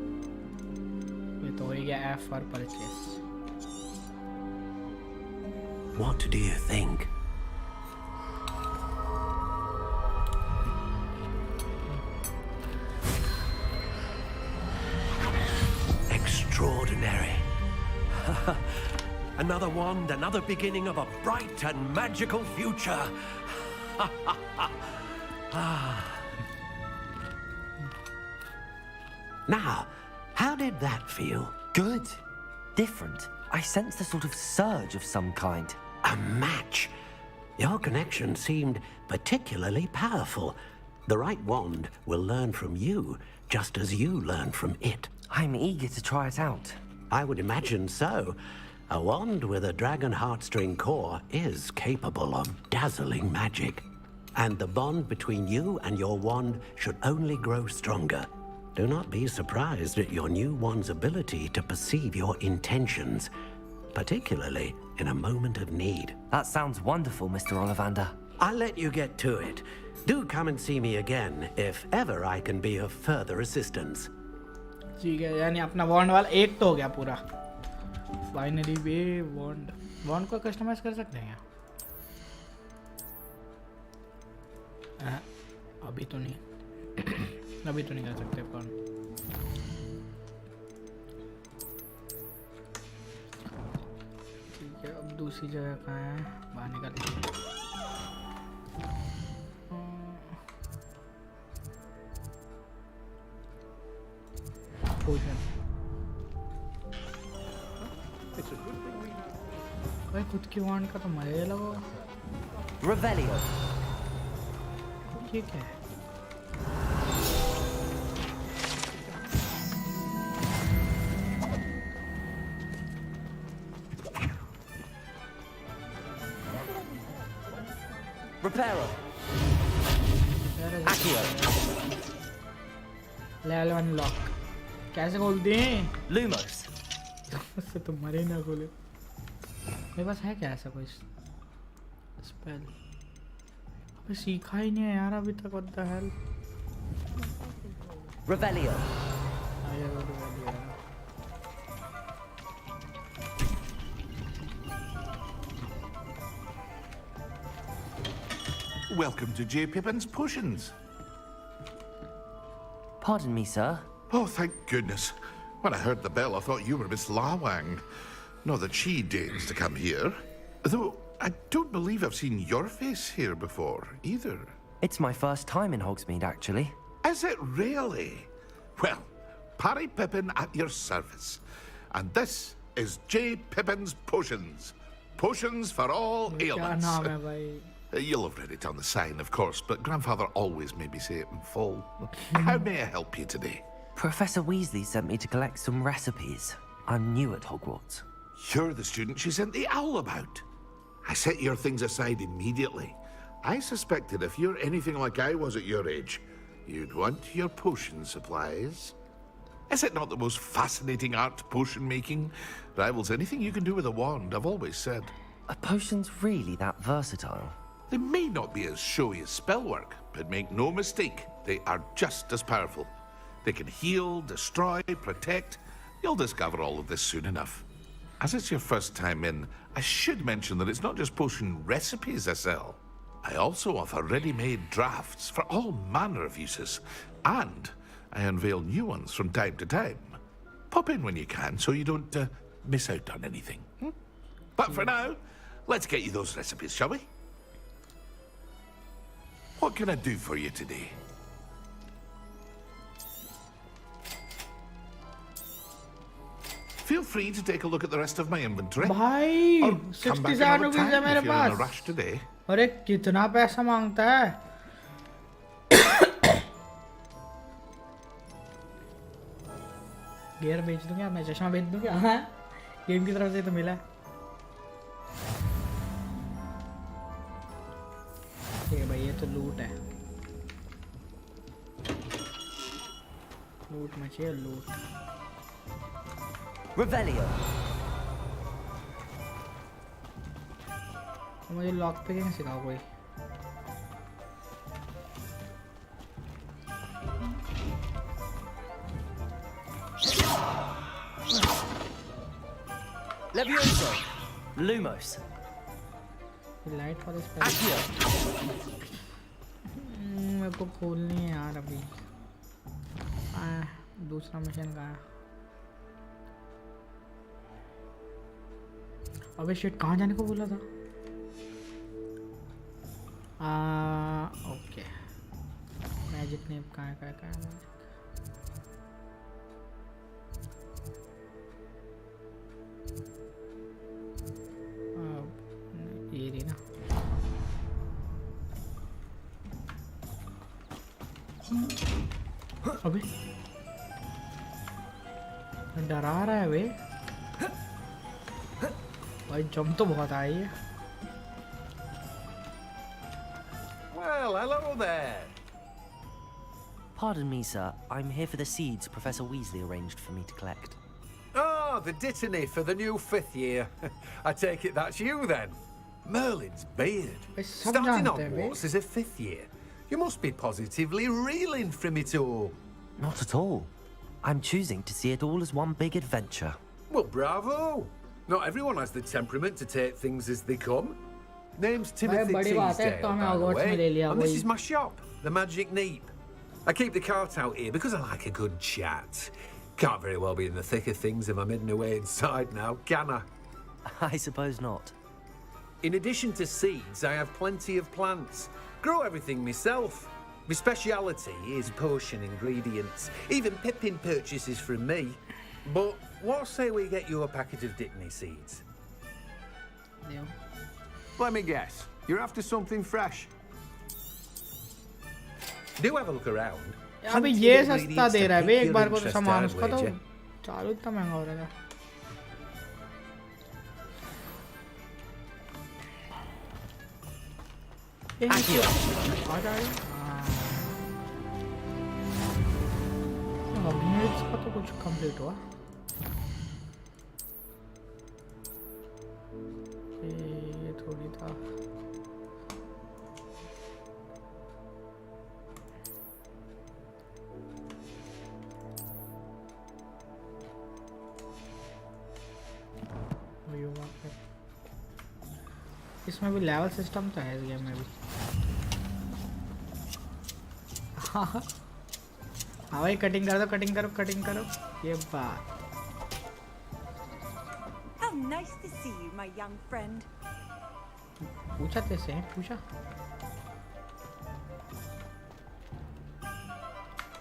Speaker 1: ये तो हो ही गया F for purchase.
Speaker 8: What do you think? Extraordinary. Another wand, another beginning of a bright and magical future. Now, how did that feel?
Speaker 4: Good. Different. I sensed a sort of surge of some kind.
Speaker 8: A match. Your connection seemed particularly powerful. The right wand will learn from you, just as you learn from it.
Speaker 4: I'm eager to try it out.
Speaker 8: I would imagine so. A wand with a dragon heartstring core is capable of dazzling magic. And the bond between you and your wand should only grow stronger. Do not be surprised at your new wand's ability to perceive your intentions, particularly in a moment of need.
Speaker 4: That sounds wonderful, Mr. Ollivander.
Speaker 8: I'll let you get to it. Do come and see me again if ever I can be of further assistance.
Speaker 1: ठीक है, यानी अपना वॉन्ड वाला एक तो हो गया पूरा. फाइनली वे वॉन्ड को कस्टमाइज कर सकते हैं क्या? अभी तो नहीं. अभी तो नहीं कर सकते फोन. ठीक है, अब दूसरी जगह कहाँ है, बाहर निकल. भाई खुद की वॉन्ड का तो मजा ही लगा.
Speaker 4: Revelio.
Speaker 1: ठीक है.
Speaker 4: Reparo. Accio.
Speaker 1: लेवल 1 लॉक कैसे खोलते हैं?
Speaker 4: Lumos.
Speaker 1: उससे तो मरे ना खोले। मेरे पास है क्या ऐसा कोई स्पेल? अबे सीखा ही नहीं है यार अभी तक। What the hell?
Speaker 4: Revelio.
Speaker 20: Welcome to J. Pippin's Potions.
Speaker 4: Pardon me, sir.
Speaker 20: Oh, thank goodness. When I heard the bell, I thought you were Miss Lawang. Not that she deigns to come here. Though, I don't believe I've seen your face here before, either.
Speaker 4: It's my first time in Hogsmeade, actually.
Speaker 20: Is it really? Well, Parry Pippin at your service. And this is J. Pippin's Potions. Potions for all ailments. You'll have read it on the sign, of course, but Grandfather always made me say it in full. How may I help you today?
Speaker 4: Professor Weasley sent me to collect some recipes. I'm new at Hogwarts.
Speaker 20: You're the student she sent the owl about. I set your things aside immediately. I suspected if you're anything like I was at your age, you'd want your potion supplies. Is it not the most fascinating art, potion making? Rivals anything you can do with a wand, I've always said.
Speaker 4: Are potions really that versatile?
Speaker 20: They may not be as showy as spellwork, but make no mistake, they are just as powerful. They can heal, destroy, protect. You'll discover all of this soon enough. As it's your first time in, I should mention that it's not just potion recipes I sell. I also offer ready-made drafts for all manner of uses, and I unveil new ones from time to time. Pop in when you can so you don't miss out on anything. But for now, let's get you those recipes, shall we? What can I do for you today? Feel free to take a look at the rest of my inventory.
Speaker 1: भाई
Speaker 20: Or come back
Speaker 1: 67
Speaker 20: another
Speaker 1: rupees है
Speaker 20: time
Speaker 1: मेरे
Speaker 20: if you're in a
Speaker 1: pass.
Speaker 20: rush today.
Speaker 1: अरे कितना पैसा मांगता है? Gear बेच दूं क्या? मैं चश्मा बेच दूं क्या? हाँ? गेम की तरफ से तो मिला है। ठीक है भाई, ये तो लूट है। लूट मची है, लूट।
Speaker 4: Revelio.
Speaker 1: मुझे लॉक पिकिंग सिखाओ कोई।
Speaker 4: Levioso. Lumos.
Speaker 1: लाइट वाले स्पेल मेरे को खोलनी है यार अभी। दूसरा मिशन का है। अबे शिट, कहाँ जाने को बोला था? ओके, मैजिक नेम कहाँ है? मैजिक ये रही ना। अबे डरा रहा है वे भाई, जम तो बहुत आई है।
Speaker 9: Well, hello there.
Speaker 4: Pardon me, sir. I'm here for the seeds Professor Weasley arranged for me to collect.
Speaker 9: Oh, the dittany for the new 5th year. I take it that's you then. Merlin's beard. Starting Hogwarts as a 5th year. You must be positively reeling from it all.
Speaker 4: Not at all. I'm choosing to see it all as one big adventure.
Speaker 9: Well, bravo. Not everyone has the temperament to take things as they come. Name's Timothy Teasdale, by the way, and this is my shop, the Magic Neep. I keep the cart out here because I like a good chat. Can't very well be in the thick of things if I'm hidden away inside now, can I?
Speaker 4: I suppose not.
Speaker 9: In addition to seeds, I have plenty of plants. Grow everything myself. My speciality is potion ingredients. Even Pippin purchases from me. But what say we get you a packet of Dittany seeds?
Speaker 1: Yeah.
Speaker 9: Let me guess. You're after something fresh. Do have a look around.
Speaker 1: अबे ये सस्ता दे रहा है बे, एक बार को तो सामान उसका तो चालू इतना महंगा हो रहा है। आ जाए। अभी इसका तो कुछ कंप्लीट हुआ। इसमें भी लेवल सिस्टम तो है इस गेम में भी। हाँ भाई कटिंग कर दो, कटिंग करो ये बात।
Speaker 21: How nice to see you, my young friend.
Speaker 1: पूछा तेरे से, पूछा।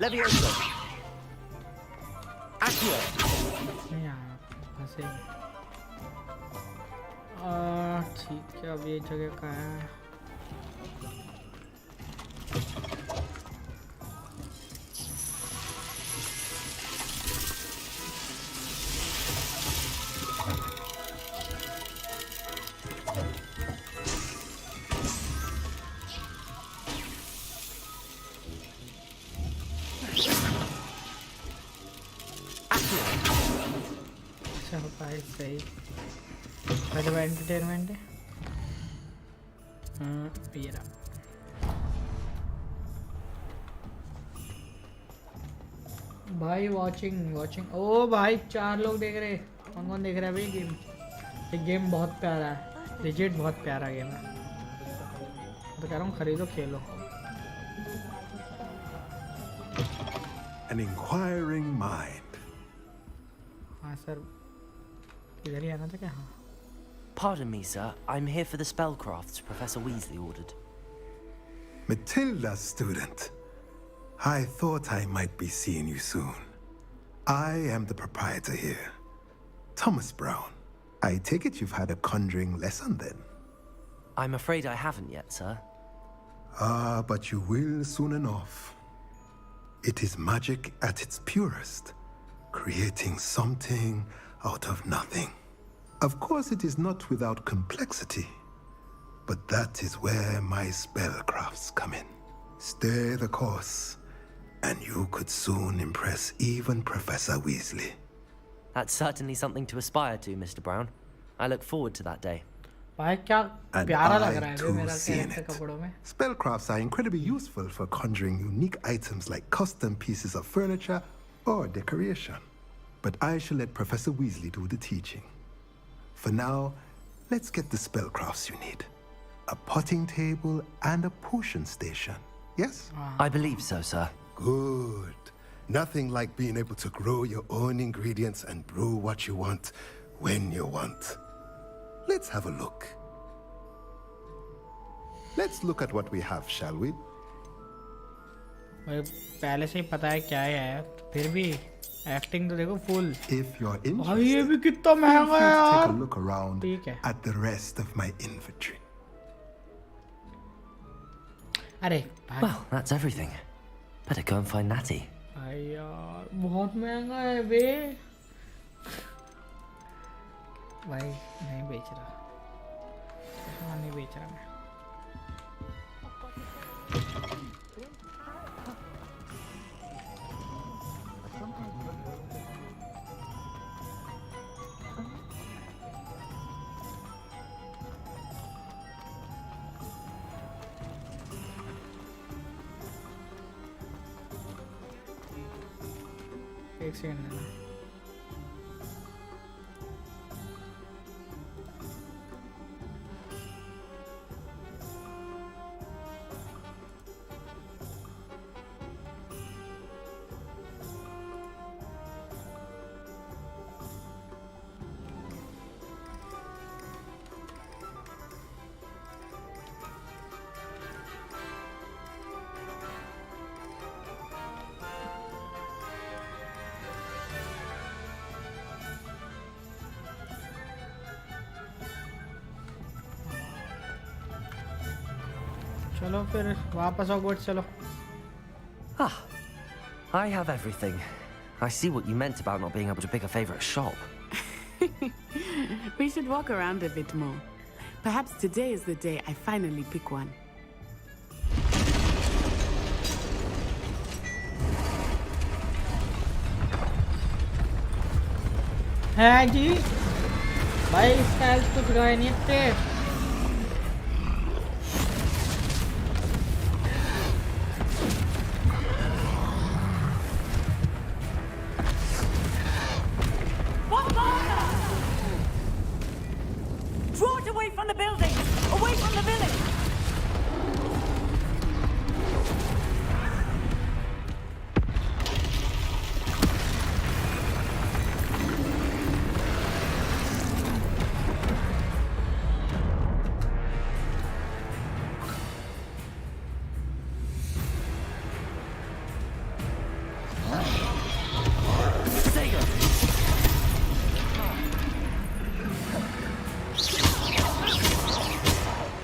Speaker 14: Levioso. Accio.
Speaker 1: नहीं आया फंसे। ठीक है, अब ये जगह का है। सही मतलब एंटरटेनमेंट है। ये रहा। भाई वाचिंग ओ भाई 4 लोग देख रहे। कौन देख रहा है भाई गेम? ये गेम बहुत प्यारा है, लिजिट बहुत प्यारा गेम है। तो कह रहा हूँ खरीदो खेलो।
Speaker 7: An inquiring mind.
Speaker 1: हाँ सर, इधर ही आना था क्या? हाँ।
Speaker 4: Pardon me, sir. I'm here for the spellcrafts Professor Weasley ordered.
Speaker 7: Matilda, student. I thought I might be seeing you soon. I am the proprietor here, Thomas Brown. I take it you've had a conjuring lesson then?
Speaker 4: I'm afraid I haven't yet, sir.
Speaker 7: Ah, but you will soon enough. It is magic at its purest, creating something out of nothing. Of course, it is not without complexity, but that is where my spellcrafts come in. Stay the course, and you could soon impress even Professor Weasley.
Speaker 4: That's certainly something to aspire to, Mr. Brown. I look forward to that day.
Speaker 1: भाई क्या प्यारा लग रहा है
Speaker 7: too
Speaker 1: मेरा
Speaker 7: seen
Speaker 1: character
Speaker 7: it.
Speaker 1: कपड़ों में।
Speaker 7: Spellcrafts are incredibly useful for conjuring unique items like custom pieces of furniture or decoration. But I shall let Professor Weasley do the teaching. For now, let's get the spellcrafts you need. A potting table and a potion station, yes?
Speaker 4: I believe so, sir.
Speaker 7: Good. Nothing like being able to grow your own ingredients and brew what you want, when you want. Let's have a look. Let's look at what we have, shall we?
Speaker 1: मुझे पहले से ही पता है क्या है, फिर भी acting तो देखो फुल।
Speaker 7: If you're interested,
Speaker 1: भाई ये भी कितना महंगा है
Speaker 7: take
Speaker 1: यार।
Speaker 7: a look around
Speaker 1: ठीक है।
Speaker 7: at the rest of my inventory.
Speaker 1: अरे
Speaker 4: Well, that's everything. Better go and find Natty.
Speaker 1: भाई यार बहुत महंगा है बे। भाई नहीं बेच रहा, नहीं बेच रहा मैं। एक सेकंड लेना। चलो फिर वापस हॉगवर्ट्स चलो।
Speaker 4: Ah, I have everything. I see what you meant about not being able to pick a favorite shop.
Speaker 15: We should walk around a bit more. Perhaps today is the day I finally pick one.
Speaker 1: है जी भाई, इसका health कुछ गए नहीं थे।
Speaker 21: Draw it away from the building, or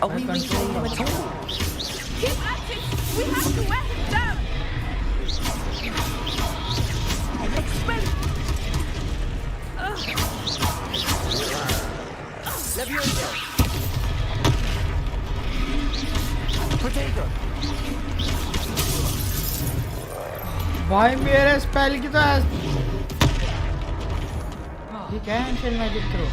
Speaker 4: Are we recalling him at all?
Speaker 10: Keep at it! We have to wear him down! Expel!
Speaker 4: Levioso! Potato!
Speaker 1: भाई मेरे spell की तो ये क्या है एंशिएंट मैजिक थ्रो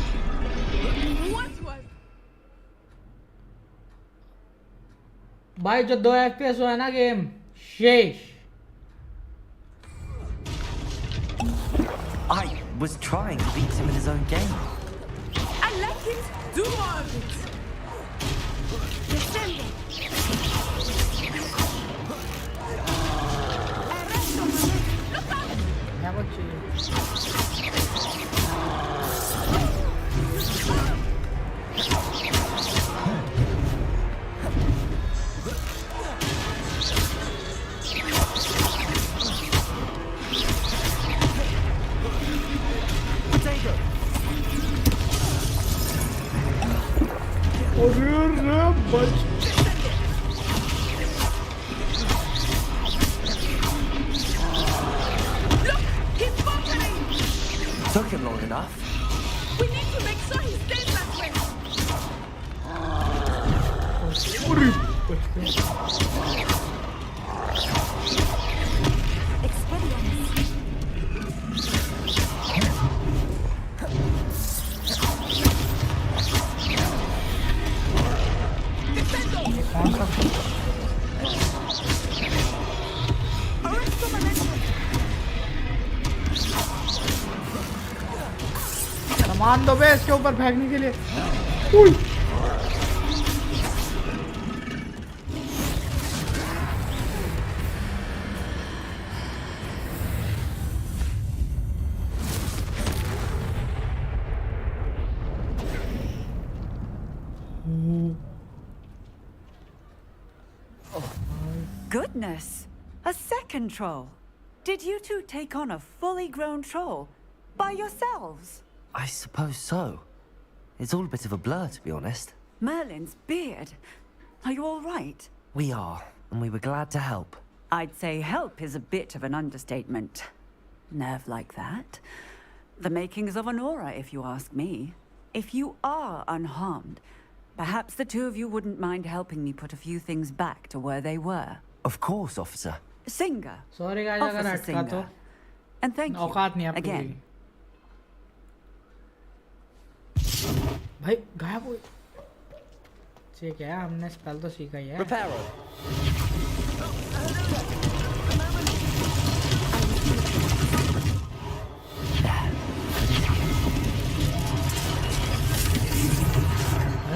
Speaker 1: भाई जो 2 FPS हुआ है ना गेम शेष
Speaker 4: I was trying to beat him in his own game.
Speaker 10: I like it! Do more of it! Defend it!
Speaker 1: क्या कुछ चाहिए
Speaker 4: Took him long enough.
Speaker 10: We need to make sure he stays that way!
Speaker 1: सामान दो बे इसके ऊपर फेंकने के लिए उई
Speaker 22: Goodness! A second troll! Did you two take on a fully grown troll? By yourselves?
Speaker 4: I suppose so. It's all a bit of a blur, to be honest.
Speaker 22: Merlin's beard. Are you all right?
Speaker 4: We are, and we were glad to help.
Speaker 22: I'd say help is a bit of an understatement. Nerve like that. The makings of an aura, if you ask me. If you are unharmed, perhaps the two of you wouldn't mind helping me put a few things back to where they were.
Speaker 4: Of course, officer.
Speaker 22: Singer.
Speaker 1: Sorry guys
Speaker 22: Officer
Speaker 1: अगर अटका तो
Speaker 22: Singer. And thank you
Speaker 1: औकात नहीं आपकी
Speaker 22: again.
Speaker 1: भाई गायब हुए ठीक है हमने स्पेल तो सीखा ही है मैंने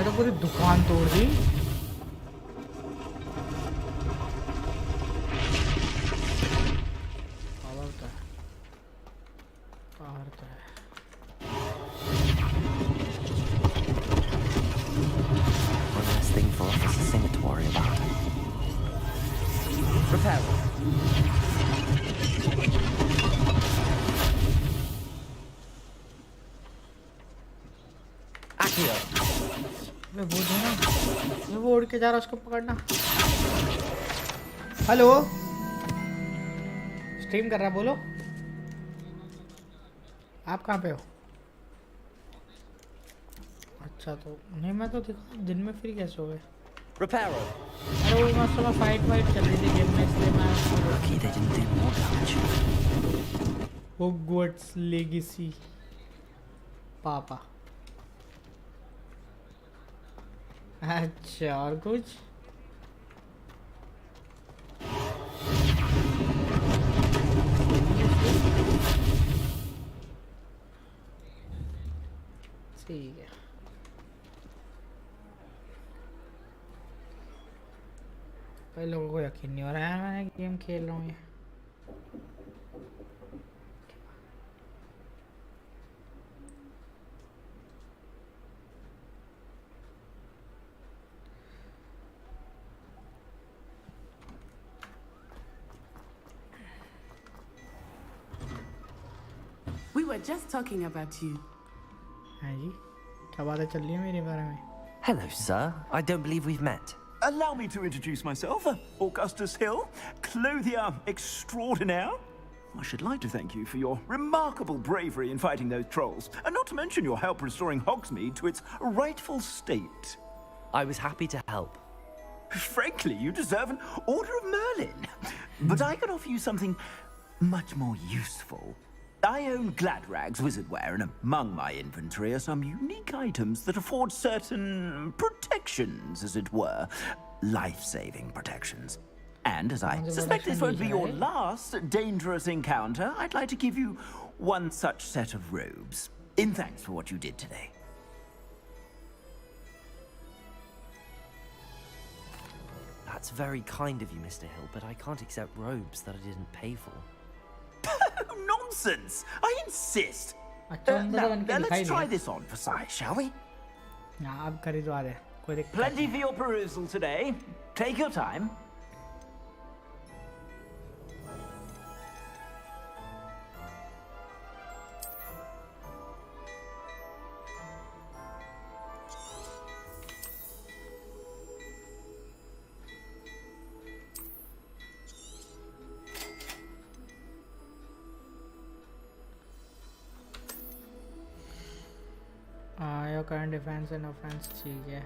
Speaker 1: तो पूरी दुकान तोड़ दी वो उड़ के जा रहा उसको पकड़ना हेलो स्ट्रीम कर रहा बोलो आप कहाँ पे हो अच्छा तो नहीं मैं तो दिखा दिन में फ्री कैसे हो गए अरे वो मस्त फाइट चल रही थी गेम में इसलिए मैं Hogwarts लेगेसी पापा अच्छा और कुछ ठीक है भाई लोगों को यकीन नहीं हो रहा है मैं गेम खेल रहा हूँ ये
Speaker 15: We were just talking about you.
Speaker 1: हाँ जी क्या बातें चल रही है मेरे बारे में
Speaker 4: Hello, sir. I don't believe we've met.
Speaker 5: Allow me to introduce myself, Augustus Hill, clothier extraordinaire. I should like to thank you for your remarkable bravery in fighting those trolls, and not to mention your help restoring Hogsmeade to its rightful state.
Speaker 4: I was happy to help.
Speaker 5: Frankly, you deserve an Order of Merlin. But I can offer you something much more useful. I own Gladrag's wizardware, and among my inventory are some unique items that afford certain protections, as it were. Life-saving protections. And as I suspect this won't be your last dangerous encounter, I'd like to give you one such set of robes, in thanks for what you did today.
Speaker 4: That's very kind of you, Mr. Hill, but I can't accept robes that I didn't pay for.
Speaker 5: Nonsense! I insist! Now, let's try this on for size, shall we?
Speaker 1: अब खरीदवा दे कोई दिक्कत
Speaker 5: Plenty for your perusal today. Take your time.
Speaker 1: your current defense and offense ठीक है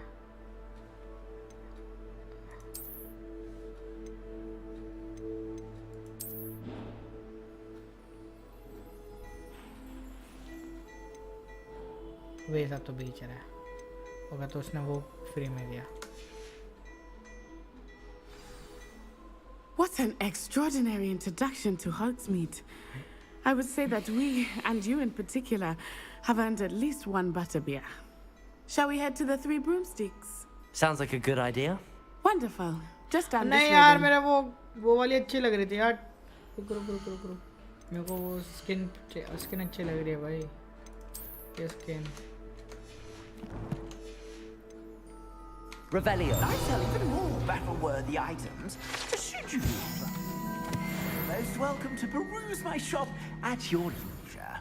Speaker 1: वे सब तो बेच रहा है होगा तो उसने वो फ्री में दिया
Speaker 15: What an extraordinary introduction to Hogsmeade. I would say that we, and you in particular, have earned at least one butterbeer. Shall we head to the Three Broomsticks?
Speaker 4: Sounds like a good idea.
Speaker 15: Wonderful. Just down this way.
Speaker 1: नहीं यार
Speaker 15: then.
Speaker 1: मेरे वो वाली अच्छी लग रही थी यार रुक मेरे को वो स्किन अच्छी लग रही है भाई ये skin
Speaker 5: Revelio. I sell even more battle-worthy items to suit you. Most welcome to peruse my shop at your leisure.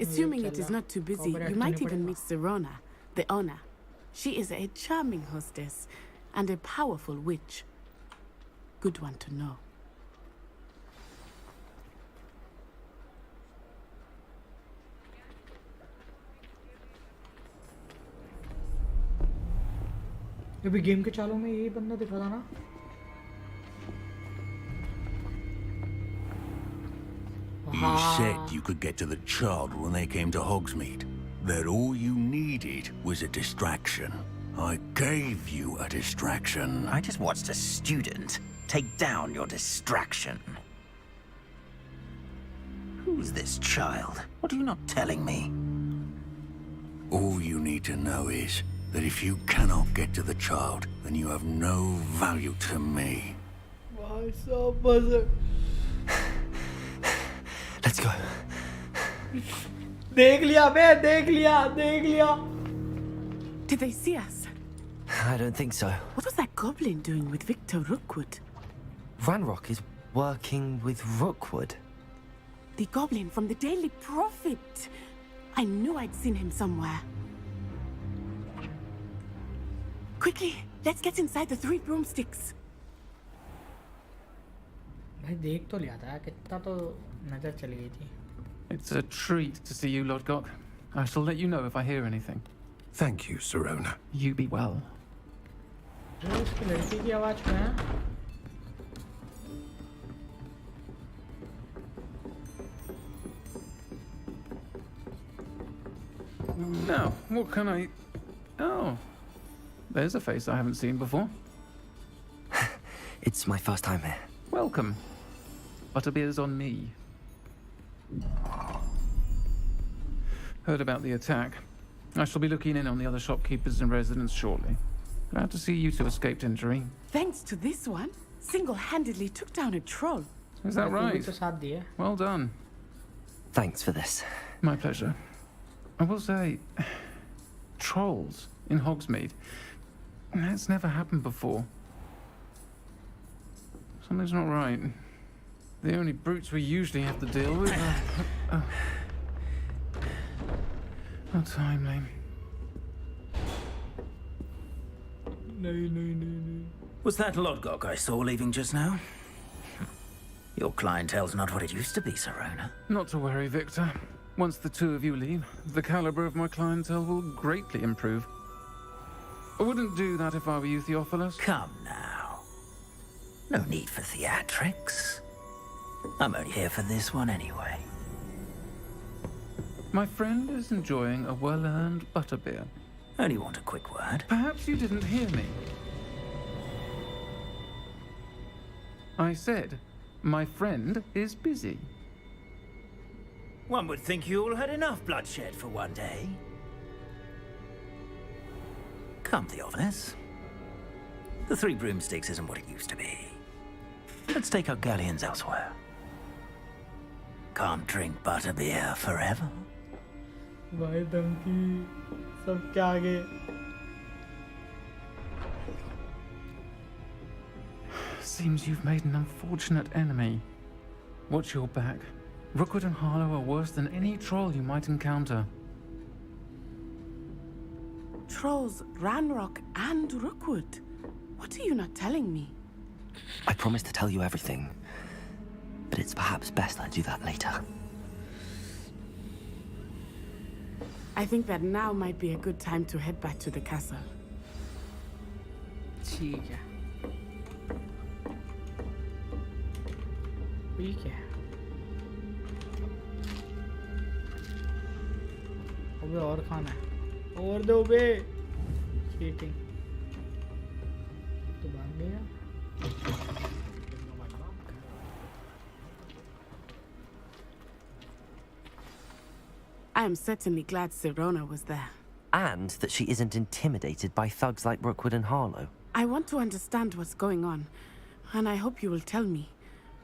Speaker 15: Assuming it is not too busy, you might even meet Sirona, the owner. She is a charming hostess and a powerful witch. Good one to know.
Speaker 1: ये भी game के चालों में यही बंदा दिखा था ना
Speaker 13: You said you could get to the child when they came to Hogsmeade. That all you needed was a distraction. I gave you a distraction.
Speaker 12: I just watched a student take down your distraction. Who's this child? What are you not telling me?
Speaker 13: All you need to know is that if you cannot get to the child, then you have no value to me.
Speaker 1: भाई साहब बस
Speaker 4: Let's go.
Speaker 1: देख लिया बे देख लिया
Speaker 15: Did they see us?
Speaker 4: I don't think so.
Speaker 15: What was that goblin doing with Victor Rookwood?
Speaker 4: Ranrock is working with Rookwood.
Speaker 15: The goblin from the Daily Prophet. I knew I'd seen him somewhere. Quickly, let's get inside the Three Broomsticks.
Speaker 1: भाई देख तो लिया था कितना तो नजर चली गई थी
Speaker 19: It's a treat to see you, Lodgok. I shall let you know if I hear anything.
Speaker 9: Thank you, Sirona.
Speaker 19: You be well.
Speaker 1: वो उसकी लड़की की आवाज में है
Speaker 19: Now, what can I... Oh, there's a face I haven't seen before.
Speaker 4: It's my first time here.
Speaker 19: Welcome. Butterbeer's on me. Heard about the attack. I shall be looking in on the other shopkeepers and residents shortly. Glad to see you two escaped injury.
Speaker 15: Thanks to this one, single-handedly took down a troll.
Speaker 19: Is that right?
Speaker 1: तो साथ दिए
Speaker 19: Well done.
Speaker 4: Thanks for this.
Speaker 19: My pleasure. I will say, trolls in Hogsmeade. That's never happened before. Something's not right. The only brutes we usually have to deal with are... How timely.
Speaker 12: No. Was that Lodgok I saw leaving just now? Your clientele's not what it used to be, Sirona.
Speaker 19: Not to worry, Victor. Once the two of you leave, the caliber of my clientele will greatly improve. I wouldn't do that if I were you, Theophilus.
Speaker 12: Come now. No need for theatrics. I'm only here for this one anyway.
Speaker 19: My friend is enjoying a well-earned butterbeer.
Speaker 12: Only want a quick word.
Speaker 19: Perhaps you didn't hear me. I said, my friend is busy.
Speaker 12: One would think you all had enough bloodshed for one day. Come, Theophilus. The Three Broomsticks isn't what it used to be. Let's take our galleons elsewhere. Can't drink butterbeer forever.
Speaker 1: भाई धमकी सबके आगे.
Speaker 19: Seems you've made an unfortunate enemy. Watch your back. Rookwood and Harlow are worse than any troll you might encounter.
Speaker 15: Trolls, Ranrock, and Rookwood. What are you not telling me?
Speaker 4: I promised to tell you everything, but it's perhaps best I do that later.
Speaker 15: I think that now might be a good time to head back to the castle.
Speaker 1: ठीक है. ठीक है. अबे और खाना है. और दो बे. चीटिंग. तो भाग गया.
Speaker 15: I am certainly glad Sirona was there.
Speaker 4: And that she isn't intimidated by thugs like Rookwood and Harlow.
Speaker 15: I want to understand what's going on, and I hope you will tell me.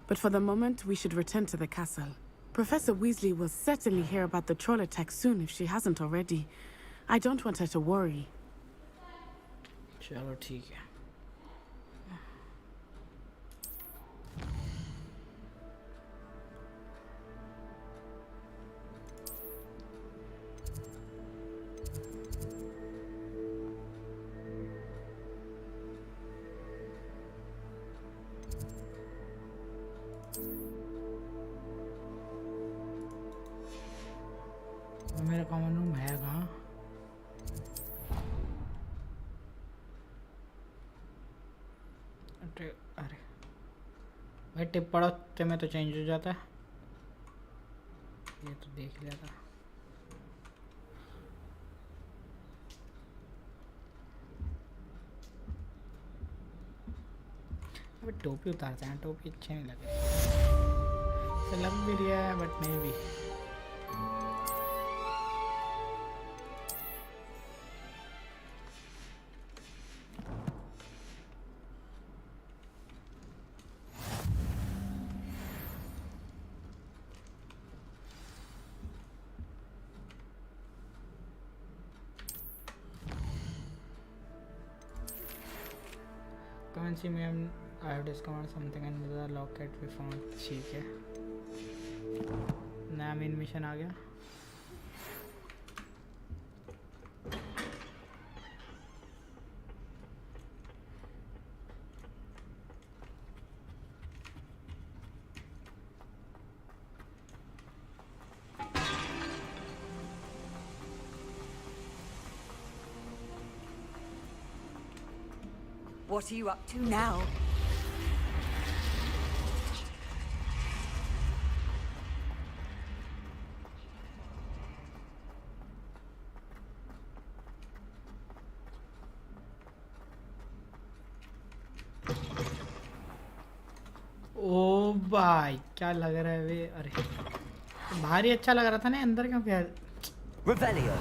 Speaker 15: But for the moment, we should return to the castle. Professor Weasley will certainly hear about the troll attack soon if she hasn't already. I don't want her to worry.
Speaker 1: चलो ठीक है. मेरा common room है कहाँ? अरे भाई tip पड़ा तो में तो चेंज हो जाता है. ये तो देख लिया था. अबे टोपी उतारते हैं. टोपी अच्छे नहीं लग रही. लग भी रहा है बट नहीं भी. See me, I have discovered something in the locket we found. ठीक है. नया मेन मिशन आ गया.
Speaker 2: What are you up to now?
Speaker 1: ओ भाई क्या लग रहा है वे. अरे बाहर ही अच्छा लग रहा था ना. अंदर क्यों गया?
Speaker 4: Revelio.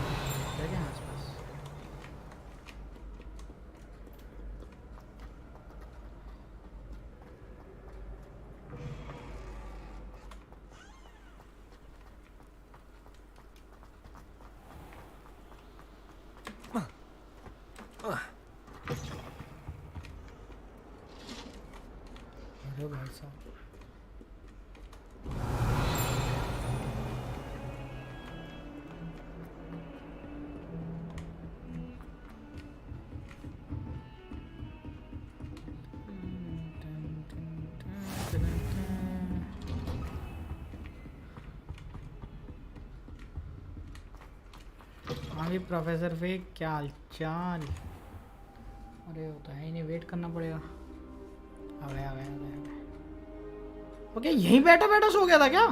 Speaker 1: अरे भाई साहब भी प्रोफेसर फेक क्या हालचाल। अरे होता है इन्हें वेट करना पड़ेगा। आ गया। ओके यहीं बैठा बैठा सो गया था क्या?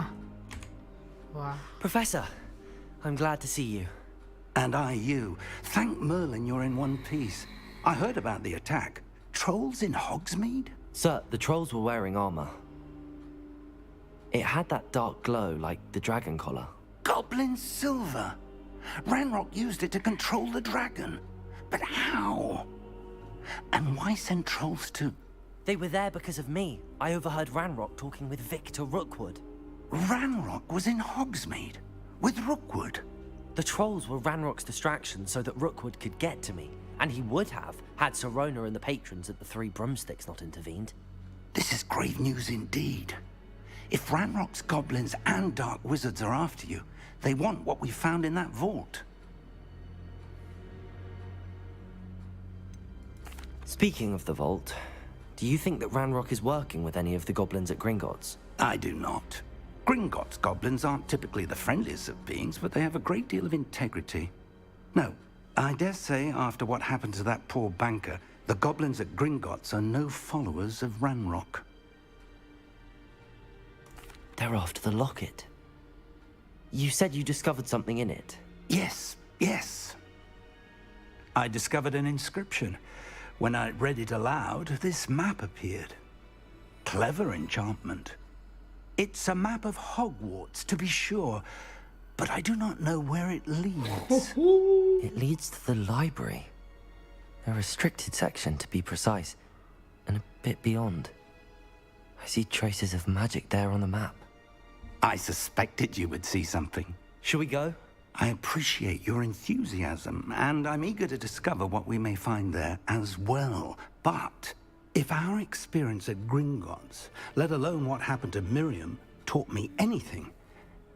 Speaker 1: वाह।
Speaker 4: Professor, I'm glad to see you.
Speaker 12: And I you. Thank Merlin you're in one piece. I heard about the attack. Trolls in Hogsmeade?
Speaker 4: Sir, the trolls were wearing armor. It had that dark glow like the dragon collar.
Speaker 12: Goblin silver. Ranrock used it to control the dragon. But how? And why send trolls to...
Speaker 4: They were there because of me. I overheard Ranrock talking with Victor Rookwood.
Speaker 12: Ranrock was in Hogsmeade? With Rookwood?
Speaker 4: The trolls were Ranrock's distraction so that Rookwood could get to me. And he would have, had Sirona and the patrons at the Three Broomsticks not intervened.
Speaker 12: This is grave news indeed. If Ranrock's goblins and dark wizards are after you, they want what we found in that vault.
Speaker 4: Speaking of the vault, do you think that Ranrock is working with any of the goblins at Gringotts?
Speaker 12: I do not. Gringotts goblins aren't typically the friendliest of beings, but they have a great deal of integrity. No, I dare say after what happened to that poor banker, the goblins at Gringotts are no followers of Ranrock.
Speaker 4: They're after the locket. You said you discovered something in it.
Speaker 12: Yes. I discovered an inscription. When I read it aloud, this map appeared. Clever enchantment. It's a map of Hogwarts, to be sure, but I do not know where it leads.
Speaker 4: It leads to the library. A restricted section, to be precise, and a bit beyond. I see traces of magic there on the map.
Speaker 12: I suspected you would see something.
Speaker 4: Shall we go?
Speaker 12: I appreciate your enthusiasm, and I'm eager to discover what we may find there as well. But if our experience at Gringotts, let alone what happened to Miriam, taught me anything,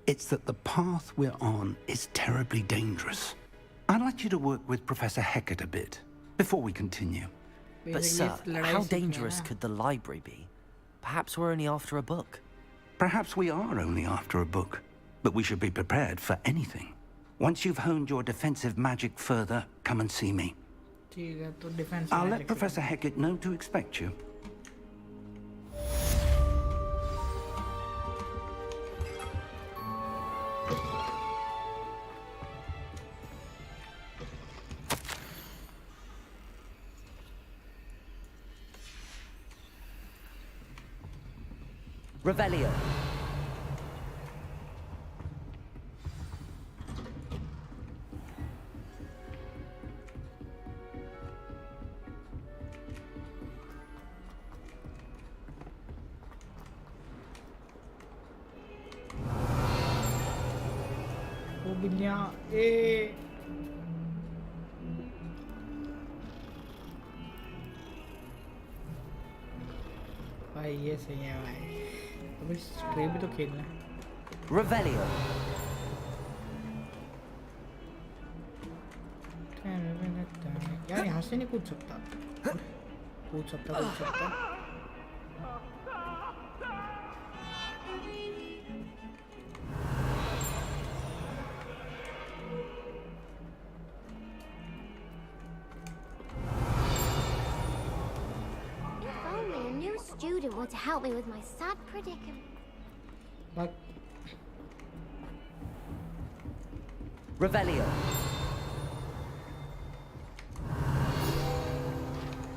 Speaker 12: it's that the path we're on is terribly dangerous. I'd like you to work with Professor Hecat a bit before we continue.
Speaker 4: But sir, how dangerous could the library be? Perhaps we're only after a book.
Speaker 12: Perhaps we are only after a book, but we should be prepared for anything. Once you've honed your defensive magic further, come and see me. I'll let Professor Hecat know to expect you.
Speaker 4: Revelio.
Speaker 1: बिल्लियाँ ए भाई ये सही है भाई अभी stray भी तो खेलना है
Speaker 4: Revelio.
Speaker 1: यार यहाँ से नहीं कूद सकता
Speaker 16: Student want to help me with my sad predicament.
Speaker 1: But
Speaker 4: Revelio.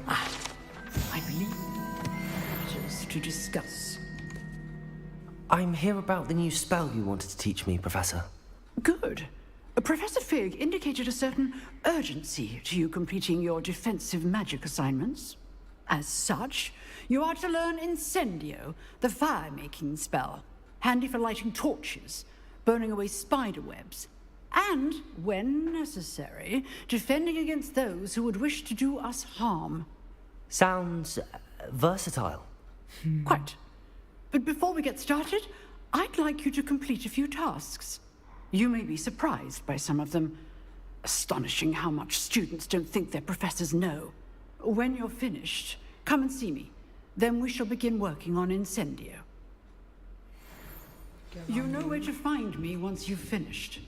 Speaker 17: I believe matters to discuss.
Speaker 4: I'm here about the new spell you wanted to teach me, Professor.
Speaker 17: Good. Professor Fig indicated a certain urgency to you completing your defensive magic assignments. As such, you are to learn Incendio, the fire-making spell, handy for lighting torches, burning away spider webs, and, when necessary, defending against those who would wish to do us harm.
Speaker 4: Sounds versatile.
Speaker 17: Quite. But before we get started, I'd like you to complete a few tasks. You may be surprised by some of them. Astonishing how much students don't think their professors know. When you're finished, come and see me. Then we shall begin working on Incendio. You know where to find me once you've finished.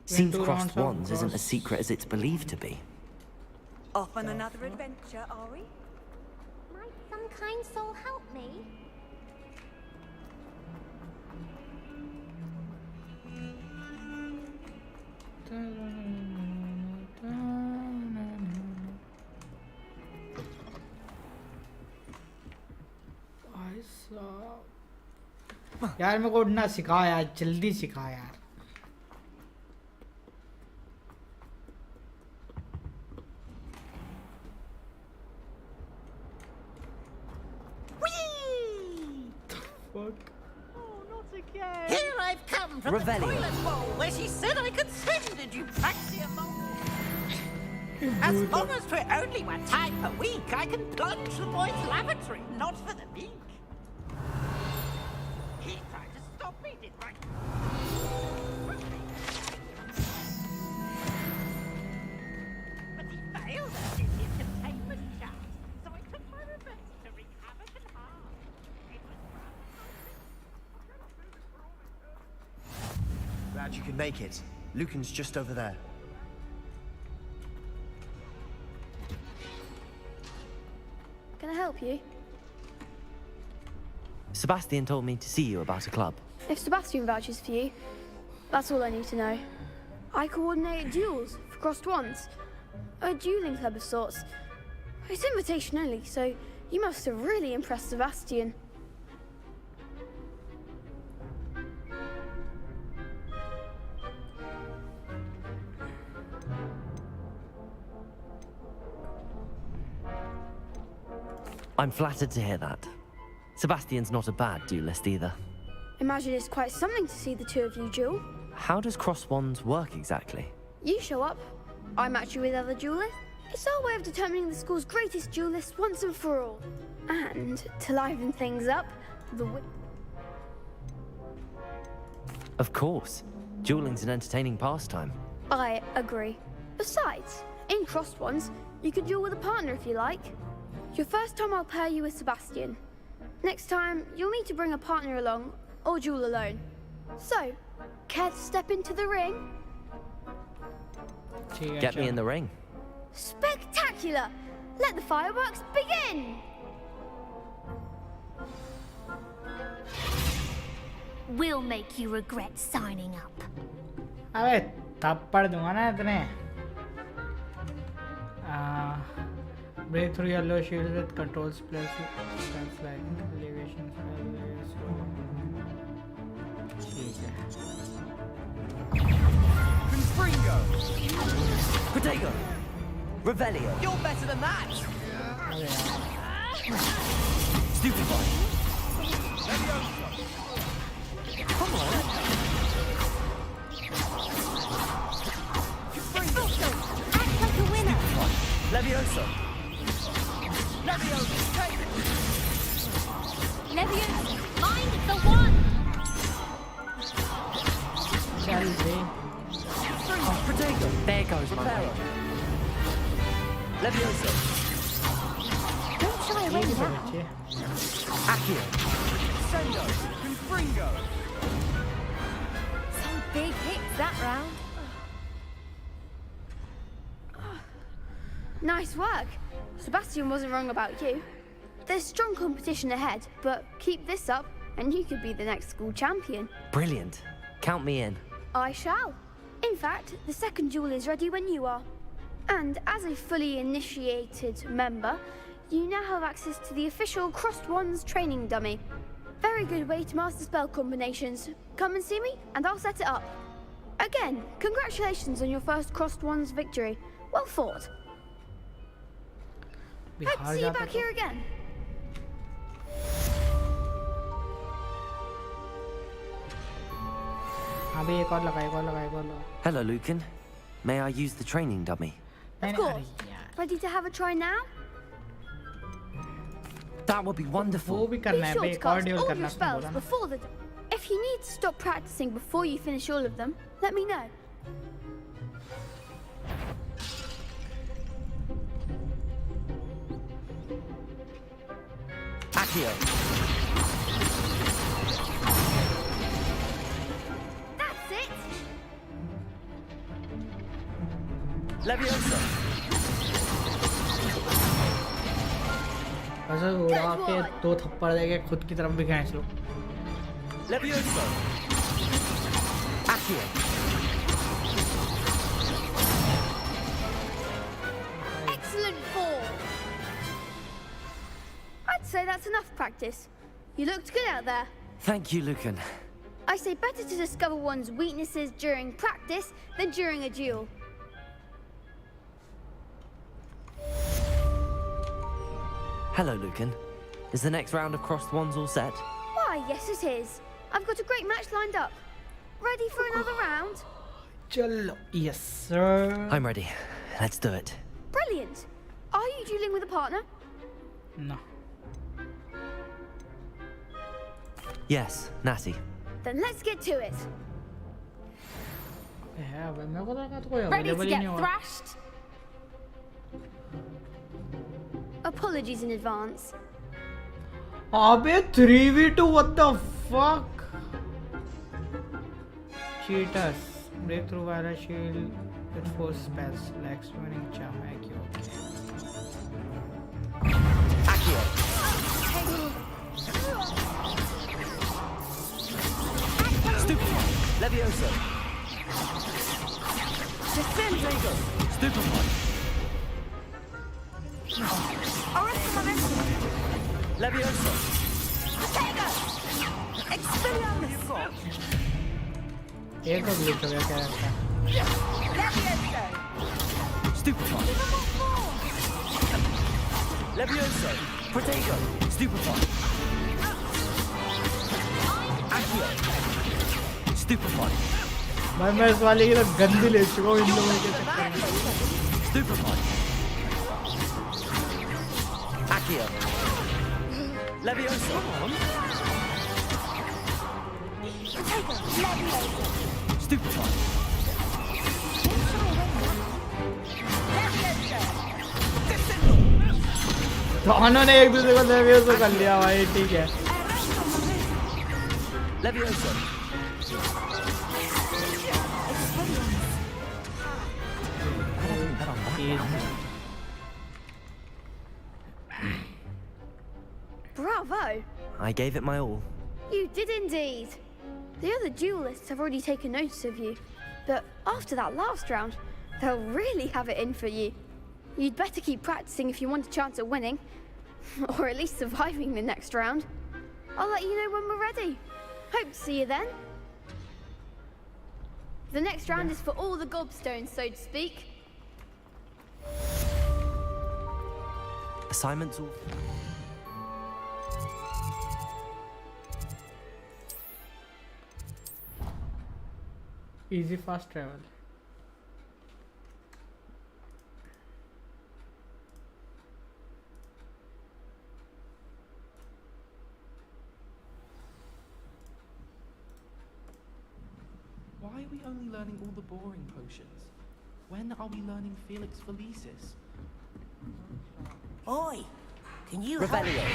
Speaker 4: Seems
Speaker 1: 2 rounds
Speaker 4: crossed
Speaker 1: of
Speaker 4: wands isn't
Speaker 1: cross.
Speaker 4: as secret as it's believed to be.
Speaker 21: Off on another adventure, are we?
Speaker 16: Might some kind soul help me?
Speaker 1: यार मेरे को उड़ना सिखा यार, जल्दी सिखा यार।
Speaker 2: Here I've come from the toilet bowl where she said I could send a Dupraxia As long as for only 1 time per week, I can plunge the boy's lavatory, not for the meek. He tried to stop me, did right? But he failed at his containment chance, so I took my revenge to wreak havoc and harm. It was
Speaker 14: Glad you could make it. Lucan's just over there.
Speaker 3: Can I help you?
Speaker 4: Sebastian told me to see you about a club.
Speaker 3: If Sebastian vouches for you, that's all I need to know. I coordinate duels for crossed wands. A dueling club of sorts. It's invitation only, so you must have really impressed Sebastian.
Speaker 4: I'm flattered to hear that. Sebastian's not a bad duelist either.
Speaker 3: Imagine it's quite something to see the two of you duel.
Speaker 4: How does cross wands work exactly?
Speaker 3: You show up, I match you with other duelists. It's our way of determining the school's greatest duelist once and for all. And to liven things up,
Speaker 4: Of course. Dueling's an entertaining pastime.
Speaker 3: I agree. Besides, in crossed ones, you could duel with a partner if you like. Your first time I'll pair you with Sebastian. Next time, you'll need to bring a partner along, or duel alone. So, care to step into the ring?
Speaker 4: Get me in the ring.
Speaker 3: Spectacular! Let the fireworks begin!
Speaker 16: We'll make you regret signing up.
Speaker 1: अबे थप्पड़ दूंगा ना इतने। Break through yellow shield with controls plus like elevation.
Speaker 18: Confringo!
Speaker 4: Protego! Revelio!
Speaker 18: You're better than that!
Speaker 4: Stupefy!
Speaker 18: Come on!
Speaker 16: Expulso! Act like a winner!
Speaker 4: Levioso!
Speaker 18: Levioso, take it!
Speaker 16: Levioso, find the one!
Speaker 4: Protego! There goes my mate. Levioso!
Speaker 16: Don't shy away now.
Speaker 4: Accio!
Speaker 18: Sendo! Confringo!
Speaker 16: Some big hits that round.
Speaker 3: Nice work. Sebastian wasn't wrong about you. There's strong competition ahead, but keep this up and you could be the next school champion.
Speaker 4: Brilliant. Count me in.
Speaker 3: I shall. In fact, the second duel is ready when you are. And as a fully initiated member, you now have access to the official Crossed Wands training dummy. Very good way to master spell combinations. Come and see me and I'll set it up. Again, congratulations on your first Crossed Wands victory. Well fought. Hope to see you back here again.
Speaker 4: Hello, Lucan. May I use the training dummy?
Speaker 3: Of course. Ready to have a try now?
Speaker 4: That would be wonderful.
Speaker 3: Be sure to cast all your spells before the... If you need to stop practicing before you finish all of them, let me know.
Speaker 4: Accio!
Speaker 3: That's it!
Speaker 4: Leviosa.
Speaker 1: ऐसे उड़ा के 2 थप्पड़ देके खुद की तरफ भी खींच लो।
Speaker 4: Leviosa. Accio.
Speaker 3: Excellent fall. I'd say that's enough practice. You looked good out there.
Speaker 4: Thank you, Lucan.
Speaker 3: I say better to discover one's weaknesses during practice than during a duel.
Speaker 4: Hello, Lucan. Is the next round of crossed wands all set?
Speaker 3: Why, yes it is. I've got a great match lined up. Ready for another round?
Speaker 1: चलो, yes sir.
Speaker 4: I'm ready. Let's do it.
Speaker 3: Brilliant. Are you dueling with a partner?
Speaker 1: No.
Speaker 4: Yes, Natty.
Speaker 3: Then let's get to it. Ready to get thrashed? Apologies in advance.
Speaker 1: अबे 3v2 what the fuck? Cheaters. Breakthrough virus shield with force spells like winning charm.
Speaker 4: Accio. Stupefy. Leviosa.
Speaker 3: Defend.
Speaker 4: Stupefy. Leviosa.
Speaker 1: एक तो glitch हो गया क्या लगता है?
Speaker 4: Stupefy. Leviosa. Protego. Stupefy. Accio. Stupefy.
Speaker 1: मैं इस वाले की तो गंदी ले चुका हूँ इन लोगों के चक्कर में।
Speaker 4: Stupefy. Accio. Leviosa. Stupefy.
Speaker 1: दोनों ने एक दूसरे को लेवियोसा कर लिया भाई, ठीक है।
Speaker 4: Leviosa.
Speaker 3: Bravo!
Speaker 4: I gave it my all.
Speaker 3: You did indeed. The other duelists have already taken notice of you, but after that last round, they'll really have it in for you. You'd better keep practicing if you want a chance at winning, or at least surviving the next round. I'll let you know when we're ready. Hope to see you then. The next round is for all the gobstones, so to speak.
Speaker 4: Assignments all.
Speaker 1: Easy fast travel.
Speaker 6: Why are we only learning all the boring potions? When are we learning Felix Felicis?
Speaker 12: Oi! Can you
Speaker 4: Rebellion.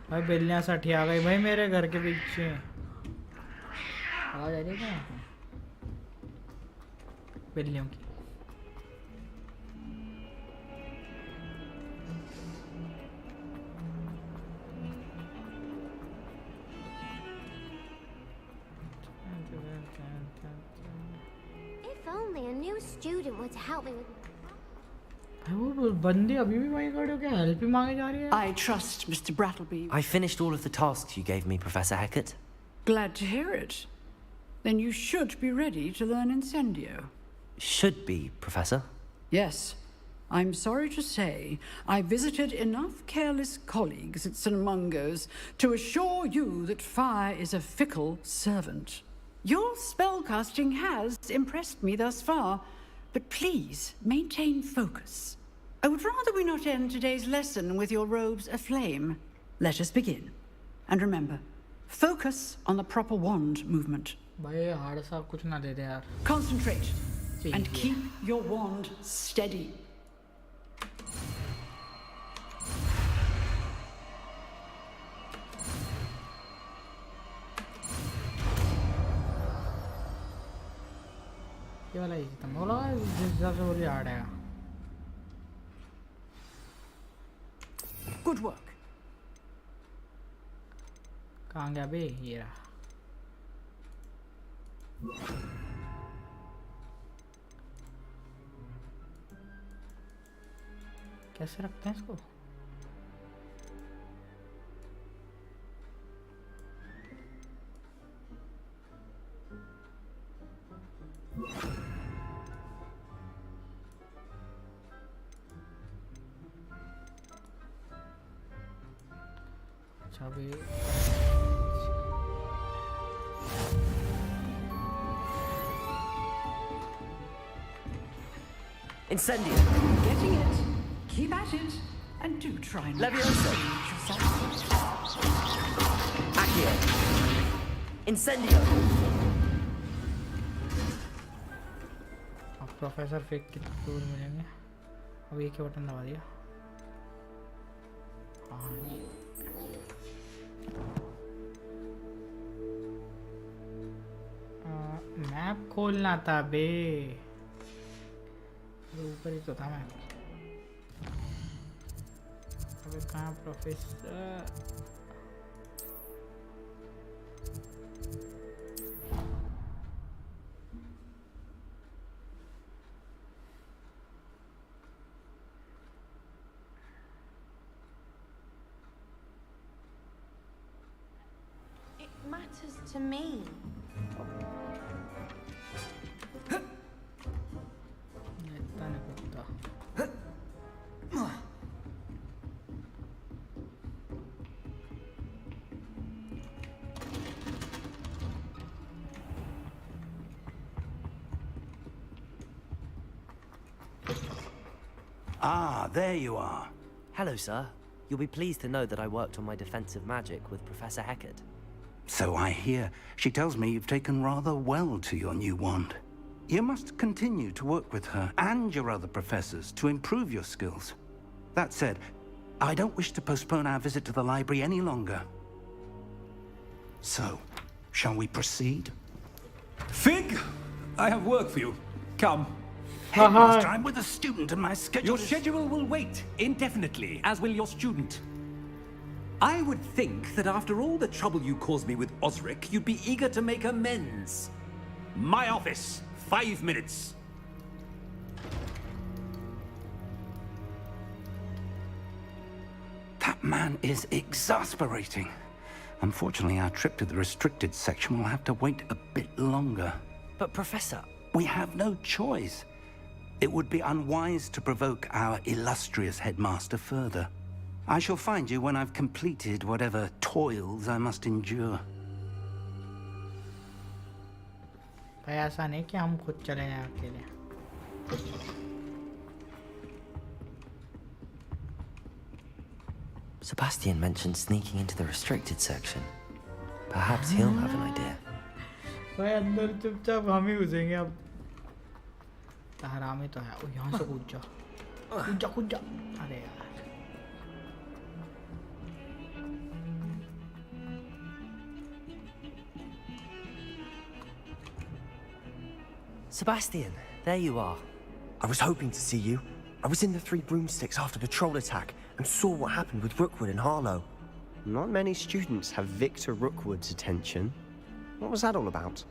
Speaker 1: भाई बिल्लियाँ साठी आ गई भाई मेरे घर के पीछे। आवाज आ रही है क्या? बिल्लियों की।
Speaker 16: If only a new student were to help me with.
Speaker 1: वो बंदी अभी भी वहीं खड़े हो के हेल्प ही मांगे जा रही है।
Speaker 17: I trust Mr. Brattleby.
Speaker 4: I finished all of the tasks you gave me, Professor Hecat.
Speaker 17: Glad to hear it. Then you should be ready to learn Incendio.
Speaker 4: Should be, Professor.
Speaker 17: Yes. I'm sorry to say I visited enough careless colleagues at St. Mungo's to assure you that fire is a fickle servant. Your spellcasting has impressed me thus far, but please maintain focus. I would rather we not end today's lesson with your robes aflame. Let us begin. And remember, focus on the proper wand movement.
Speaker 1: भाई hard सा कुछ ना दे दे यार।
Speaker 17: Concentrate and keep your wand steady.
Speaker 1: हिसाब से बोली hard है.
Speaker 17: Good work.
Speaker 1: कहाँ गया बे? ये रहा. कैसे रखते हैं इसको? अच्छा भी
Speaker 4: Incendio.
Speaker 17: Getting it. Keep at it. And do try not to change yourself.
Speaker 4: Accio. Incendio.
Speaker 1: अब प्रोफेसर फेक के टूल मिलेंगे. अब एक ही बटन दबा दिया. हाँ ये मैप खोलना था बे. ऊपर ही तो था मैप. अबे कहाँ professor?
Speaker 8: It matters to me.
Speaker 1: इतना नहीं कुत्ता.
Speaker 12: Ah, there you are.
Speaker 4: Hello, sir. You'll be pleased to know that I worked on my defensive magic with Professor Heckard.
Speaker 12: So I hear. She tells me you've taken rather well to your new wand. You must continue to work with her and your other professors to improve your skills. That said, I don't wish to postpone our visit to the library any longer. So, shall we proceed?
Speaker 11: Fig, I have work for you. Come.
Speaker 12: Headmaster, I'm with a student and my schedule
Speaker 11: Your schedule will wait indefinitely, as will your student. I would think that after all the trouble you caused me with Osric, you'd be eager to make amends. My office, 5 minutes.
Speaker 12: That man is exasperating. Unfortunately, our trip to the restricted section will have to wait a bit longer.
Speaker 4: But Professor...
Speaker 12: We have no choice. It would be unwise to provoke our illustrious headmaster further. I shall find you when I've completed whatever toils I must endure.
Speaker 1: भाई ऐसा नहीं कि हम खुद चले जाएं अकेले.
Speaker 4: Sebastian mentioned sneaking into the restricted section. Perhaps he'll have an idea.
Speaker 1: भाई अंदर चुपचाप हम ही घुसेंगे अब. हरामी तो है. ओ यहाँ से कूद जा. कूद जा कूद जा. अरे यार.
Speaker 4: Sebastian, there you are.
Speaker 14: I was hoping to see you. I was in the Three Broomsticks after the troll attack and saw what happened with Rookwood and Harlow. Not many students have Victor Rookwood's attention. What was that all about?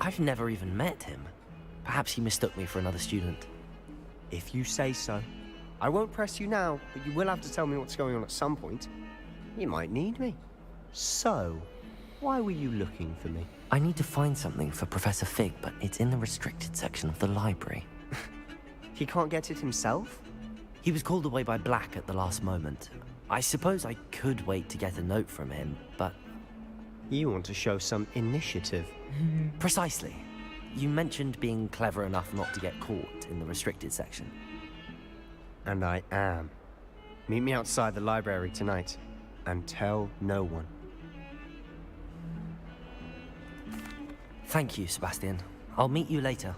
Speaker 4: I've never even met him. Perhaps he mistook me for another student.
Speaker 14: If you say so. I won't press you now, but you will have to tell me what's going on at some point. You might need me. So, why were you looking for me?
Speaker 4: I need to find something for Professor Fig, but it's in the restricted section of the library.
Speaker 14: He can't get it himself?
Speaker 4: He was called away by Black at the last moment. I suppose I could wait to get a note from him, but...
Speaker 14: You want to show some initiative.
Speaker 4: Precisely. You mentioned being clever enough not to get caught in the restricted section.
Speaker 14: And I am. Meet me outside the library tonight, and tell no one.
Speaker 4: Thank you, Sebastian. I'll meet you later.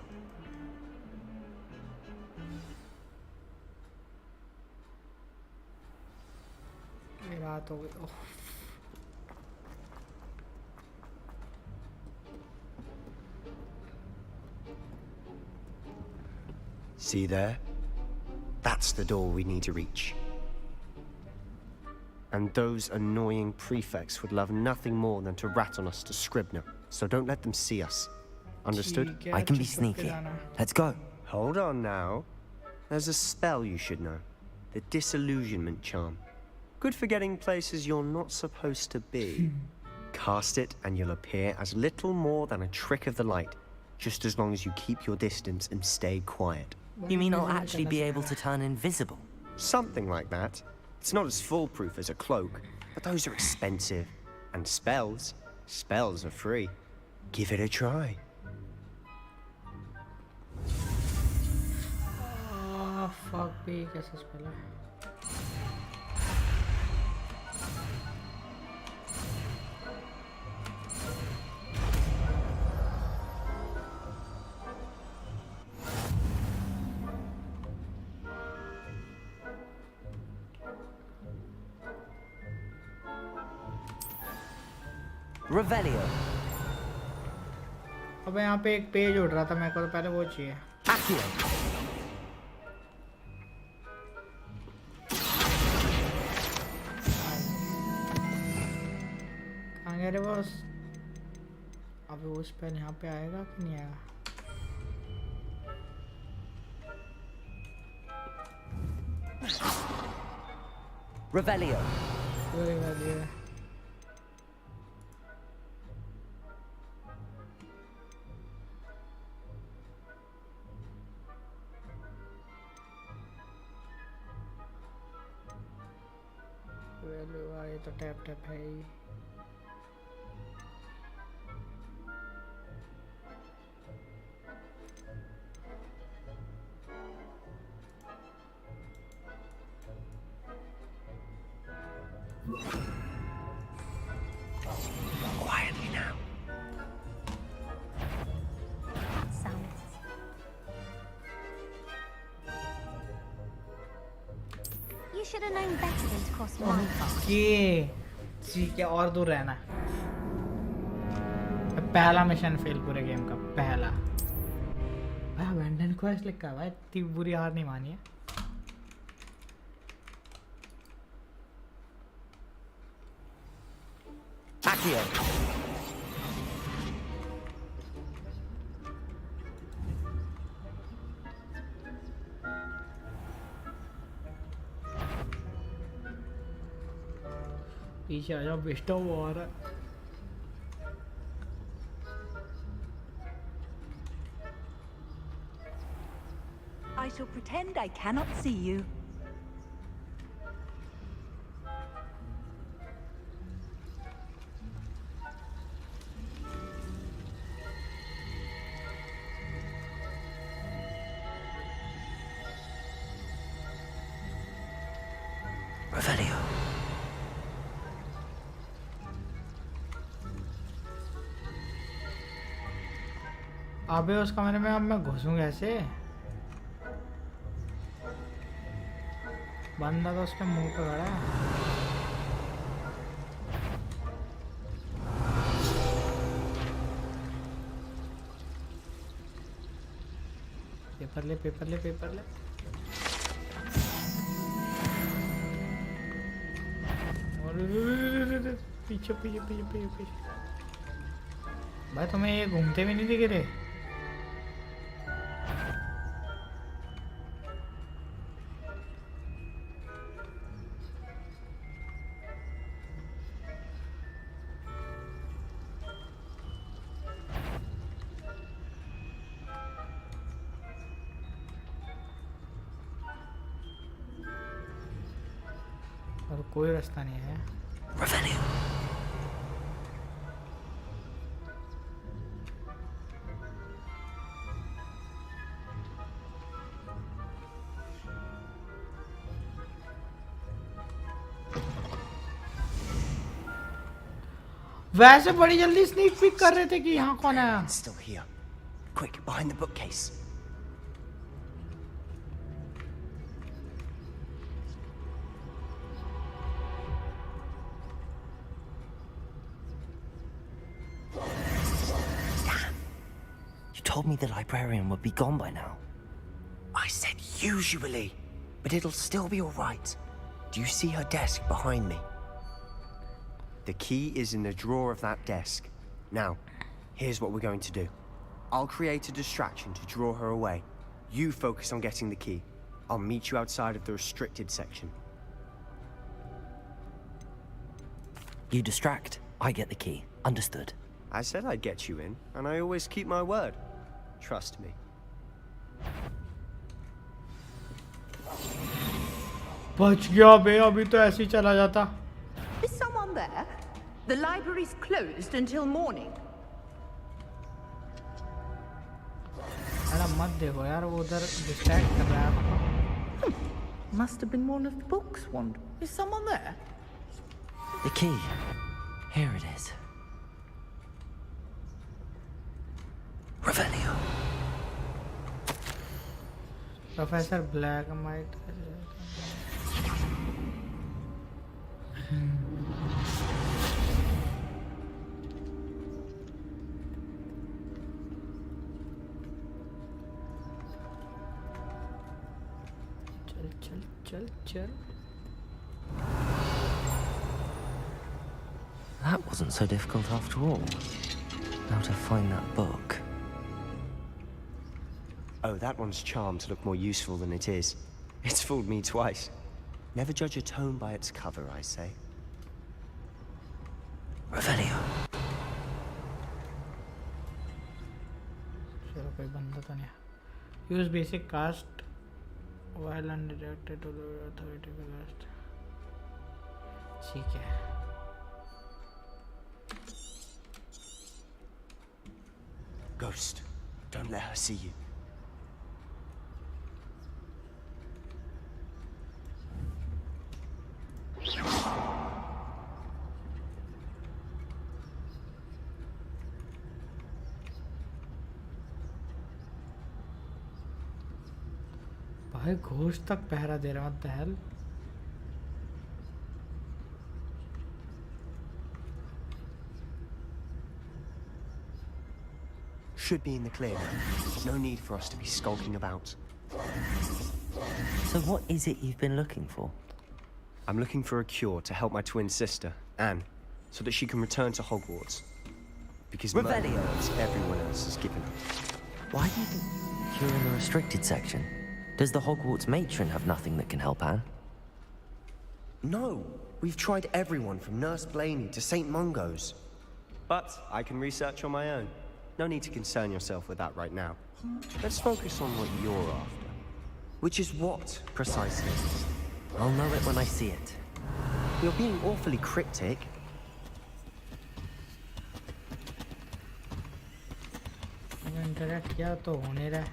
Speaker 1: रात हो गई.
Speaker 14: See there? That's the door we need to reach. And those annoying prefects would love nothing more than to rat on us to Scribner, so don't let them see us. Understood?
Speaker 4: I can be sneaky. Let's go.
Speaker 14: Hold on now. There's a spell you should know. The Disillusionment Charm. Good for getting places you're not supposed to be. Cast it and you'll appear as little more than a trick of the light, just as long as you keep your distance and stay quiet.
Speaker 4: You mean I'll actually be able to turn invisible?
Speaker 14: Something like that. It's not as foolproof as a cloak, but those are expensive. And spells are free. Give it a try.
Speaker 1: Oh, fuck me, कैसा spell है?
Speaker 4: Revelio.
Speaker 1: अब यहाँ पे एक page उड़ रहा था, मेरे को तो पहले वो चाहिए।
Speaker 4: Accio.
Speaker 1: कहाँ गया रे बॉस? अब वो स्पेल यहाँ पे आएगा कि नहीं आएगा?
Speaker 4: Revelio.
Speaker 1: Revelio. ये तो टैप टैप है ही।
Speaker 12: Quietly now.
Speaker 16: You should have known better than to cross my
Speaker 1: ये ठीक है, और दूर रहना। पहला मिशन फेल पूरे गेम का, पहला। भाई अबैंडन क्वेस्ट लिखा है भाई, इतनी बुरी हार नहीं मानी है।
Speaker 4: Accio.
Speaker 1: पीछे आ जाओ, बेस्टो वो आ रहा है।
Speaker 2: I shall pretend I cannot see you.
Speaker 4: Revelio.
Speaker 1: अबे उस कमरे में अब मैं घुसूं कैसे? बंदा तो उसके मुंह पे खड़ा है। पेपर ले, पेपर ले, पेपर ले। पीछे पीछे पीछे पीछे पीछे। भाई तुम्हें ये घूमते भी नहीं दिख रहे? और कोई रास्ता नहीं है।
Speaker 4: Revelio.
Speaker 1: वैसे बड़ी जल्दी स्नीक पीक कर रहे थे कि यहाँ कौन है?
Speaker 14: Still here. Quick, behind the bookcase.
Speaker 4: You told me the librarian would be gone by now.
Speaker 14: I said Usually. But it'll still be all right. Do you see her desk behind me? The key is in the drawer of that desk. Now, here's what we're going to do. I'll create a distraction to draw her away. You focus on getting the key. I'll meet you outside of the restricted section.
Speaker 4: You distract, I get the key. Understood.
Speaker 14: I said I'd get you in, and I always keep my word. Trust me.
Speaker 1: बच गया बे अभी तो ऐसे ही चला जाता.
Speaker 2: Is someone there? The library's closed until morning.
Speaker 1: अरे मत देखो यार वो उधर डिस्ट्रैक्ट कर रहा है.
Speaker 2: Must have been one of the books wand. Is someone there?
Speaker 4: The key. Here it is. Revelio.
Speaker 1: Professor Black might. चल.
Speaker 4: That wasn't so difficult after all. How to find that book?
Speaker 14: Oh, that one's charmed to look more useful than it is. It's fooled me twice. Never judge a tome by its cover, I say.
Speaker 4: Revelio.
Speaker 1: चलो कोई बंदा तो नहीं. Use basic cast while undirected to the authority cast. ठीक है.
Speaker 14: Ghost, don't let her see you.
Speaker 1: भाई घोष तक पहरा दे रहा. What the hell?
Speaker 14: Should be in the clear. No need for us to be skulking about.
Speaker 4: So what is it you've been looking for?
Speaker 14: I'm looking for a cure to help my twin sister, Anne, so that she can return to Hogwarts. Because Merlin knows everyone else is given up.
Speaker 4: Why do you think you're in the restricted section? Does the Hogwarts matron have nothing that can help Anne?
Speaker 14: No, we've tried everyone from Nurse Blaney to St. Mungo's. But I can research on my own. No need to concern yourself with that right now. Let's focus on what you're after. Which is what, precisely?
Speaker 4: I'll know it when I see it.
Speaker 14: You're being awfully cryptic.
Speaker 1: Interact किया तो होने रहा है.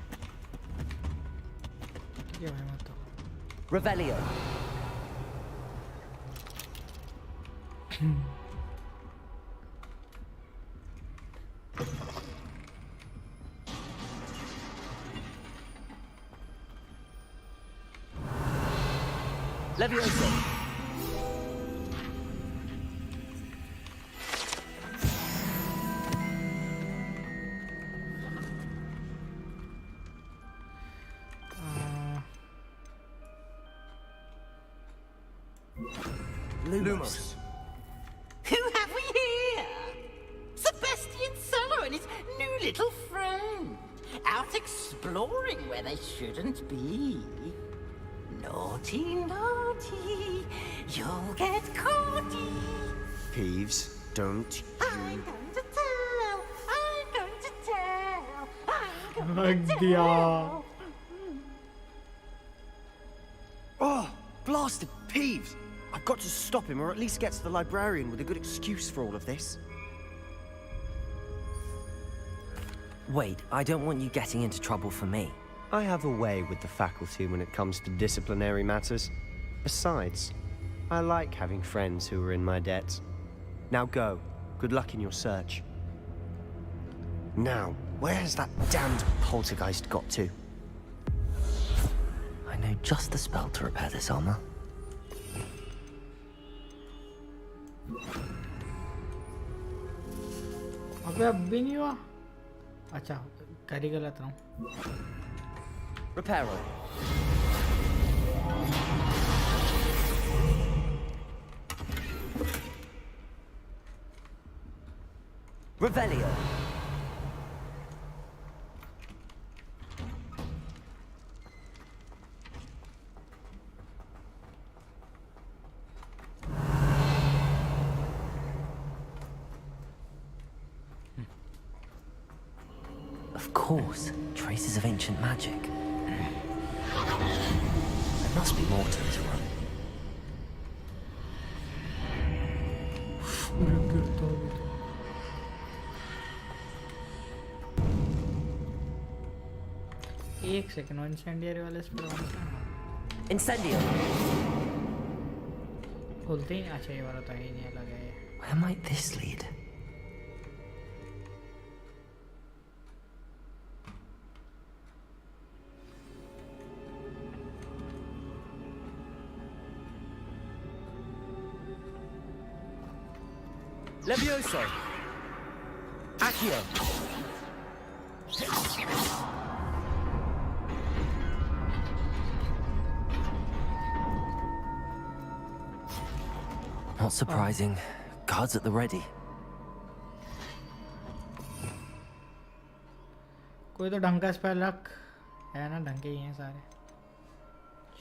Speaker 1: क्या है मत.
Speaker 4: Revelio.
Speaker 18: Leviosa.
Speaker 12: Lumos.
Speaker 2: Who have we here? Sebastian Solo and his new little friend. Out exploring where they shouldn't be. Naughty, naughty. You'll get caughty.
Speaker 14: Peeves, don't you...
Speaker 2: I'm going to tell. I'm going to tell. I'm
Speaker 1: going to tell.
Speaker 14: Oh, blasted Peeves! I've got to stop him, or at least get to the librarian with a good excuse for all of this.
Speaker 4: Wait, I don't want you getting into trouble for me.
Speaker 14: I have a way with the faculty when it comes to disciplinary matters. Besides, I like having friends who are in my debt. Now go. Good luck in your search. Now, where has that damned poltergeist got to?
Speaker 4: I know just the spell to repair this armor.
Speaker 1: अबे अब भी नहीं हुआ. अच्छा करी गलत रहा हूँ.
Speaker 18: Reparo.
Speaker 4: Revelio. Of course, traces of ancient magic. There must be more to this run.
Speaker 1: एक सेकंड इंसेंडियरी वाले इस पर
Speaker 4: Incendio.
Speaker 1: खुलते ही अच्छा ये वाला तो ही नहीं लगा ये
Speaker 4: Where might this lead?
Speaker 18: Levioso. Accio.
Speaker 4: Not surprising. Guards at the ready.
Speaker 1: कोई तो ढंग का स्पेल रख है ना ढंग के ही हैं सारे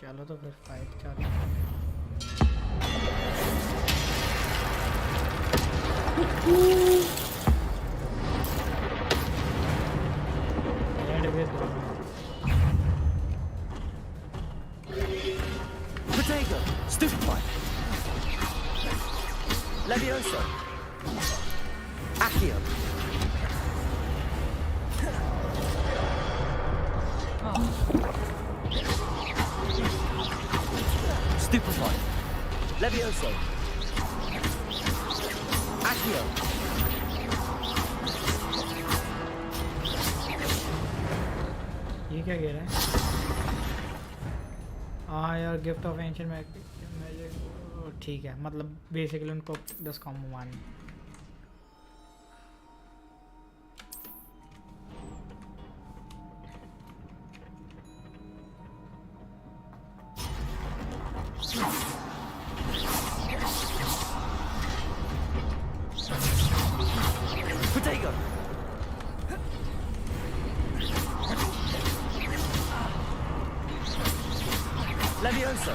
Speaker 1: चलो तो फिर फाइट चालू
Speaker 18: Protego. Stupefy. Levioso. Accio. Stupefy. Levioso. Accio.
Speaker 1: ये क्या कह रहा है हाँ यार गिफ्ट ऑफ एंशिएंट मैजिक ठीक है मतलब बेसिकली उनको 10 कॉम्बो मारनी
Speaker 18: Protego. Levioso.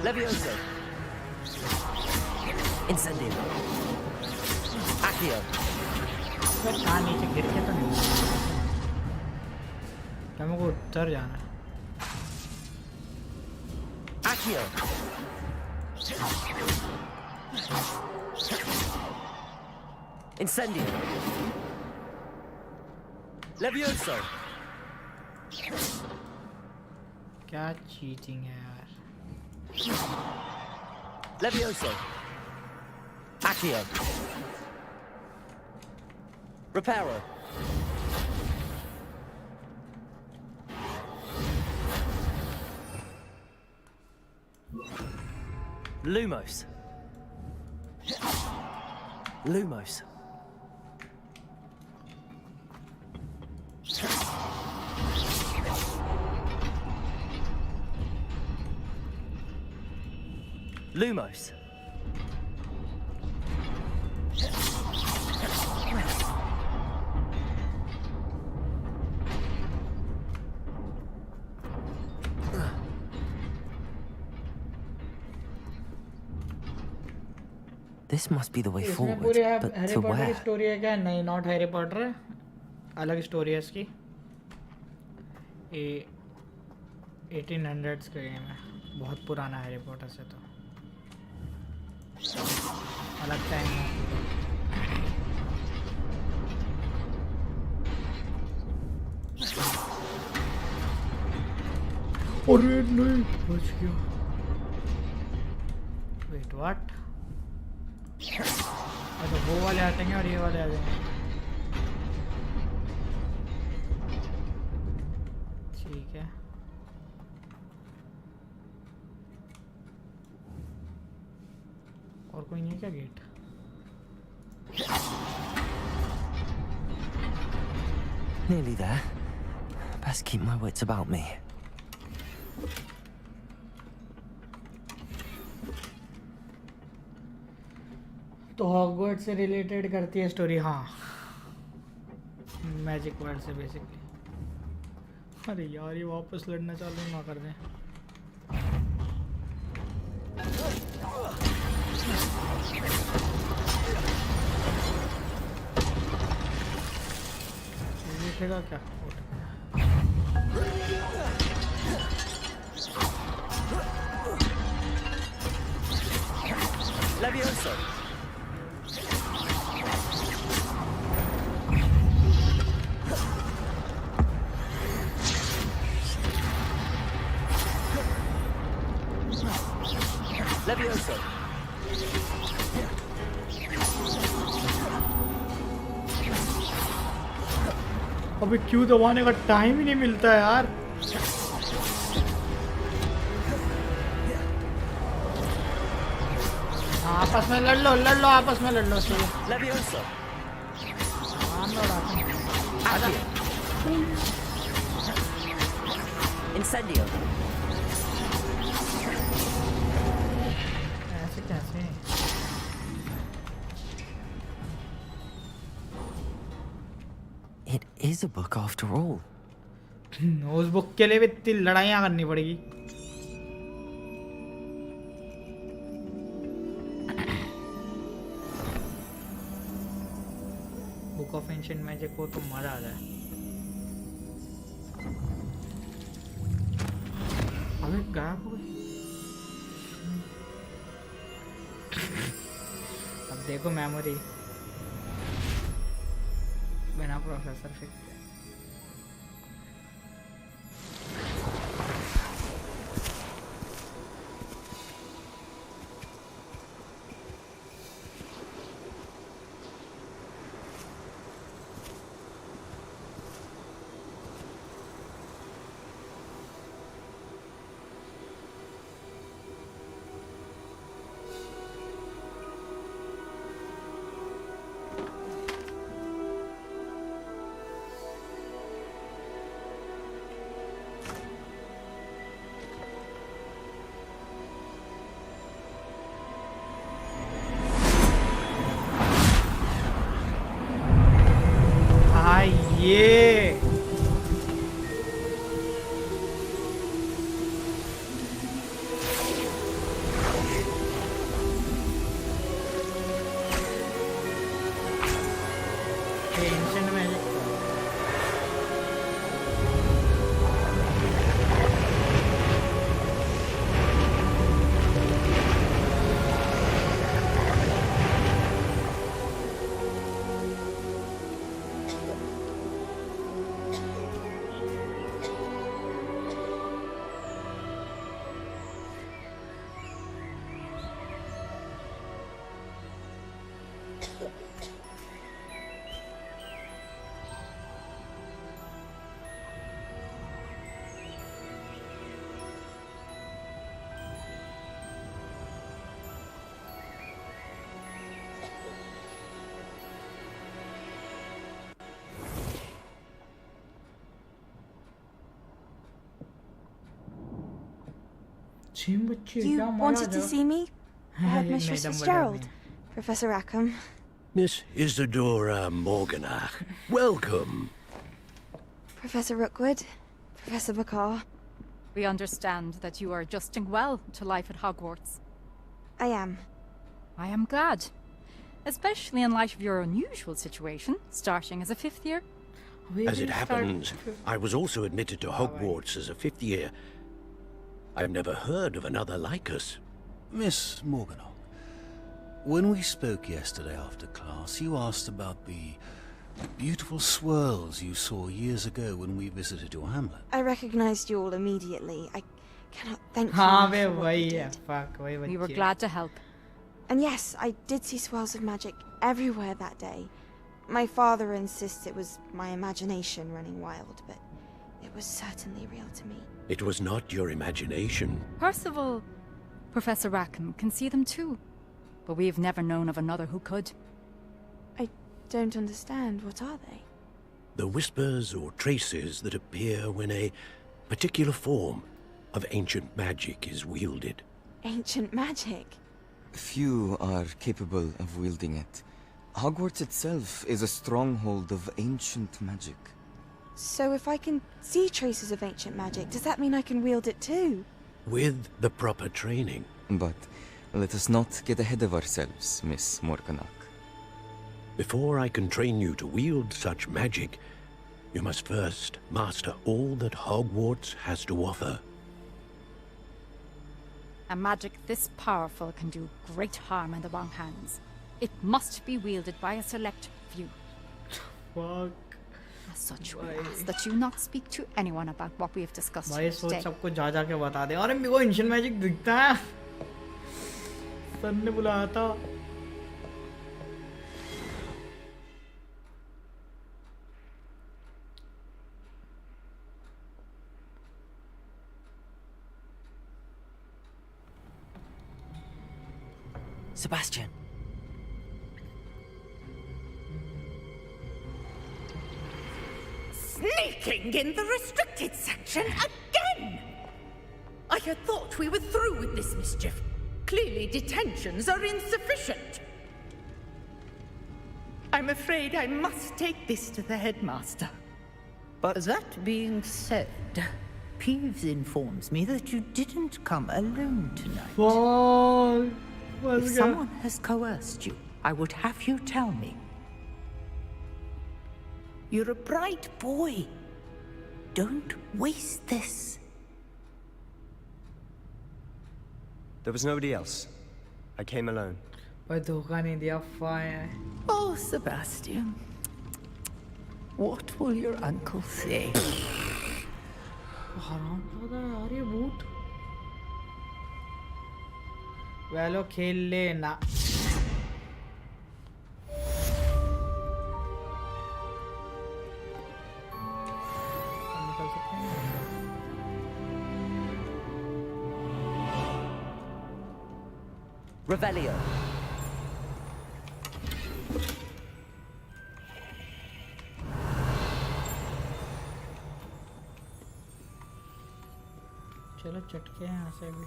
Speaker 18: Levioso.
Speaker 4: Incendio.
Speaker 18: Accio.
Speaker 1: कहाँ नीचे गिर के तो नहीं क्या मेरे को उतर जाना है
Speaker 18: Accio. Incendio. Levioso.
Speaker 1: क्या चीटिंग है यार
Speaker 18: Levioso. Accio. Reparo.
Speaker 4: Lumos. Lumos. Lumos. This must be the way
Speaker 1: इसमें
Speaker 4: forward,
Speaker 1: पूरी
Speaker 4: but
Speaker 1: हैरी
Speaker 4: to
Speaker 1: पॉटर की
Speaker 4: where?
Speaker 1: स्टोरी है क्या नहीं नॉट हैरी पॉटर है अलग स्टोरी है इसकी ये 1800s का गेम है बहुत पुराना हैरी पॉटर से तो अलग टाइम है अरे नहीं बच गया वेट व्हाट तो वो वाले आते हैं और ये वाले आ जाएंगे ठीक है और कोई नहीं है क्या gate
Speaker 4: Nearly there. Best keep my wits about me.
Speaker 1: तो हॉगवर्ट्स से रिलेटेड करती है स्टोरी. हाँ, मैजिक वर्ल्ड से बेसिकली. अरे यार, ये वापस लड़ना चालू ना कर दें. उठेगा क्या?
Speaker 18: Levioso. Levioso.
Speaker 1: अबे क्यों दबाने का टाइम ही नहीं मिलता यार. आपस में लड़ लो आपस में लड़ लो.
Speaker 18: Levioso. Incendio.
Speaker 1: ऐसे कैसे?
Speaker 4: It is a book after all.
Speaker 1: उस बुक के लिए भी इतनी लड़ाइयाँ करनी पड़ेगी. बुक ऑफ एंशिएंट मैजिक को तो मजा आ जाए. अबे गायब हो गई. अब देखो मेमोरी बिना प्रोसेसर फिक्स. ये ancient magic.
Speaker 7: You wanted to see me? Headmistress Fitzgerald. Professor Rackham.
Speaker 13: Miss Isadora Morganach. Welcome.
Speaker 7: Professor Rookwood. Professor Bakar.
Speaker 20: We understand that you are adjusting well to life at Hogwarts.
Speaker 7: I am.
Speaker 20: I am glad. Especially in light of your unusual situation, starting as a 5th year.
Speaker 13: As it happens, I was also admitted to Hogwarts as a 5th year. I've never heard of another like us.
Speaker 23: Miss Morganach, when we spoke yesterday after class, you asked about the beautiful swirls you saw years ago when we visited your hamlet.
Speaker 7: I recognized you all immediately. I cannot thank you for what you did.
Speaker 20: We were glad to help.
Speaker 7: And yes, I did see swirls of magic everywhere that day. My father insists it was my imagination running wild, but it was certainly real to me.
Speaker 13: It was not your imagination.
Speaker 20: Percival, Professor Rackham can see them too. But we've never known of another who could.
Speaker 7: I don't understand. What are they?
Speaker 5: The whispers or traces that appear when a particular form of ancient magic is wielded.
Speaker 7: Ancient magic?
Speaker 10: Few are capable of wielding it. Hogwarts itself is a stronghold of ancient magic.
Speaker 7: So if I can see traces of ancient magic, does that mean I can wield it too?
Speaker 5: With the proper training.
Speaker 10: But let us not get ahead of ourselves, Miss Morganach.
Speaker 5: Before I can train you to wield such magic, you must first master all that Hogwarts has to offer.
Speaker 20: A magic this powerful can do great harm in the wrong hands. It must be wielded by a select few.
Speaker 1: Fuck.
Speaker 20: As such, we ask that you not speak to anyone about what we have discussed
Speaker 1: भाई
Speaker 20: here
Speaker 1: सोच
Speaker 20: today.
Speaker 1: सबको जा के बता दे। अरे मेरे को ancient magic दिखता है। सर ने बुलाया था।
Speaker 18: Sebastian.
Speaker 2: Sneaking in the restricted section again! I had thought we were through with this mischief. Clearly detentions are insufficient. I'm afraid I must take this to the headmaster.
Speaker 22: But that being said, Peeves informs me that you didn't come alone tonight. If someone has coerced you, I would have you tell me. You're a bright boy. Don't waste this.
Speaker 14: There was nobody else. I came alone.
Speaker 1: भाई धोखा नहीं दिया fine.
Speaker 22: Oh, Sebastian. What will your uncle say?
Speaker 1: हरामजादा यार ये भूत। वेलो खेल ले ना। निकल सकते हैं।
Speaker 18: Revelio.
Speaker 1: चलो चटके हैं यहाँ से भी।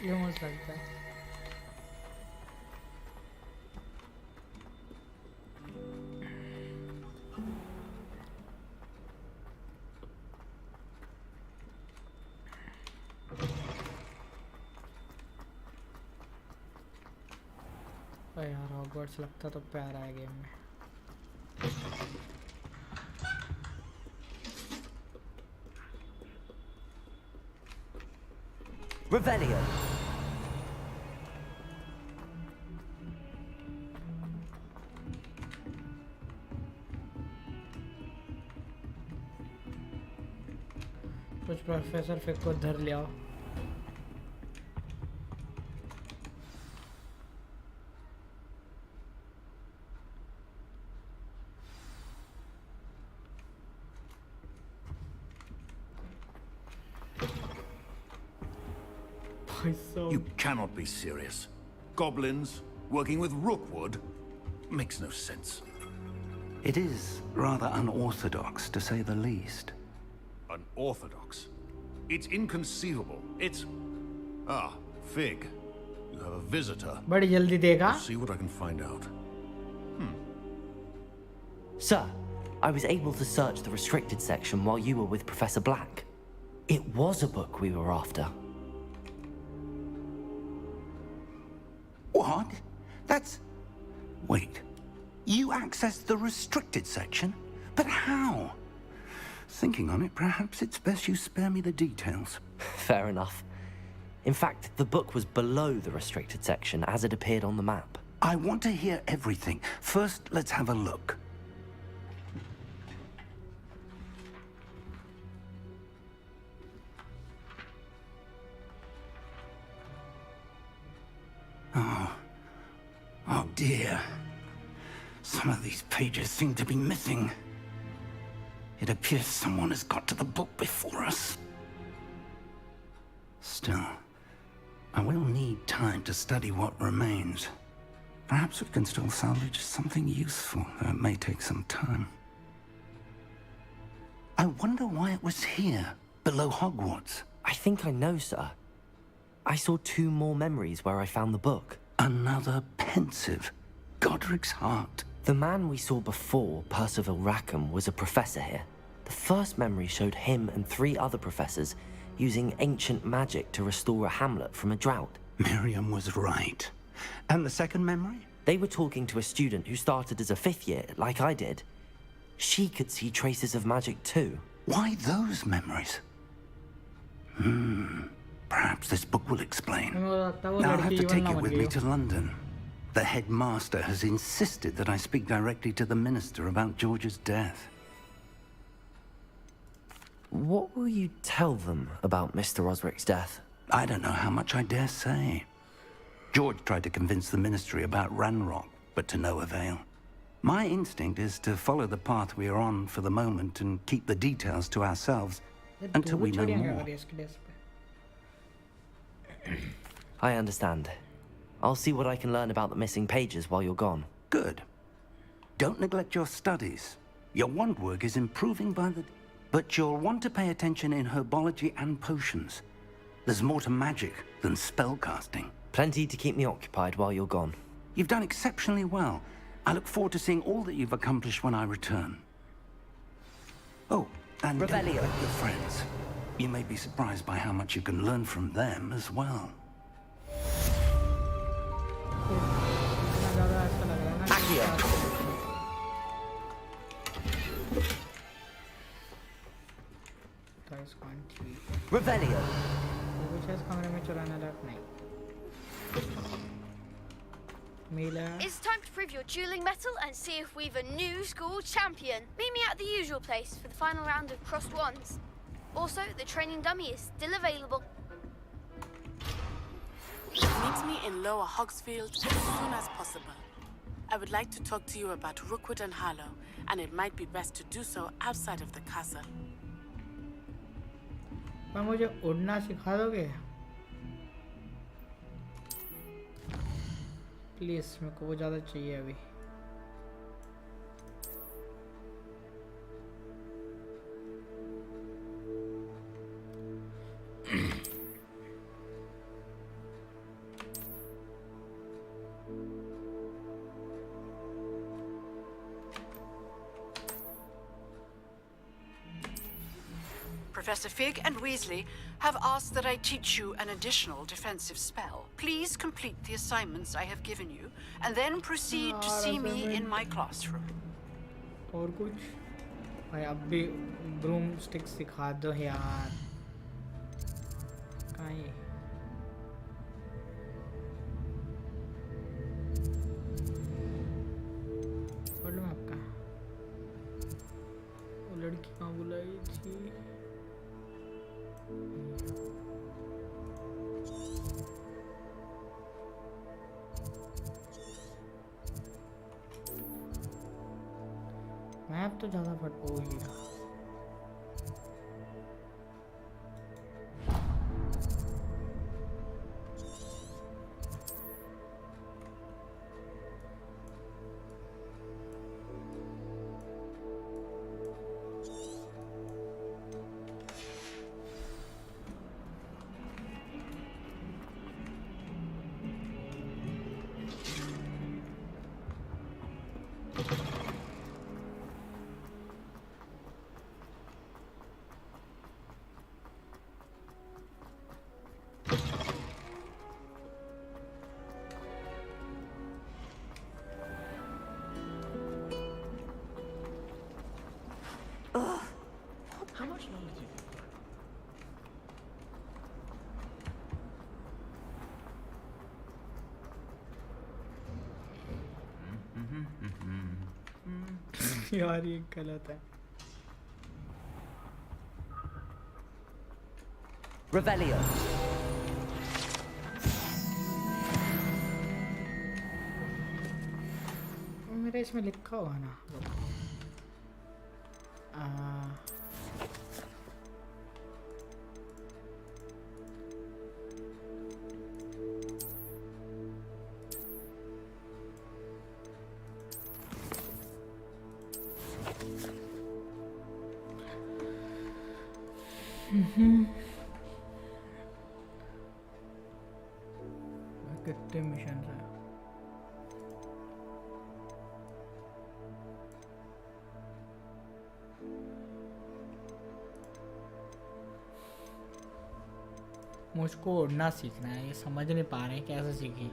Speaker 1: ये मस्त लगता है। यार हॉगवर्ट्स लगता तो प्यारा है गेम में।
Speaker 18: Revelio.
Speaker 1: कुछ प्रोफेसर फिक को धर लिया।
Speaker 13: You cannot be serious. Goblins working with Rookwood makes no sense.
Speaker 24: It is rather unorthodox, to say the least.
Speaker 13: Unorthodox? It's inconceivable. It's... Ah, Fig. You have a visitor.
Speaker 1: बड़ी जल्दी देगा।
Speaker 13: I'll see what I can find out.
Speaker 4: Sir, I was able to search the restricted section while you were with Professor Black. It was a book we were after.
Speaker 23: What? That's... Wait. You accessed the restricted section? But how? Thinking on it, perhaps it's best you spare me the details.
Speaker 4: Fair enough. In fact, the book was below the restricted section as it appeared on the map.
Speaker 23: I want to hear everything. First, let's have a look. Oh dear. Some of these pages seem to be missing. It appears someone has got to the book before us. Still,
Speaker 24: I will need time to study what remains. Perhaps we can still salvage something useful, though it may take some time. I wonder why it was here, below Hogwarts.
Speaker 4: I think I know, sir. I saw 2 more memories where I found the book.
Speaker 24: Another pensive. Godric's heart.
Speaker 4: The man we saw before, Percival Rackham, was a professor here. The first memory showed him and 3 other professors using ancient magic to restore a hamlet from a drought.
Speaker 24: Miriam was right. And the second memory?
Speaker 4: They were talking to a student who started as a 5th year, like I did. She could see traces of magic too.
Speaker 24: Why those memories? Perhaps this book will explain. Now I'll have to take it with me to London. The headmaster has insisted that I speak directly to the minister about George's death.
Speaker 4: What will you tell them about Mr. Osric's death?
Speaker 24: I don't know how much I dare say. George tried to convince the ministry about Ranrock, but to no avail. My instinct is to follow the path we are on for the moment and keep the details to ourselves until we know more.
Speaker 4: I understand. I'll see what I can learn about the missing pages while you're gone.
Speaker 24: Good. Don't neglect your studies. Your wand work is improving by the... But you'll want to pay attention in herbology and potions. There's more to magic than spellcasting.
Speaker 4: Plenty to keep me occupied while you're gone.
Speaker 24: You've done exceptionally well. I look forward to seeing all that you've accomplished when I return. Oh, and don't neglect your friends. You may be surprised by how much you can learn from them as well.
Speaker 18: Revelio.
Speaker 3: It's time to prove your dueling mettle and see if we've a new school champion. Meet me at the usual place for the final round of crossed wands. Also, the training dummy is still available.
Speaker 9: Meet me in Lower Hogsfield as soon as possible. I would like to talk to you about Rookwood and Harlow, and it might be best to do so outside of the castle.
Speaker 1: मुझे उड़ना सिखा दोगे? Please मेरे को वो ज़्यादा चाहिए अभी.
Speaker 17: Professor Fig and Weasley have asked that I teach you an additional defensive spell. Please complete the assignments I have given you, and then proceed to see me in my classroom.
Speaker 1: और कुछ? भाई अब भी broomstick सिखा दो यार. कहाँ ये? पढ़ लो आपका. वो लड़की कहाँ बुलाई थी? मैप तो ज़्यादा फट हो ही रहा. यार ये गलत है.
Speaker 18: Revelio.
Speaker 1: मेरे इसमें लिखा हुआ ना. कितने मिशन है? मुझको उड़ना सीखना है, ये समझ नहीं पा रहे हैं कैसे सीखें।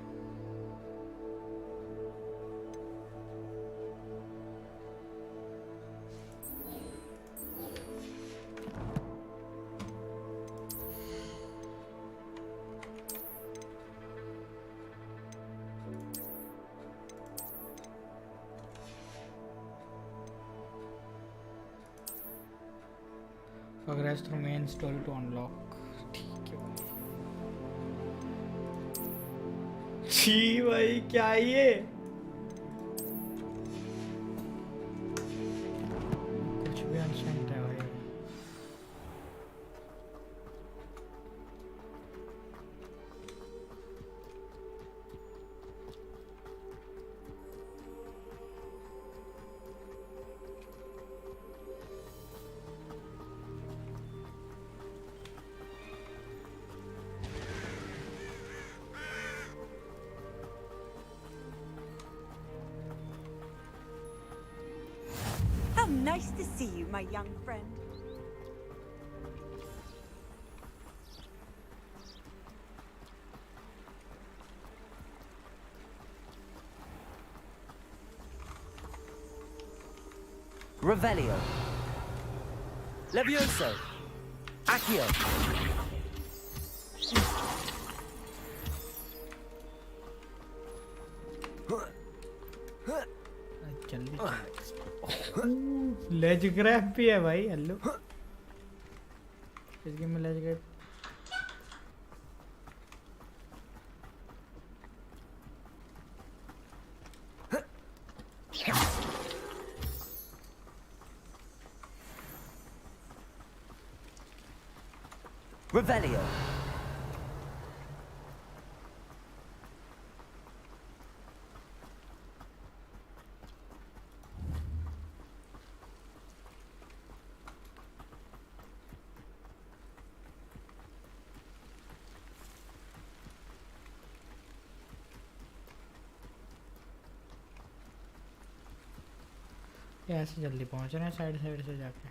Speaker 1: Progress through main story to unlock. ठीक है भाई। छी भाई क्या ये? कुछ भी अनसेंट है भाई।
Speaker 2: How nice to see you, my young friend.
Speaker 18: Revelio. Levioso. Accio.
Speaker 1: Lay's grab भी है भाई। हेलो, इस गेम में लेज ग्रैप।
Speaker 18: Revelio.
Speaker 1: ऐसे जल्दी पहुंच रहे हैं साइड साइड से जाके।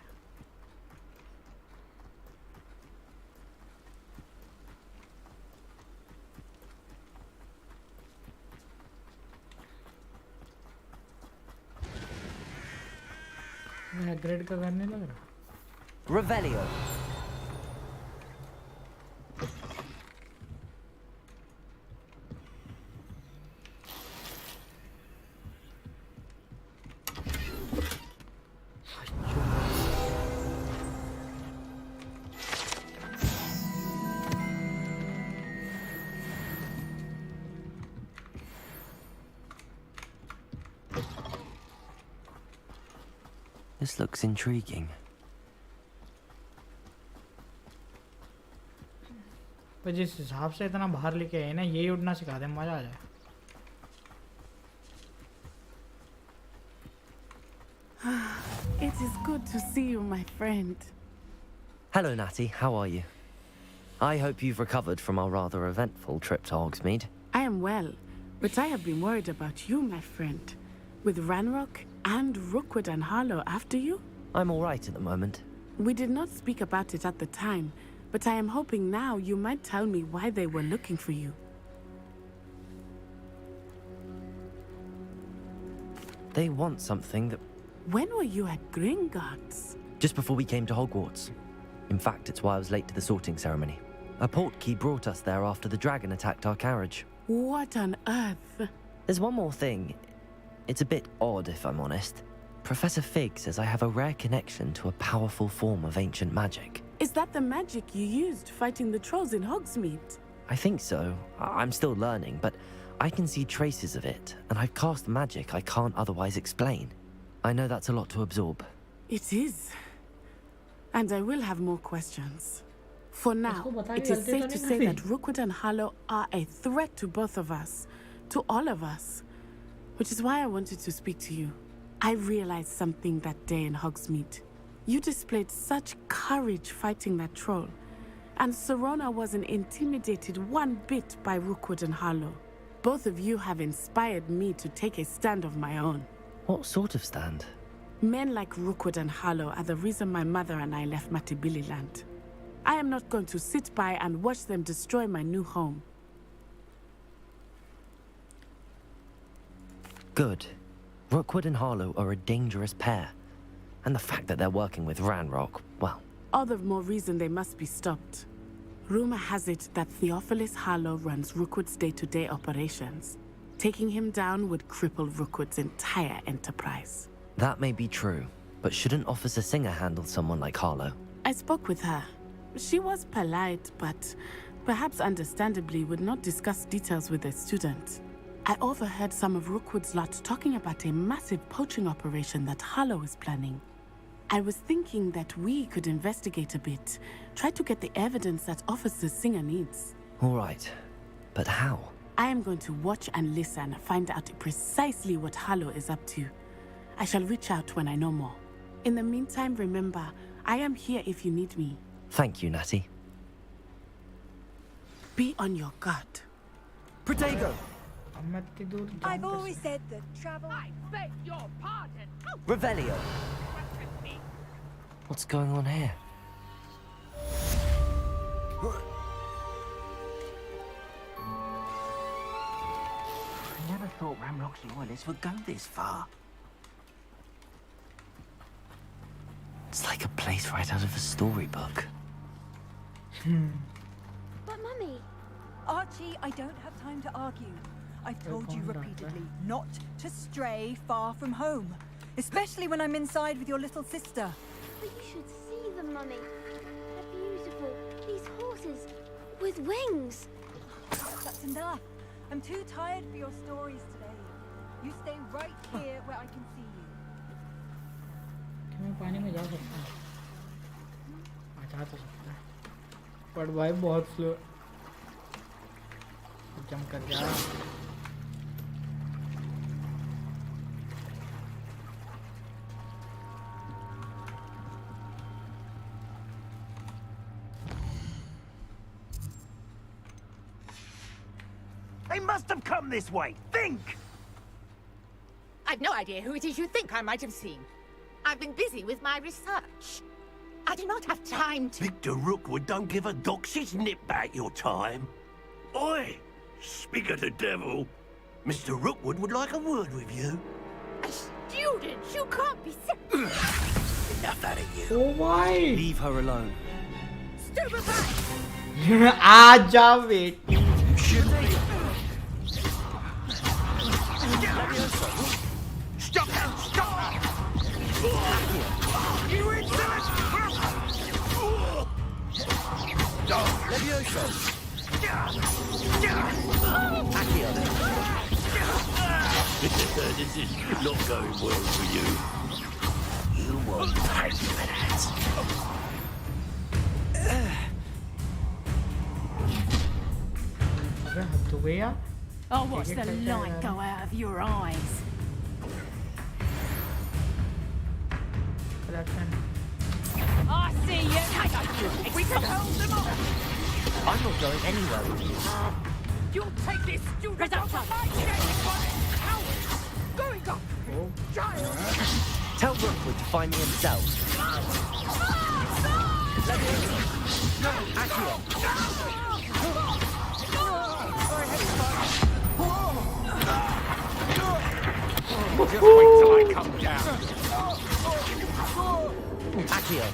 Speaker 1: मैं ग्रेड का करने लग रहा।
Speaker 18: Revelio. This looks intriguing.
Speaker 1: पर जिस हिसाब से इतना बाहर लेके आए ना, यही उड़ना सिखा दे, मजा आ जाए।
Speaker 9: It is good to see you, my friend.
Speaker 4: Hello, Natty. How are you? I hope you've recovered from our rather eventful trip to Hogsmeade.
Speaker 9: I am well, but I have been worried about you, my friend. With Ranrock and Rookwood and Harlow after you?
Speaker 4: I'm all right at the moment.
Speaker 9: We did not speak about it at the time, but I am hoping now you might tell me why they were looking for you.
Speaker 4: They want something that...
Speaker 9: When were you at Gringotts?
Speaker 4: Just before we came to Hogwarts. In fact, it's why I was late to the sorting ceremony. A portkey brought us there after the dragon attacked our carriage.
Speaker 9: What on earth?
Speaker 4: There's one more thing. It's a bit odd, if I'm honest. Professor Fig says I have a rare connection to a powerful form of ancient magic.
Speaker 9: Is that the magic you used fighting the trolls in Hogsmeade?
Speaker 4: I think so. I'm still learning, but I can see traces of it, and I've cast magic I can't otherwise explain. I know that's a lot to absorb.
Speaker 9: It is. And I will have more questions. For now, it is safe to say that Rookwood and Harlow are a threat to both of us. To all of us. Which is why I wanted to speak to you. I realized something that day in Hogsmeade. You displayed such courage fighting that troll, and Serona wasn't intimidated one bit by Rookwood and Harlow. Both of you have inspired me to take a stand of my own.
Speaker 4: What sort of stand?
Speaker 9: Men like Rookwood and Harlow are the reason my mother and I left Matibili land. I am not going to sit by and watch them destroy my new home.
Speaker 4: Good. Rookwood and Harlow are a dangerous pair. And the fact that they're working with Ranrock, well...
Speaker 9: All the more reason they must be stopped. Rumor has it that Theophilus Harlow runs Rookwood's day-to-day operations. Taking him down would cripple Rookwood's entire enterprise.
Speaker 4: That may be true, but shouldn't Officer Singer handle someone like Harlow?
Speaker 9: I spoke with her. She was polite, but perhaps understandably would not discuss details with a student. I overheard some of Rookwood's lot talking about a massive poaching operation that Harlow is planning. I was thinking that we could investigate a bit, try to get the evidence that Officer Singer needs.
Speaker 4: All right, but how?
Speaker 9: I am going to watch and listen, find out precisely what Harlow is up to. I shall reach out when I know more. In the meantime, remember, I am here if you need me.
Speaker 4: Thank you, Natty.
Speaker 9: Be on your guard.
Speaker 18: Protego!
Speaker 6: I've always said that travel...
Speaker 2: I beg your pardon.
Speaker 18: Revelio!
Speaker 4: What's going on here?
Speaker 12: I never thought Ranrock's loyalists would go this far.
Speaker 4: It's like a place right out of a storybook.
Speaker 3: But Mummy...
Speaker 6: Archie, I don't have time to argue. I've told you repeatedly not to stray far from home. Especially when I'm inside with your little sister.
Speaker 3: But you should see them, Mummy. They're beautiful. These horses with wings.
Speaker 6: That's enough. I'm too tired for your stories today. You stay right here where I can see you.
Speaker 1: मैं पानी में जा सकता हूँ जा तो सकता है पर भाई बहुत स्लो जंप कर जा
Speaker 12: They must have come this way. Think!
Speaker 2: I've no idea who it is you think I might have seen. I've been busy with my research. I do not have time to...
Speaker 13: Victor Rookwood don't give a doxy's nip back your time. Oi! Speak of the devil. Mr. Rookwood would like a word with you.
Speaker 2: A student? You can't be sick.
Speaker 13: Enough out of you.
Speaker 1: Oh my!
Speaker 18: Leave her alone.
Speaker 2: Stupefy!
Speaker 1: आजा बेटी
Speaker 12: Stop! Stop! You insolent!
Speaker 18: Levioso!
Speaker 13: This is not going well for you.
Speaker 12: You won't pay for that.
Speaker 1: अबे हद हो गई यार
Speaker 2: I'll watch the light go out of your eyes. I see you. We can hold them off.
Speaker 18: I'm not going anywhere with you.
Speaker 2: You'll take this student out of my cowards. Going up. Child.
Speaker 18: Tell Rookwood to find me himself.
Speaker 12: Just wait till I come down.
Speaker 18: Accio.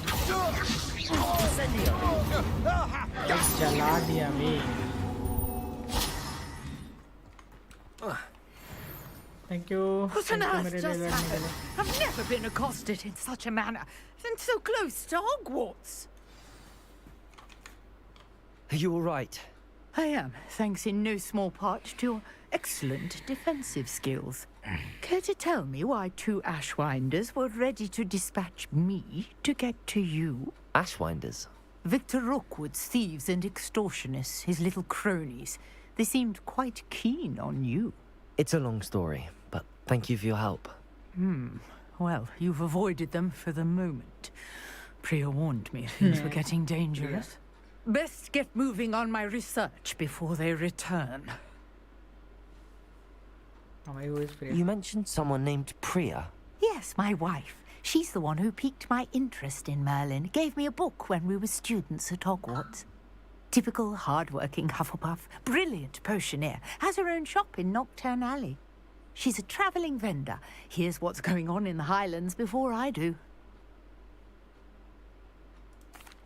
Speaker 18: Incendio.
Speaker 1: जला दिया बे Thank you.
Speaker 2: What on earth just happened? I've never been accosted in such a manner, and so close to Hogwarts.
Speaker 18: Are you all right?
Speaker 22: I am, thanks in no small part to your excellent defensive skills. Care to tell me why two Ashwinders were ready to dispatch me to get to you?
Speaker 4: Ashwinders?
Speaker 22: Victor Rookwood's thieves and extortionists, his little cronies. They seemed quite keen on you.
Speaker 4: It's a long story, but thank you for your help.
Speaker 22: Well, you've avoided them for the moment. Priya warned me things were getting dangerous. Best get moving on my research before they return.
Speaker 1: Who is Priya?
Speaker 4: You mentioned someone named Priya.
Speaker 22: Yes, my wife. She's the one who piqued my interest in Merlin. Gave me a book when we were students at Hogwarts. Typical hard-working Hufflepuff, brilliant potioneer, has her own shop in Nocturne Alley. She's a travelling vendor. Hears what's going on in the Highlands before I do.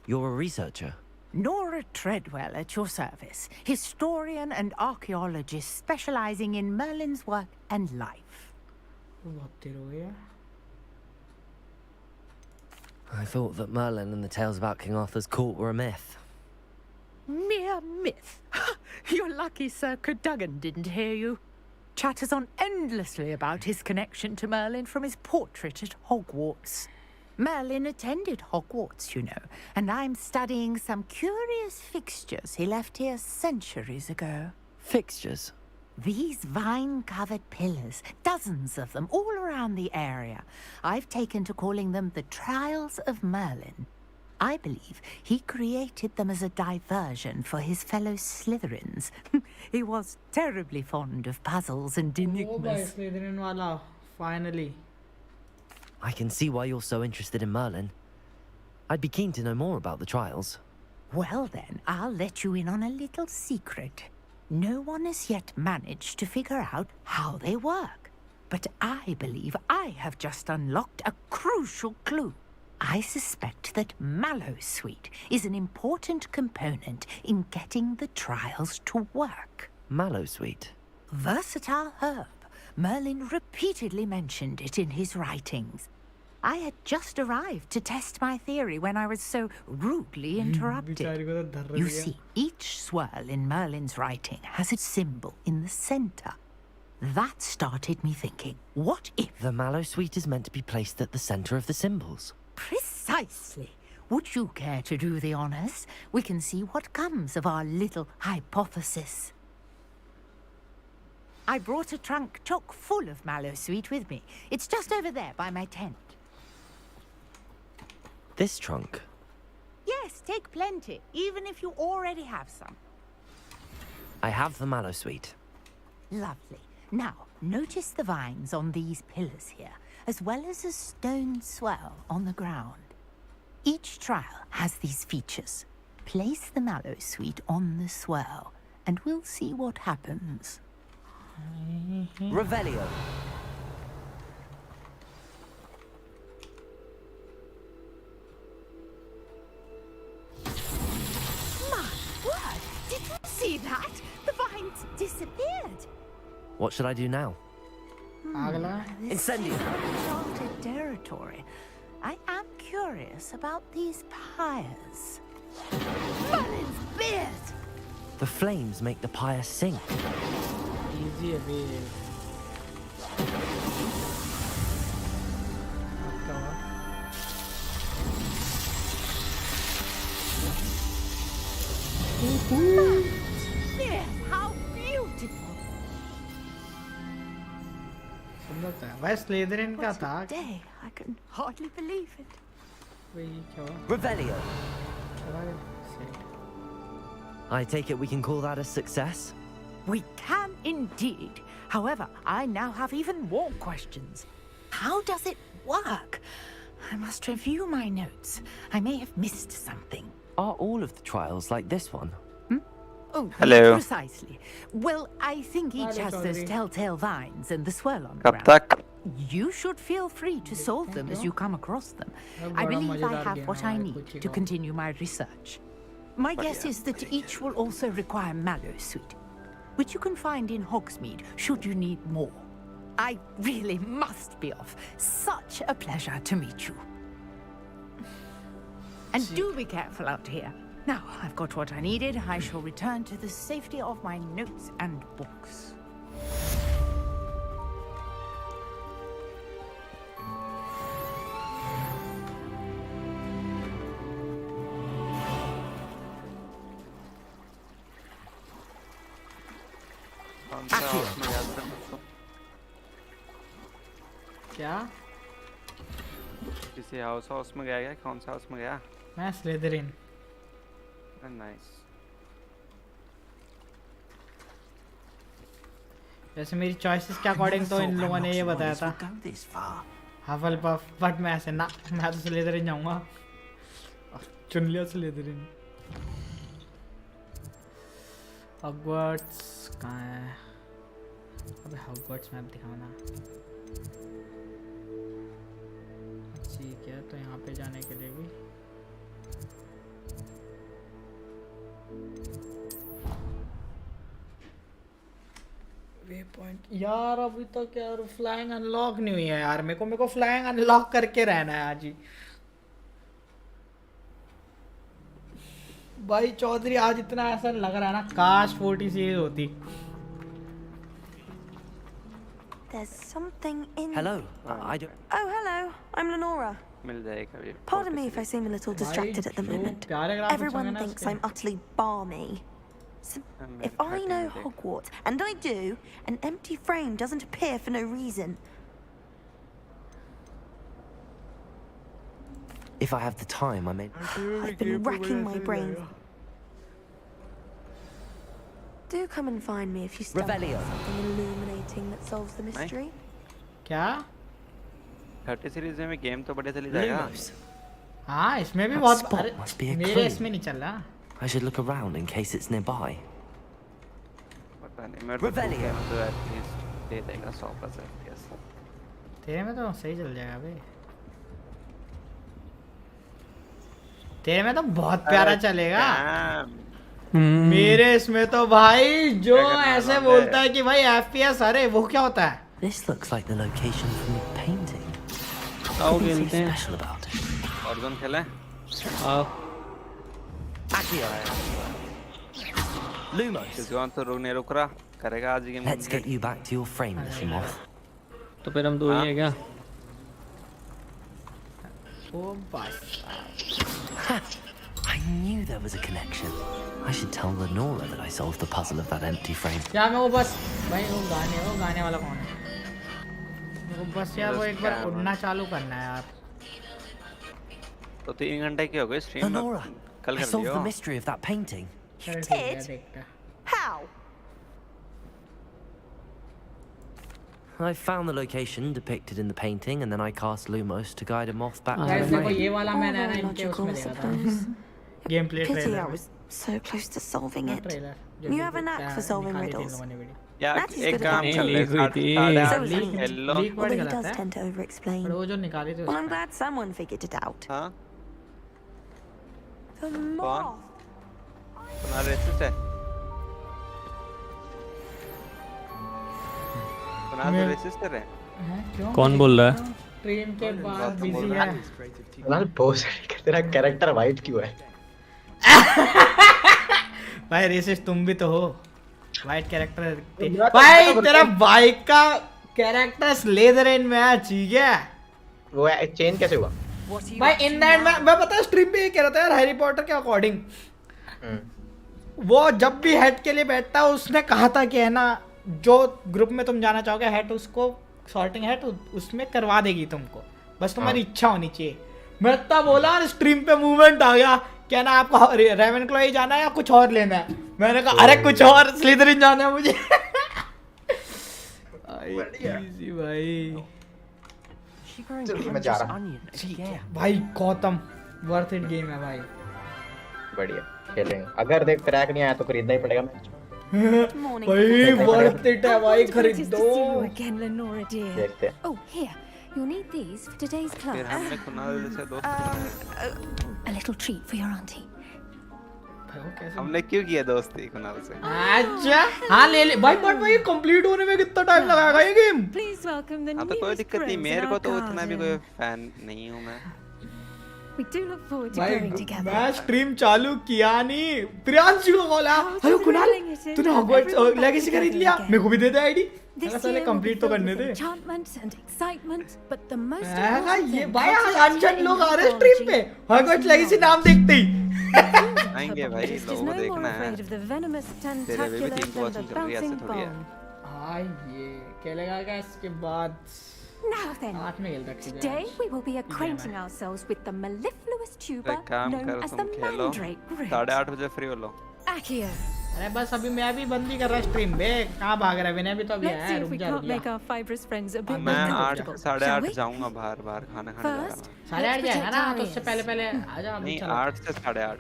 Speaker 4: You're a researcher?
Speaker 22: Nora Treadwell at your service. Historian and archaeologist specialising in Merlin's work and life.
Speaker 4: I thought that Merlin and the tales about King Arthur's court were a myth.
Speaker 22: Mere myth. You're lucky Sir Cadogan didn't hear you. Chatters on endlessly about his connection to Merlin from his portrait at Hogwarts. Merlin attended Hogwarts, you know, and I'm studying some curious fixtures he left here centuries ago.
Speaker 4: Fixtures?
Speaker 22: These vine-covered pillars, dozens of them, all around the area. I've taken to calling them the Trials of Merlin. I believe he created them as a diversion for his fellow Slytherins. He was terribly fond of puzzles and enigmas.
Speaker 1: Slytherin wala, finally.
Speaker 4: I can see why you're so interested in Merlin. I'd be keen to know more about the trials.
Speaker 22: Well then, I'll let you in on a little secret. No one has yet managed to figure out how they work. But I believe I have just unlocked a crucial clue. I suspect that Mallowsweet is an important component in getting the trials to work.
Speaker 4: Mallowsweet?
Speaker 22: Versatile herb. Merlin repeatedly mentioned it in his writings. I had just arrived to test my theory when I was so rudely interrupted. You see, each swirl in Merlin's writing has its symbol in the center. That started me thinking, what if...
Speaker 4: The Mallowsweet is meant to be placed at the center of the symbols.
Speaker 22: Precisely. Would you care to do the honors? We can see what comes of our little hypothesis. I brought a trunk chock full of Mallowsweet with me. It's just over there by my tent.
Speaker 4: This trunk?
Speaker 22: Yes, take plenty, even if you already have some.
Speaker 4: I have the Mallowsweet.
Speaker 22: Lovely. Now, notice the vines on these pillars here, as well as a stone swirl on the ground. Each trial has these features. Place the Mallowsweet on the swirl, and we'll see what happens.
Speaker 4: Revelio.
Speaker 22: My word! Did you see that? The vines disappeared.
Speaker 4: What should I do now?
Speaker 22: Incendio. Uncharted territory. I am curious about these pyres. Merlin's beard!
Speaker 4: The flames make the pyre sink.
Speaker 1: Easy away.
Speaker 22: Yes, how beautiful!
Speaker 1: वह Slytherin का था
Speaker 22: Day, I can hardly believe it.
Speaker 4: Revelio. I take it we can call that a success?
Speaker 22: We can indeed. However, I now have even more questions. How does it work? I must review my notes. I may have missed something.
Speaker 4: Are all of the trials like this one?
Speaker 22: Oh,
Speaker 8: Hello.
Speaker 22: Precisely. Well, I think each has those
Speaker 1: sorry.
Speaker 22: telltale vines and the swirl on
Speaker 8: कब
Speaker 22: ground.
Speaker 8: तक?
Speaker 22: You should feel free to solve them as you come across them. I believe I have what I need to continue my research. My guess is that each will also require Mallowsweet, which you can find in Hogsmeade should you need more. I really must be off. Such a pleasure to meet you. And do be careful out here. Now, I've got what I needed. I shall return to the safety of my notes and books.
Speaker 1: क्या?
Speaker 8: किसी house में गया क्या? कौन सा house में गया?
Speaker 1: मैं स्लिदरिन।
Speaker 8: नाइस।
Speaker 1: वैसे मेरी चॉइसेस के अकॉर्डिंग तो इन लोगों ने ये बताया था हफलपफ, बट मैं ऐसे ना, मैं तो स्लिदरिन जाऊंगा। चुन लिया स्लिदरिन। हॉगवर्ट्स कहाँ है? अबे हॉगवर्ट्स मैप दिखाओ ना। ठीक है, तो यहाँ पे जाने के लिए भी वे पॉइंट यार। अभी तक यार फ्लाइंग अनलॉक नहीं हुई है यार। मेरे को फ्लाइंग अनलॉक करके रहना है आज ही। भाई चौधरी आज इतना ऐसा लग रहा है ना, काश 40 सीरीज होती।
Speaker 15: There's something in.
Speaker 18: Hello. I don't.
Speaker 15: Oh, hello. I'm Lenora.
Speaker 8: मिल जाएगा भी।
Speaker 15: Pardon me if I seem a little distracted at the moment. Everyone thinks I'm utterly balmy. So if I know Hogwarts, and I do, an empty frame doesn't appear for no reason.
Speaker 4: If I have the time, I may.
Speaker 15: I've been racking my brains. Do come and find me if you stumble on something illuminating that solves the mystery.
Speaker 1: क्या?
Speaker 8: 30 series में game तो बढ़िया चली जाएगा।
Speaker 1: हाँ, इसमें भी बहुत। अरे मेरे इसमें नहीं चल रहा।
Speaker 4: I should look around in case it's nearby.
Speaker 8: पता नहीं, मेरे को तो एटलीस्ट दे देगा 100% FPS।
Speaker 1: तेरे में तो सही चल जाएगा बे। तेरे में तो बहुत प्यारा चलेगा। मेरे इसमें तो भाई जो ऐसे बोलता है कि भाई FPS, अरे वो क्या होता है?
Speaker 4: This looks like the location from the painting.
Speaker 8: आओ
Speaker 4: Nothing
Speaker 8: खेलते हैं।
Speaker 4: special about it.
Speaker 8: RYZEN खेलें?
Speaker 18: आओ।
Speaker 4: Lumos.
Speaker 8: किसी तो रुकने रुक रहा करेगा आज game.
Speaker 4: Let's get you back to your frame, little moth.
Speaker 18: तो फिर हम दो ही हैं क्या?
Speaker 1: ओ बस।
Speaker 4: I knew there was a connection. I should tell Lenora that I solved the puzzle of that empty frame.
Speaker 1: क्या मैं वो बस भाई वो गाने वाला कौन है? वो बस यार वो एक बार उड़ना चालू करना है यार।
Speaker 8: तो 3 घंटे की हो गई स्ट्रीम।
Speaker 4: Lenora,
Speaker 8: कल
Speaker 4: I
Speaker 8: कर
Speaker 4: solved
Speaker 8: Leo.
Speaker 4: the mystery of that painting.
Speaker 15: You did? How?
Speaker 4: I found the location depicted in the painting, and then I cast Lumos to guide a moth back to
Speaker 1: Guys,
Speaker 4: the
Speaker 1: देखो
Speaker 4: frame.
Speaker 1: ये वाला मैंने ना इनके उसमें देखा था। Game play
Speaker 15: Pity I
Speaker 1: trailer.
Speaker 15: was so close to solving it.
Speaker 1: Trailer.
Speaker 15: You have a knack for solving riddles.
Speaker 8: या
Speaker 15: That is
Speaker 8: एक
Speaker 15: good
Speaker 8: काम
Speaker 15: enough.
Speaker 8: कर ले।
Speaker 15: So is
Speaker 8: hello.
Speaker 15: Although he does tend to over-explain.
Speaker 1: वो जो निकाली थी
Speaker 15: Well, I'm glad someone figured it out.
Speaker 8: हाँ।
Speaker 15: The
Speaker 8: कौन?
Speaker 15: moth.
Speaker 8: तुम्हारा रेसिस्ट है? तुम्हारा रेसिस्ट है?
Speaker 18: कौन बोल रहा है?
Speaker 1: ट्रेन के बाद बिजी है।
Speaker 19: लाल पोस्ट तेरा कैरेक्टर वाइट क्यों है?
Speaker 1: भाई रेसिस्ट तुम भी तो हो। वाइट कैरेक्टर भाई तेरा बाइक का कैरेक्टर स्लिदरिन में है, ठीक है?
Speaker 19: वो चेंज कैसे हुआ?
Speaker 1: भाई इन दैट मैं पता है स्ट्रीम पे ये कह रहा था यार, हैरी पॉटर के अकॉर्डिंग वो जब भी हेड के लिए बैठता है उसने कहा था कि है ना जो ग्रुप में तुम जाना चाहोगे हेड उसको सॉर्टिंग हेड उसमें करवा देगी तुमको, बस तुम्हारी इच्छा होनी चाहिए। मैं तब बोला स्ट्रीम पे मूवमेंट आ गया, क्या ना आपको रेवेनक्लॉ ही जाना है या कुछ और लेना है? मैंने कहा अरे कुछ और, स्लिदरिन जाना है मुझे। भाई
Speaker 19: मैं जा रहा हूं
Speaker 1: भाई गौतम वर्थ इट गेम है भाई,
Speaker 19: बढ़िया खेलेंगे। अगर देख क्रैक नहीं आया तो खरीदना ही पड़ेगा मैच।
Speaker 1: भाई वर्थ इट है भाई, खरीदो।
Speaker 19: देखते हैं।
Speaker 16: Oh, here. You'll need these for today's class.
Speaker 8: फिर हमने कुणाल से दोस्ती
Speaker 16: A little treat for your auntie.
Speaker 8: हमने क्यों किया दोस्ती कुणाल से?
Speaker 1: अच्छा हाँ ले ले भाई, बट भाई कंप्लीट होने में कितना टाइम लगाएगा ये गेम?
Speaker 16: Please welcome the
Speaker 8: हाँ तो कोई दिक्कत नहीं, मेरे को तो उतना भी कोई
Speaker 16: garden.
Speaker 8: फैन नहीं हूँ मैं।
Speaker 16: We do look forward to
Speaker 1: भाई
Speaker 16: growing together.
Speaker 1: मैं स्ट्रीम चालू किया नहीं, प्रियांशु को बोला हेलो कुणाल तूने हॉगवर्ट्स लेगेसी खरीद लिया, मेरे को भी दे दे आईडी।
Speaker 16: This
Speaker 1: साले
Speaker 16: year will be
Speaker 1: कंप्लीट तो
Speaker 16: filled
Speaker 1: करने
Speaker 16: with
Speaker 1: they.
Speaker 16: enchantment and excitement, but the most
Speaker 1: ये
Speaker 16: important
Speaker 1: भाई
Speaker 16: thing
Speaker 1: अनशन लोग आ रहे हैं स्ट्रीम पे, हॉगवर्ट्स लेगेसी नाम देखते ही।
Speaker 8: आएंगे भाई,
Speaker 16: is
Speaker 8: लोगों
Speaker 16: no
Speaker 8: को
Speaker 16: more
Speaker 8: देखना है।
Speaker 16: afraid of the venomous
Speaker 8: तेरे भी
Speaker 16: tentaculars
Speaker 8: team
Speaker 16: than the
Speaker 8: watching चल रही है, ऐसे
Speaker 16: bouncing
Speaker 8: थोड़ी है।
Speaker 16: bomb.
Speaker 1: हाँ ये क्या लगेगा इसके बाद
Speaker 7: Now then, today we will be acquainting ourselves with the mellifluous tuber known as the mandrake root.
Speaker 8: 8:30 बजे फ्री हो लो.
Speaker 7: Accio.
Speaker 1: अरे बस अभी मैं भी बंद ही कर रहा स्ट्रीम बे. कहाँ भाग रहा है विनय भी तो अभी
Speaker 7: Let's see
Speaker 1: है.
Speaker 7: if we can't make our fibrous friends a bit more
Speaker 8: मैं
Speaker 7: comfortable.
Speaker 8: 8:30 जाऊंगा बाहर खाना खाने जा रहा हूँ.
Speaker 1: 8:30 जाएगा ना तो उससे पहले आ जा.
Speaker 8: नहीं 8 से 8:30.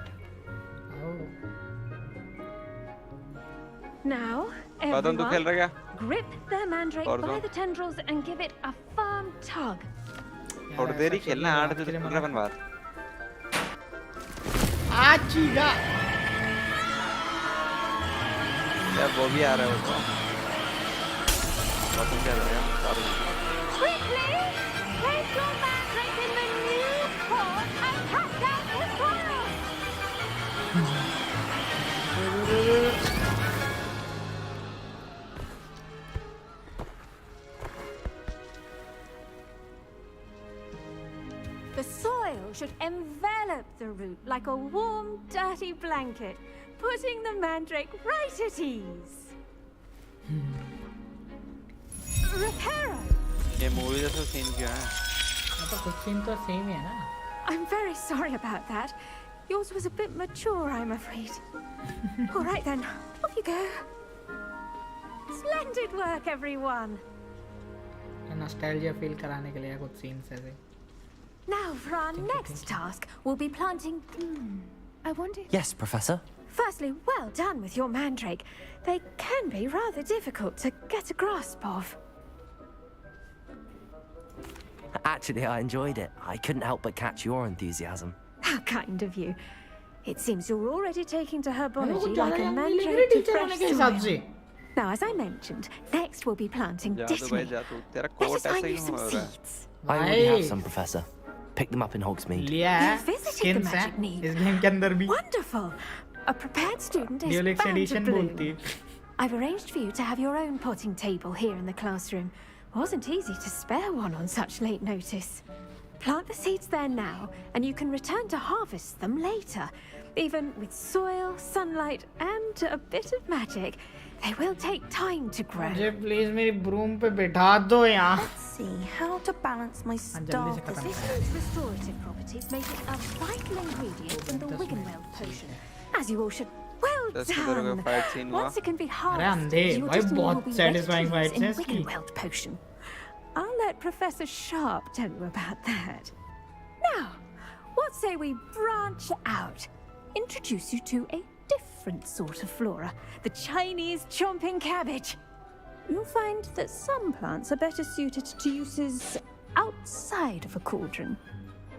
Speaker 7: Now,
Speaker 8: Badon, तू खेल रहा क्या?
Speaker 7: grip the mandrake by the tendrils and give it a firm tug.
Speaker 8: थोड़ी देर ही खेलना है. 8 से 15 बार.
Speaker 1: आचीगा.
Speaker 8: यार वो भी आ रहा है वो. बहुत क्या लग रहा है.
Speaker 7: Quickly, place your mandrake in the new pot and cast out the soil. The soil should envelop the root like a warm, dirty blanket, putting the mandrake right at ease. Reparo!
Speaker 8: ये movie जैसा scene क्यों है?
Speaker 1: तो कुछ scene तो same ही है ना.
Speaker 7: I'm very sorry about that. Yours was a bit mature, I'm afraid. All right then, off you go. Splendid work, everyone.
Speaker 1: Nostalgia feel कराने के लिए कुछ सीन्स ऐसे.
Speaker 7: Now for our next task, we'll be planting. I wonder.
Speaker 4: Yes, Professor.
Speaker 7: Firstly, well done with your mandrake. They can be rather difficult to get a grasp of.
Speaker 4: Actually, I enjoyed it. I couldn't help but catch your enthusiasm.
Speaker 7: How kind of you. It seems you're already taking to herbology like a mandrake to fresh soil. Now, as I mentioned, next we'll be planting dittany. Let us find you some seeds.
Speaker 4: I already have some, Professor. Pick them up in Hogsmeade.
Speaker 7: You visited the magic need. Wonderful. A prepared student is bound to bloom. I've arranged for you to have your own potting table here in the classroom. Wasn't easy to spare one on such late notice. Plant the seeds there now, and you can return to harvest them later. Even with soil, sunlight, and a bit of magic, they will take time to grow.
Speaker 1: Please, मेरी broom पे बैठा दो यहाँ.
Speaker 15: Let's see how to balance my starters.
Speaker 7: This restorative properties make it a vital ingredient in the Wiggenweld potion. As you all should. Well done. Once it can be harvested, your destiny will be
Speaker 1: satisfying
Speaker 7: ready to use in Wiggenweld potion. I'll let Professor Sharp tell you about that. Now, what say we branch out? Introduce you to a different sort of flora, the Chinese chomping cabbage. You'll find that some plants are better suited to uses outside of a cauldron.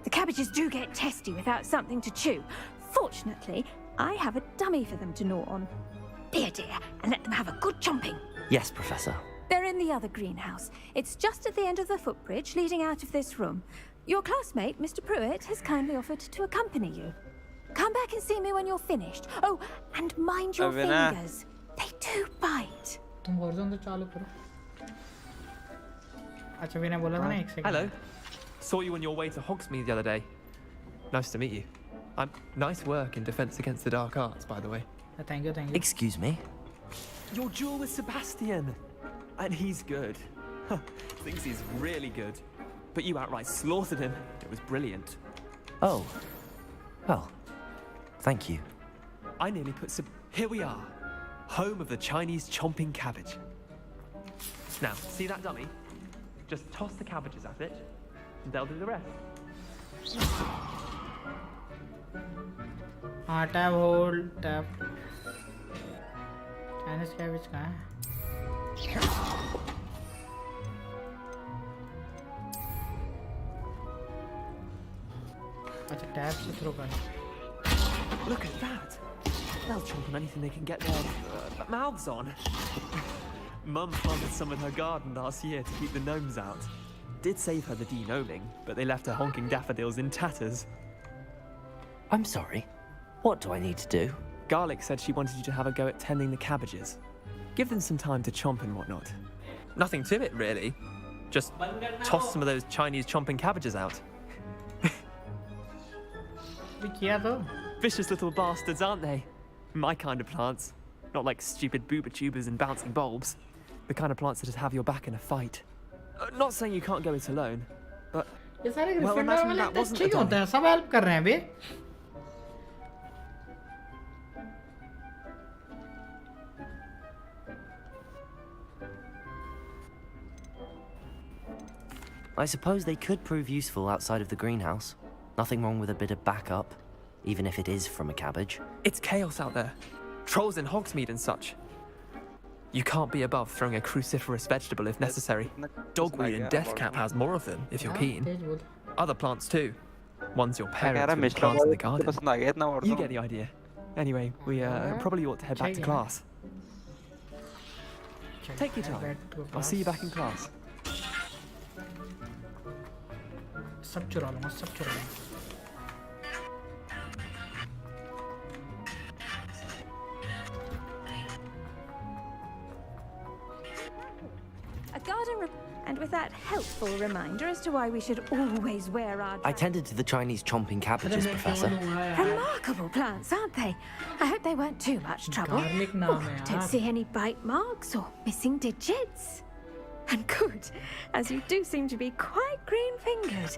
Speaker 7: The cabbages do get testy without something to chew. Fortunately, I have a dummy for them to gnaw on. Be a dear and let them have a good chomping.
Speaker 4: Yes, Professor.
Speaker 7: They're in the other greenhouse. It's just at the end of the footbridge leading out of this room. Your classmate, Mr. Pruitt, has kindly offered to accompany you. Come back and see me when you're finished. Oh, and mind your fingers. They do bite.
Speaker 1: तुम version तो चालू करो. अच्छा मैंने बोला था ना एक second.
Speaker 10: Hello. Saw you on your way to Hogsmeade the other day. Nice to meet you. Nice work in Defense Against the Dark Arts, by the way.
Speaker 1: Thank you, thank you.
Speaker 10: Excuse me? Your duel with Sebastian. And he's good. Thinks he's really good. But you outright slaughtered him. It was brilliant.
Speaker 4: Oh. Well, thank you.
Speaker 10: I nearly put some... Here we are. Home of the Chinese chomping cabbage. Now, see that dummy? Just toss the cabbages at it, and they'll do the rest.
Speaker 1: Tab, hold, tab. Chinese cabbage कहाँ है? अच्छा tab से throw कर.
Speaker 10: Look at that! They'll chomp on anything they can get their mouths on. Mum planted some in her garden last year to keep the gnomes out. Did save her the de-gnoming, but they left her honking daffodils in tatters.
Speaker 4: I'm sorry. What do I need to do?
Speaker 10: Garlic said she wanted you to have a go at tending the cabbages. Give them some time to chomp and whatnot. Nothing to it, really. Just toss some of those Chinese chomping cabbages out. Vicious little bastards, aren't they? My kind of plants. Not like stupid booba tubers and bouncing bulbs. The kind of plants that just have your back in a fight. Not saying you can't go it alone, but
Speaker 1: ये सारे
Speaker 10: well,
Speaker 1: Gryffindor
Speaker 10: imagine
Speaker 1: वाले
Speaker 10: that
Speaker 1: इतने
Speaker 10: wasn't
Speaker 1: अच्छे
Speaker 10: a
Speaker 1: क्यों होते हैं?
Speaker 10: dummy.
Speaker 1: सब help कर रहे हैं बे.
Speaker 4: I suppose they could prove useful outside of the greenhouse. Nothing wrong with a bit of backup, even if it is from a cabbage.
Speaker 10: It's chaos out there. Trolls in Hogsmeade and such. You can't be above throwing a cruciferous vegetable if necessary. Dogweed and deathcap has more of them, if you're keen. Other plants too. Ones your parents would plant in the garden. You get the idea. Anyway, we probably ought to head back to class. Take your time. I'll see you back in class.
Speaker 1: सब चुरा लूँगा, सब चुरा लूँगा.
Speaker 7: A garden and with that helpful reminder as to why we should always wear our...
Speaker 4: I tended to the Chinese chomping cabbages, Professor.
Speaker 7: Remarkable plants, aren't they? I hope they weren't too much trouble.
Speaker 1: Garlic naam hai yaar.
Speaker 7: Don't see any bite marks or missing digits. And good, as you do seem to be quite green-fingered.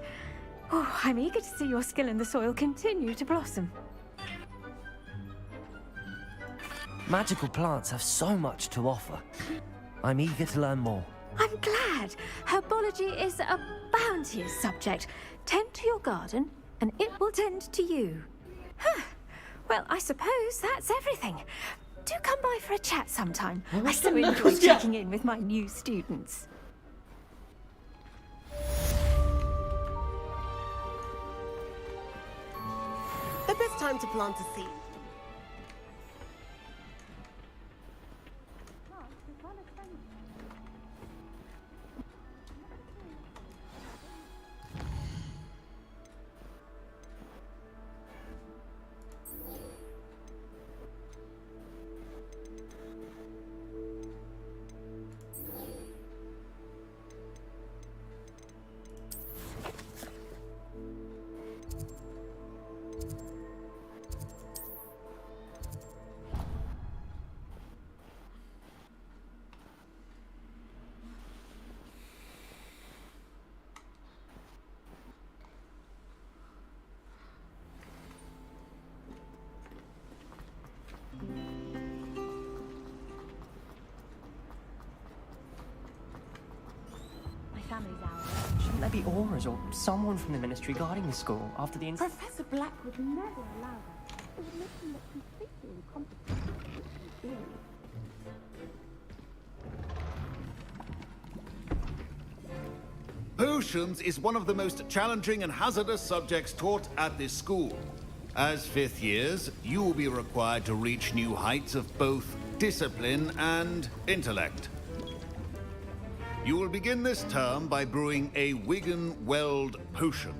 Speaker 7: Oh, I'm eager to see your skill in the soil continue to blossom.
Speaker 4: Magical plants have so much to offer. I'm eager to learn more.
Speaker 7: I'm glad. Herbology is a bounteous subject. Tend to your garden, and it will tend to you. Huh. Well, I suppose that's everything. Do come by for a chat sometime. I so enjoy checking in with my new students.
Speaker 5: The best time to plant a seed.
Speaker 11: Shouldn't there be auras or someone from the ministry guarding the school after the incident?
Speaker 20: Professor Black would never allow that. It would make him look completely incompetent.
Speaker 13: Potions is one of the most challenging and hazardous subjects taught at this school. As fifth years, you will be required to reach new heights of both discipline and intellect. You will begin this term by brewing a Wigan-Weld potion.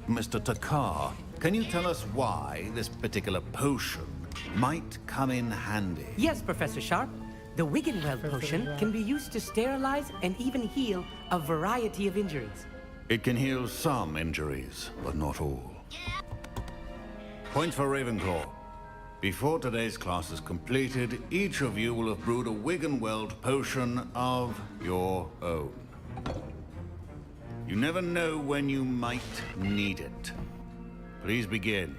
Speaker 13: Mr. Takar, can you tell us why this particular potion might come in handy?
Speaker 21: Yes, Professor Sharp. The Wigan-Weld potion can be used to sterilize and even heal a variety of injuries.
Speaker 13: It can heal some injuries, but not all. Point for Ravenclaw. Before today's class is completed, each of you will have brewed a Wigan-Weld potion of your own. You never know when you might need it. Please begin.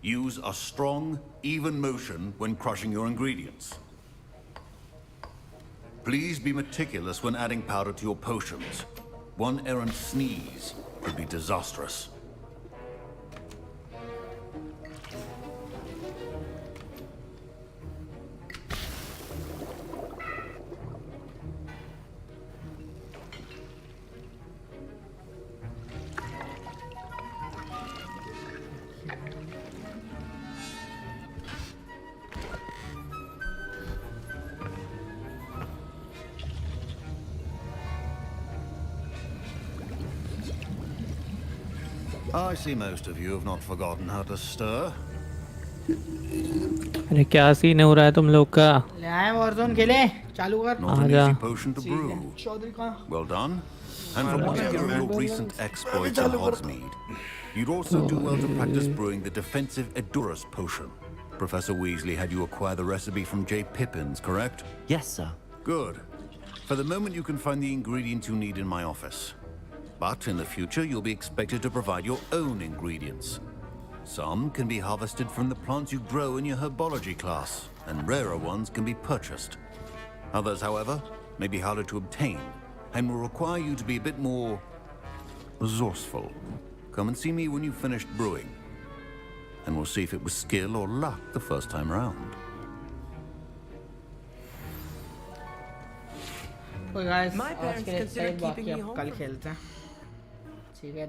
Speaker 13: Use a strong, even motion when crushing your ingredients. Please be meticulous when adding powder to your potions. One errant sneeze could be disastrous. I see most of you have not forgotten how to stir.
Speaker 18: अरे क्या scene हो रहा है तुम लोग का?
Speaker 1: ले आए वॉरज़ोन खेले, चालू कर.
Speaker 13: Not an easy potion to brew.
Speaker 1: Chaudhary कहाँ?
Speaker 13: Well done. And from what I hear of your recent exploits in Hogsmeade, You'd also do well to practice brewing the defensive Edurus potion. Professor Weasley had you acquire the recipe from J. Pippin's, correct?
Speaker 4: Yes, sir.
Speaker 13: Good. For the moment, you can find the ingredients you need in my office. But in the future, you'll be expected to provide your own ingredients. Some can be harvested from the plants you grow in your herbology class, and rarer ones can be purchased. Others, however, may be harder to obtain, and will require you to be a bit more resourceful. Come and see me when you've finished brewing, and we'll see if it was skill or luck the first time round.
Speaker 1: तो guys
Speaker 10: My
Speaker 1: आज
Speaker 10: parents
Speaker 1: के लिए
Speaker 10: consider
Speaker 1: बाकी
Speaker 10: keeping me
Speaker 1: अब
Speaker 10: home
Speaker 1: कल
Speaker 10: from-
Speaker 1: खेलते हैं ठीक है